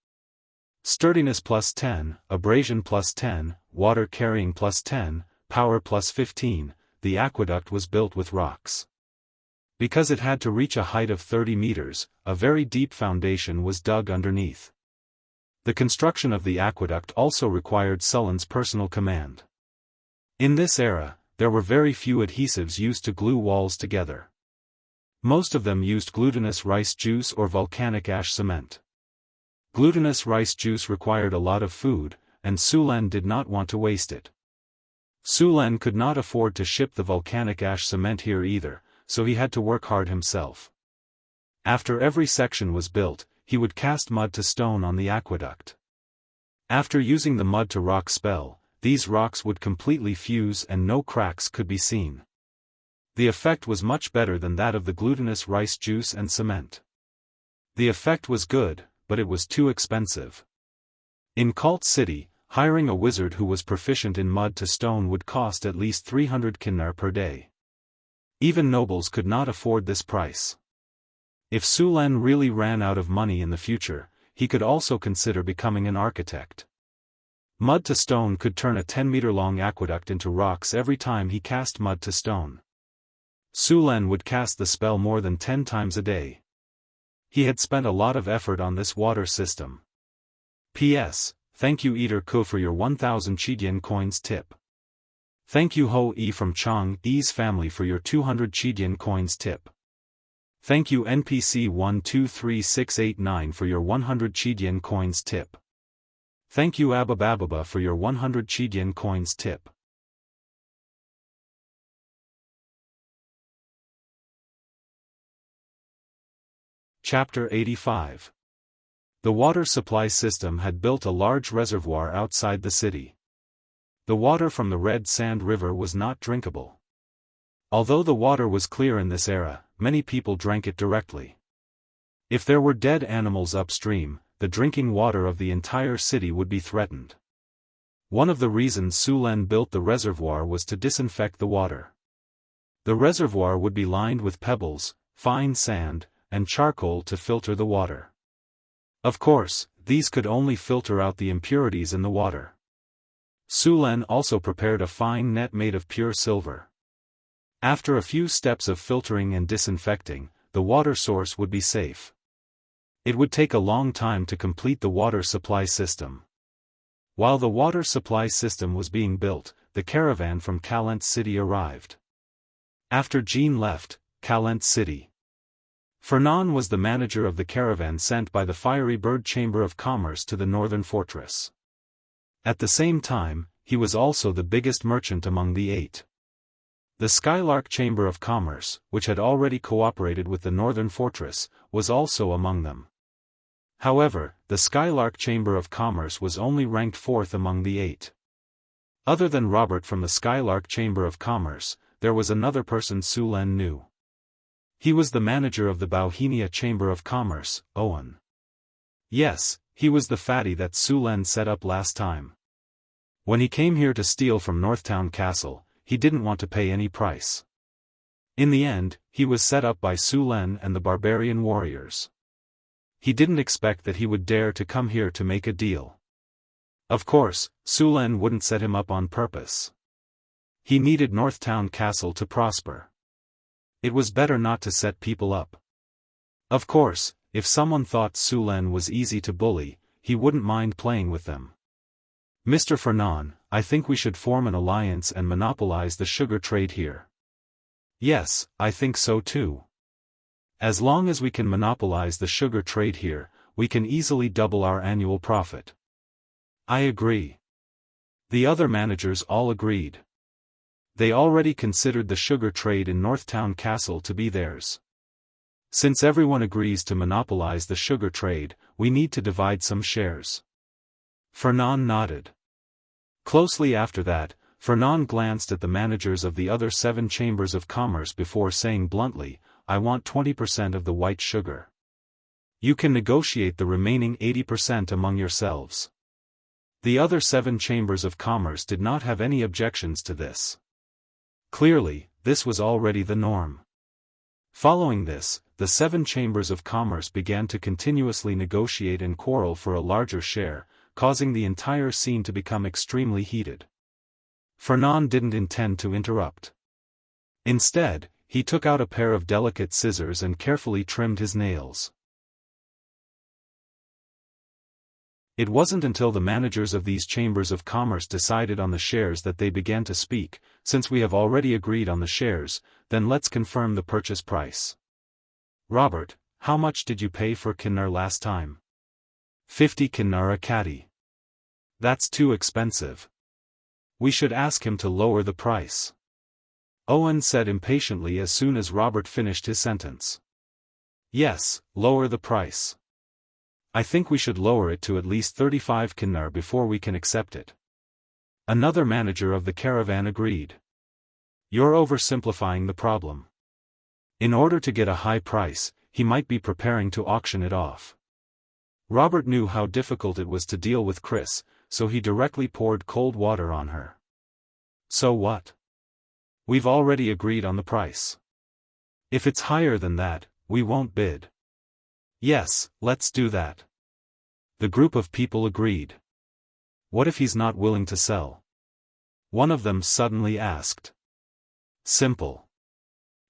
Sturdiness +10, abrasion +10, water carrying +10, power +15, the aqueduct was built with rocks. Because it had to reach a height of 30 meters, a very deep foundation was dug underneath. The construction of the aqueduct also required Su Len's personal command. In this era, there were very few adhesives used to glue walls together. Most of them used glutinous rice juice or volcanic ash cement. Glutinous rice juice required a lot of food, and Su Len did not want to waste it. Su Len could not afford to ship the volcanic ash cement here either, so he had to work hard himself. After every section was built, he would cast mud to stone on the aqueduct. After using the mud to rock spell, these rocks would completely fuse and no cracks could be seen. The effect was much better than that of the glutinous rice juice and cement. The effect was good, but it was too expensive. In Cult City, hiring a wizard who was proficient in mud to stone would cost at least 300 kinar per day. Even nobles could not afford this price. If Su Len really ran out of money in the future, he could also consider becoming an architect. Mud to stone could turn a 10-meter-long aqueduct into rocks every time he cast mud to stone. Su Len would cast the spell more than 10 times a day. He had spent a lot of effort on this water system. P.S. Thank you Eater Ko for your 1000 Chidian coins tip. Thank you Ho E from Chong E's family for your 200 Chidian coins tip. Thank you NPC 123689 for your 100 Chidian coins tip. Thank you Ababababa for your 100 Chidian coins tip. Chapter 85. The water supply system had built a large reservoir outside the city. The water from the Red Sand River was not drinkable. Although the water was clear in this era, many people drank it directly. If there were dead animals upstream, the drinking water of the entire city would be threatened. One of the reasons Su Len built the reservoir was to disinfect the water. The reservoir would be lined with pebbles, fine sand, and charcoal to filter the water. Of course, these could only filter out the impurities in the water. Su Len also prepared a fine net made of pure silver. After a few steps of filtering and disinfecting, the water source would be safe. It would take a long time to complete the water supply system. While the water supply system was being built, the caravan from Calent City arrived. After Jean left Calent City, Fernand was the manager of the caravan sent by the Fiery Bird Chamber of Commerce to the northern fortress. At the same time, he was also the biggest merchant among the 8. The Skylark Chamber of Commerce, which had already cooperated with the northern fortress, was also among them. However, the Skylark Chamber of Commerce was only ranked 4th among the 8. Other than Robert from the Skylark Chamber of Commerce, there was another person Su Len knew. He was the manager of the Bohemia Chamber of Commerce, Owen. Yes, he was the fatty that Su Len set up last time. When he came here to steal from Northtown Castle, he didn't want to pay any price. In the end, he was set up by Su Len and the barbarian warriors. He didn't expect that he would dare to come here to make a deal. Of course, Su Len wouldn't set him up on purpose. He needed Northtown Castle to prosper. It was better not to set people up. Of course, if someone thought Su Len was easy to bully, he wouldn't mind playing with them. Mr. Fernand, I think we should form an alliance and monopolize the sugar trade here. Yes, I think so too. As long as we can monopolize the sugar trade here, we can easily double our annual profit. I agree. The other managers all agreed. They already considered the sugar trade in Northtown Castle to be theirs. Since everyone agrees to monopolize the sugar trade, we need to divide some shares. Fernand nodded. Closely after that, Fernand glanced at the managers of the other 7 chambers of commerce before saying bluntly, I want 20% of the white sugar. You can negotiate the remaining 80% among yourselves. The other 7 chambers of commerce did not have any objections to this. Clearly, this was already the norm. Following this, the 7 chambers of commerce began to continuously negotiate and quarrel for a larger share, causing the entire scene to become extremely heated. Fernand didn't intend to interrupt. Instead, he took out a pair of delicate scissors and carefully trimmed his nails. It wasn't until the managers of these chambers of commerce decided on the shares that they began to speak. Since we have already agreed on the shares, then let's confirm the purchase price. Robert, how much did you pay for Kinnar last time? 50 Kinnar a caddy. That's too expensive. We should ask him to lower the price. Owen said impatiently as soon as Robert finished his sentence. Yes, lower the price. I think we should lower it to at least 35 Kinnar before we can accept it. Another manager of the caravan agreed. You're oversimplifying the problem. In order to get a high price, he might be preparing to auction it off. Robert knew how difficult it was to deal with Chris, so he directly poured cold water on her. So what? We've already agreed on the price. If it's higher than that, we won't bid. Yes, let's do that. The group of people agreed. What if he's not willing to sell? One of them suddenly asked. Simple.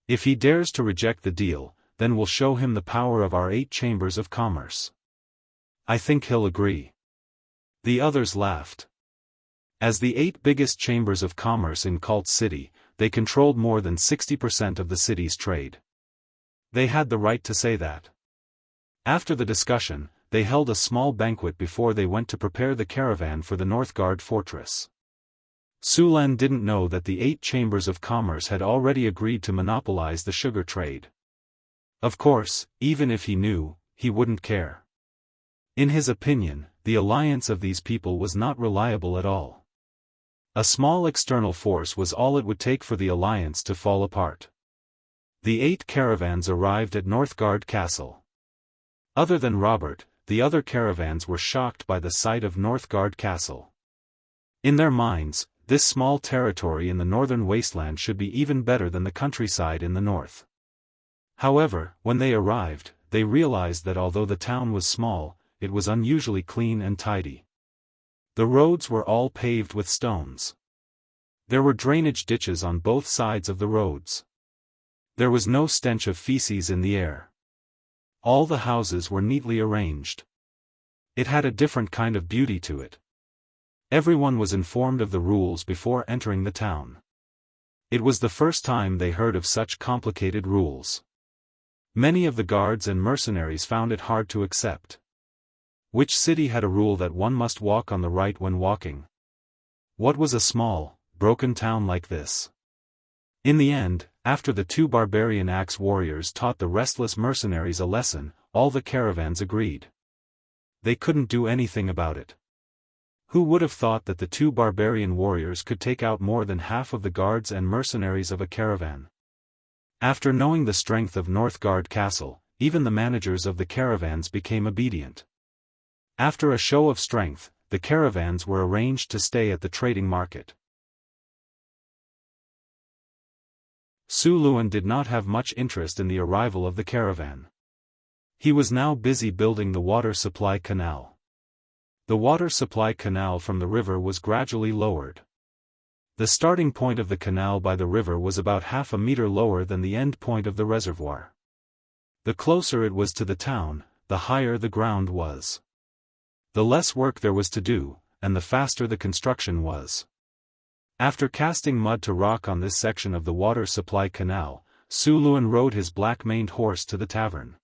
If he dares to reject the deal, then we'll show him the power of our 8 chambers of commerce. I think he'll agree. The others laughed. As the 8 biggest chambers of commerce in Cult City, they controlled more than 60% of the city's trade. They had the right to say that. After the discussion, they held a small banquet before they went to prepare the caravan for the Northgard fortress. Su Len didn't know that the 8 chambers of commerce had already agreed to monopolize the sugar trade. Of course, even if he knew, he wouldn't care. In his opinion, the alliance of these people was not reliable at all. A small external force was all it would take for the alliance to fall apart. The 8 caravans arrived at Northgard Castle. Other than Robert, the other caravans were shocked by the sight of Northgard Castle. In their minds, this small territory in the northern wasteland should be even better than the countryside in the north. However, when they arrived, they realized that although the town was small, it was unusually clean and tidy. The roads were all paved with stones. There were drainage ditches on both sides of the roads. There was no stench of feces in the air. All the houses were neatly arranged. It had a different kind of beauty to it. Everyone was informed of the rules before entering the town. It was the first time they heard of such complicated rules. Many of the guards and mercenaries found it hard to accept. Which city had a rule that one must walk on the right when walking? What was a small, broken town like this? In the end, after the two barbarian axe warriors taught the restless mercenaries a lesson, all the caravans agreed. They couldn't do anything about it. Who would have thought that the two barbarian warriors could take out more than half of the guards and mercenaries of a caravan? After knowing the strength of Northgard Castle, even the managers of the caravans became obedient. After a show of strength, the caravans were arranged to stay at the trading market. Su Luan did not have much interest in the arrival of the caravan. He was now busy building the water supply canal. The water supply canal from the river was gradually lowered. The starting point of the canal by the river was about half a meter lower than the end point of the reservoir. The closer it was to the town, the higher the ground was. The less work there was to do, and the faster the construction was. After casting mud to rock on this section of the water supply canal, Su Luan rode his black-maned horse to the tavern.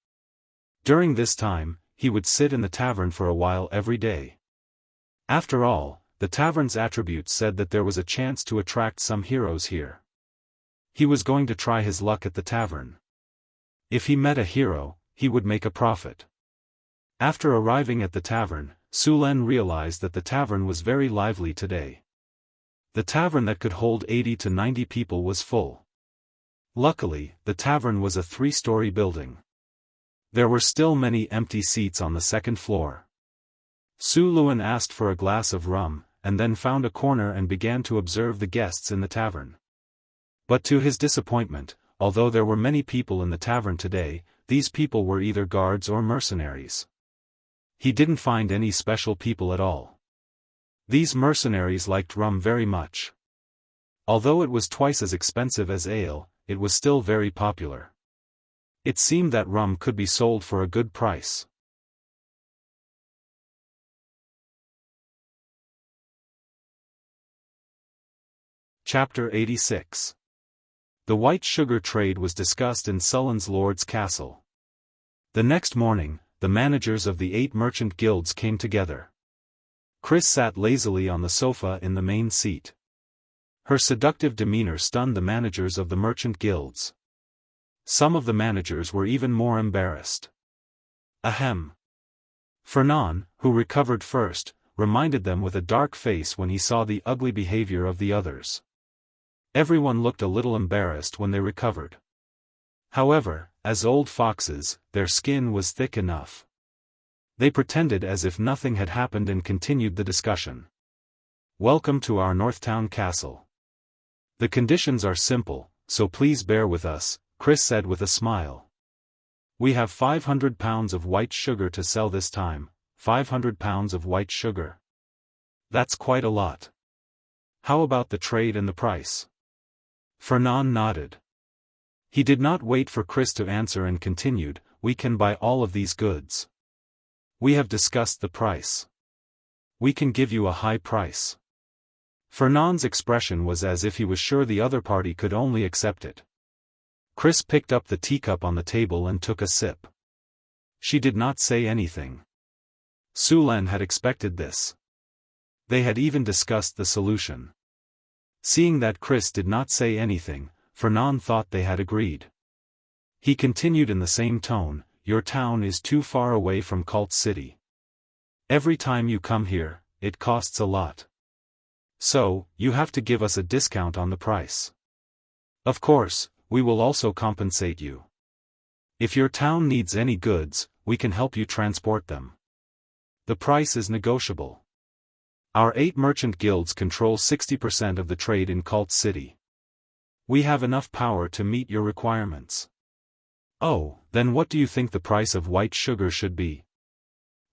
During this time, he would sit in the tavern for a while every day. After all, the tavern's attributes said that there was a chance to attract some heroes here. He was going to try his luck at the tavern. If he met a hero, he would make a profit. After arriving at the tavern, Su Luan realized that the tavern was very lively today. The tavern that could hold 80 to 90 people was full. Luckily, the tavern was a 3-story building. There were still many empty seats on the second floor. Su Luan asked for a glass of rum, and then found a corner and began to observe the guests in the tavern. But to his disappointment, although there were many people in the tavern today, these people were either guards or mercenaries. He didn't find any special people at all. These mercenaries liked rum very much. Although it was twice as expensive as ale, it was still very popular. It seemed that rum could be sold for a good price. Chapter 86. The white sugar trade was discussed in Sullen's Lord's castle. The next morning, the managers of the 8 merchant guilds came together. Chris sat lazily on the sofa in the main seat. Her seductive demeanor stunned the managers of the merchant guilds. Some of the managers were even more embarrassed. Ahem. Fernan, who recovered first, reminded them with a dark face when he saw the ugly behavior of the others. Everyone looked a little embarrassed when they recovered. However, as old foxes, their skin was thick enough. They pretended as if nothing had happened and continued the discussion. Welcome to our Northtown castle. The conditions are simple, so please bear with us, Chris said with a smile. We have 500 pounds of white sugar to sell this time. 500 pounds of white sugar. That's quite a lot. How about the trade and the price? Fernan nodded. He did not wait for Chris to answer and continued, we can buy all of these goods. We have discussed the price. We can give you a high price. Fernand's expression was as if he was sure the other party could only accept it. Chris picked up the teacup on the table and took a sip. She did not say anything. Su Luan had expected this. They had even discussed the solution. Seeing that Chris did not say anything, Fernand thought they had agreed. He continued in the same tone, your town is too far away from Cult City. Every time you come here, it costs a lot. So, you have to give us a discount on the price. Of course, we will also compensate you. If your town needs any goods, we can help you transport them. The price is negotiable. Our 8 merchant guilds control 60% of the trade in Cult City. We have enough power to meet your requirements. Oh, then what do you think the price of white sugar should be?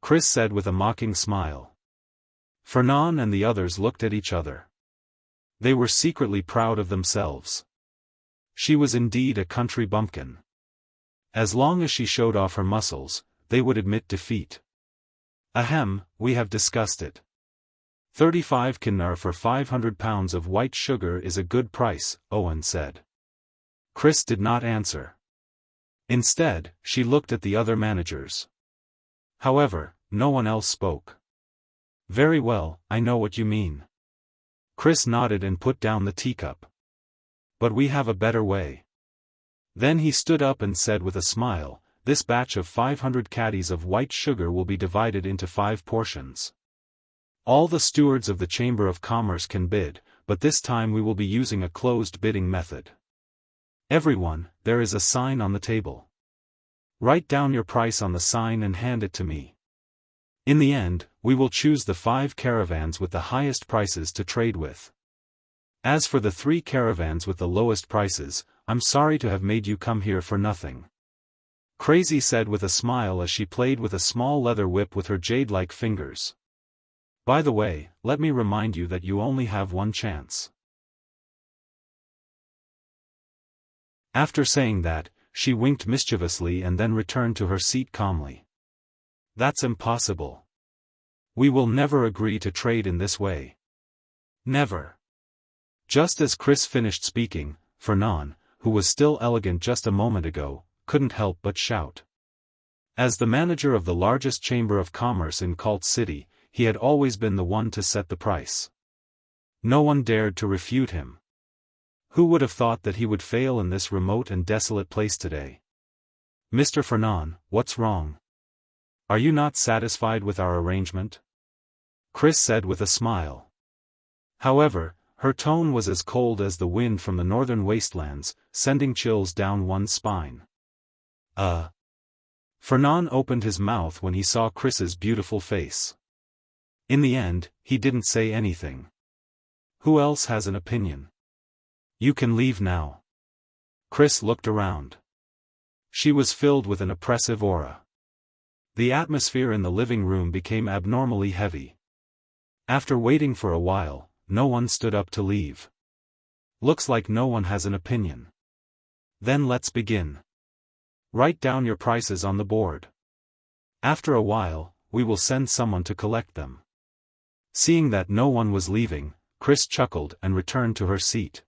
Chris said with a mocking smile. Fernan and the others looked at each other. They were secretly proud of themselves. She was indeed a country bumpkin. As long as she showed off her muscles, they would admit defeat. Ahem, we have discussed it. 35 kinar for 500 pounds of white sugar is a good price, Owen said. Chris did not answer. Instead, she looked at the other managers. However, no one else spoke. Very well, I know what you mean. Chris nodded and put down the teacup. But we have a better way. Then he stood up and said with a smile, this batch of 500 caddies of white sugar will be divided into 5 portions. All the stewards of the Chamber of Commerce can bid, but this time we will be using a closed bidding method. Everyone, there is a sign on the table. Write down your price on the sign and hand it to me. In the end, we will choose the 5 caravans with the highest prices to trade with. As for the 3 caravans with the lowest prices, I'm sorry to have made you come here for nothing. Crazy said with a smile as she played with a small leather whip with her jade-like fingers. By the way, let me remind you that you only have one chance. After saying that, she winked mischievously and then returned to her seat calmly. That's impossible. We will never agree to trade in this way. Never. Just as Chris finished speaking, Fernand, who was still elegant just a moment ago, couldn't help but shout. As the manager of the largest chamber of commerce in Cult City, he had always been the one to set the price. No one dared to refute him. Who would have thought that he would fail in this remote and desolate place today? Mr. Fernand, what's wrong? Are you not satisfied with our arrangement? Chris said with a smile. However, her tone was as cold as the wind from the northern wastelands, sending chills down one's spine. Fernand opened his mouth when he saw Chris's beautiful face. In the end, he didn't say anything. Who else has an opinion? You can leave now. Chris looked around. She was filled with an oppressive aura. The atmosphere in the living room became abnormally heavy. After waiting for a while, no one stood up to leave. Looks like no one has an opinion. Then let's begin. Write down your prices on the board. After a while, we will send someone to collect them. Seeing that no one was leaving, Chris chuckled and returned to her seat.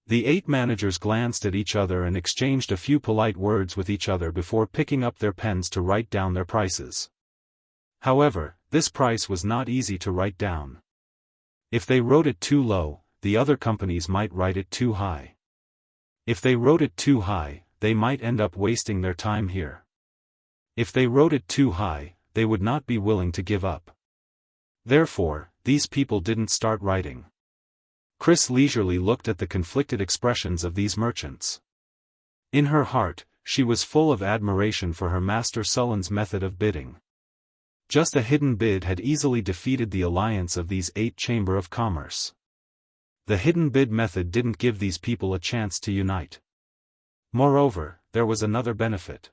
The 8 managers glanced at each other and exchanged a few polite words with each other before picking up their pens to write down their prices. However, this price was not easy to write down. If they wrote it too low, the other companies might write it too high. If they wrote it too high, they might end up wasting their time here. If they wrote it too high, they would not be willing to give up. Therefore, these people didn't start writing. Chris leisurely looked at the conflicted expressions of these merchants. In her heart, she was full of admiration for her master Sullen's method of bidding. Just a hidden bid had easily defeated the alliance of these 8 Chamber of Commerce. The hidden bid method didn't give these people a chance to unite. Moreover, there was another benefit.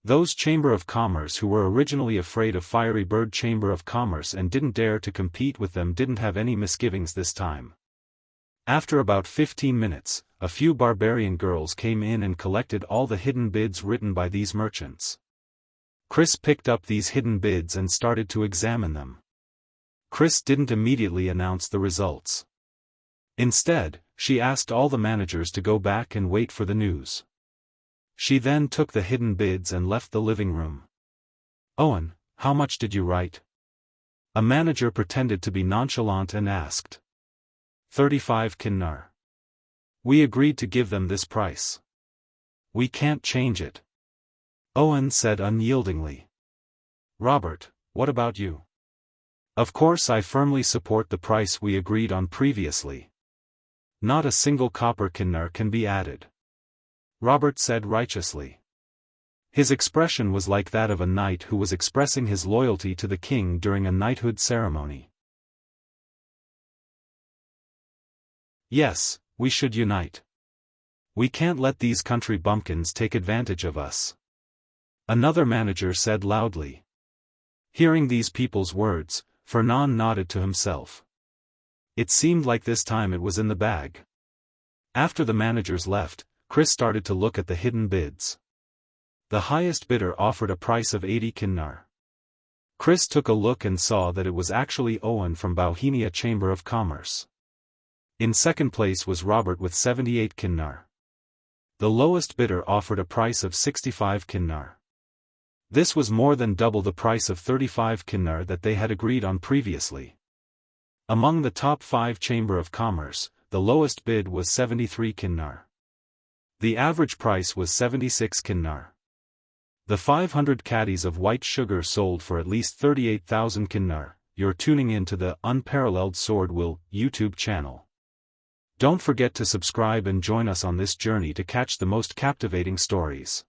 Those Chamber of Commerce who were originally afraid of Fiery Bird Chamber of Commerce and didn't dare to compete with them didn't have any misgivings this time. After about 15 minutes, a few barbarian girls came in and collected all the hidden bids written by these merchants. Chris picked up these hidden bids and started to examine them. Chris didn't immediately announce the results. Instead, she asked all the managers to go back and wait for the news. She then took the hidden bids and left the living room. Owen, how much did you write? A manager pretended to be nonchalant and asked. 35 kinnar. We agreed to give them this price. We can't change it. Owen said unyieldingly. Robert, what about you? Of course I firmly support the price we agreed on previously. Not a single copper kinnar can be added. Robert said righteously. His expression was like that of a knight who was expressing his loyalty to the king during a knighthood ceremony. Yes, we should unite. We can't let these country bumpkins take advantage of us. Another manager said loudly. Hearing these people's words, Fernand nodded to himself. It seemed like this time it was in the bag. After the managers left, Chris started to look at the hidden bids. The highest bidder offered a price of 80 kinnar. Chris took a look and saw that it was actually Owen from Bohemia Chamber of Commerce. In second place was Robert with 78 kinnar. The lowest bidder offered a price of 65 kinnar. This was more than double the price of 35 kinnar that they had agreed on previously. Among the top 5 Chamber of Commerce, the lowest bid was 73 kinnar. The average price was 76 kinnar. The 500 caddies of white sugar sold for at least 38,000 kinnar. You're tuning in to the Unparalleled SwordWill YouTube channel. Don't forget to subscribe and join us on this journey to catch the most captivating stories.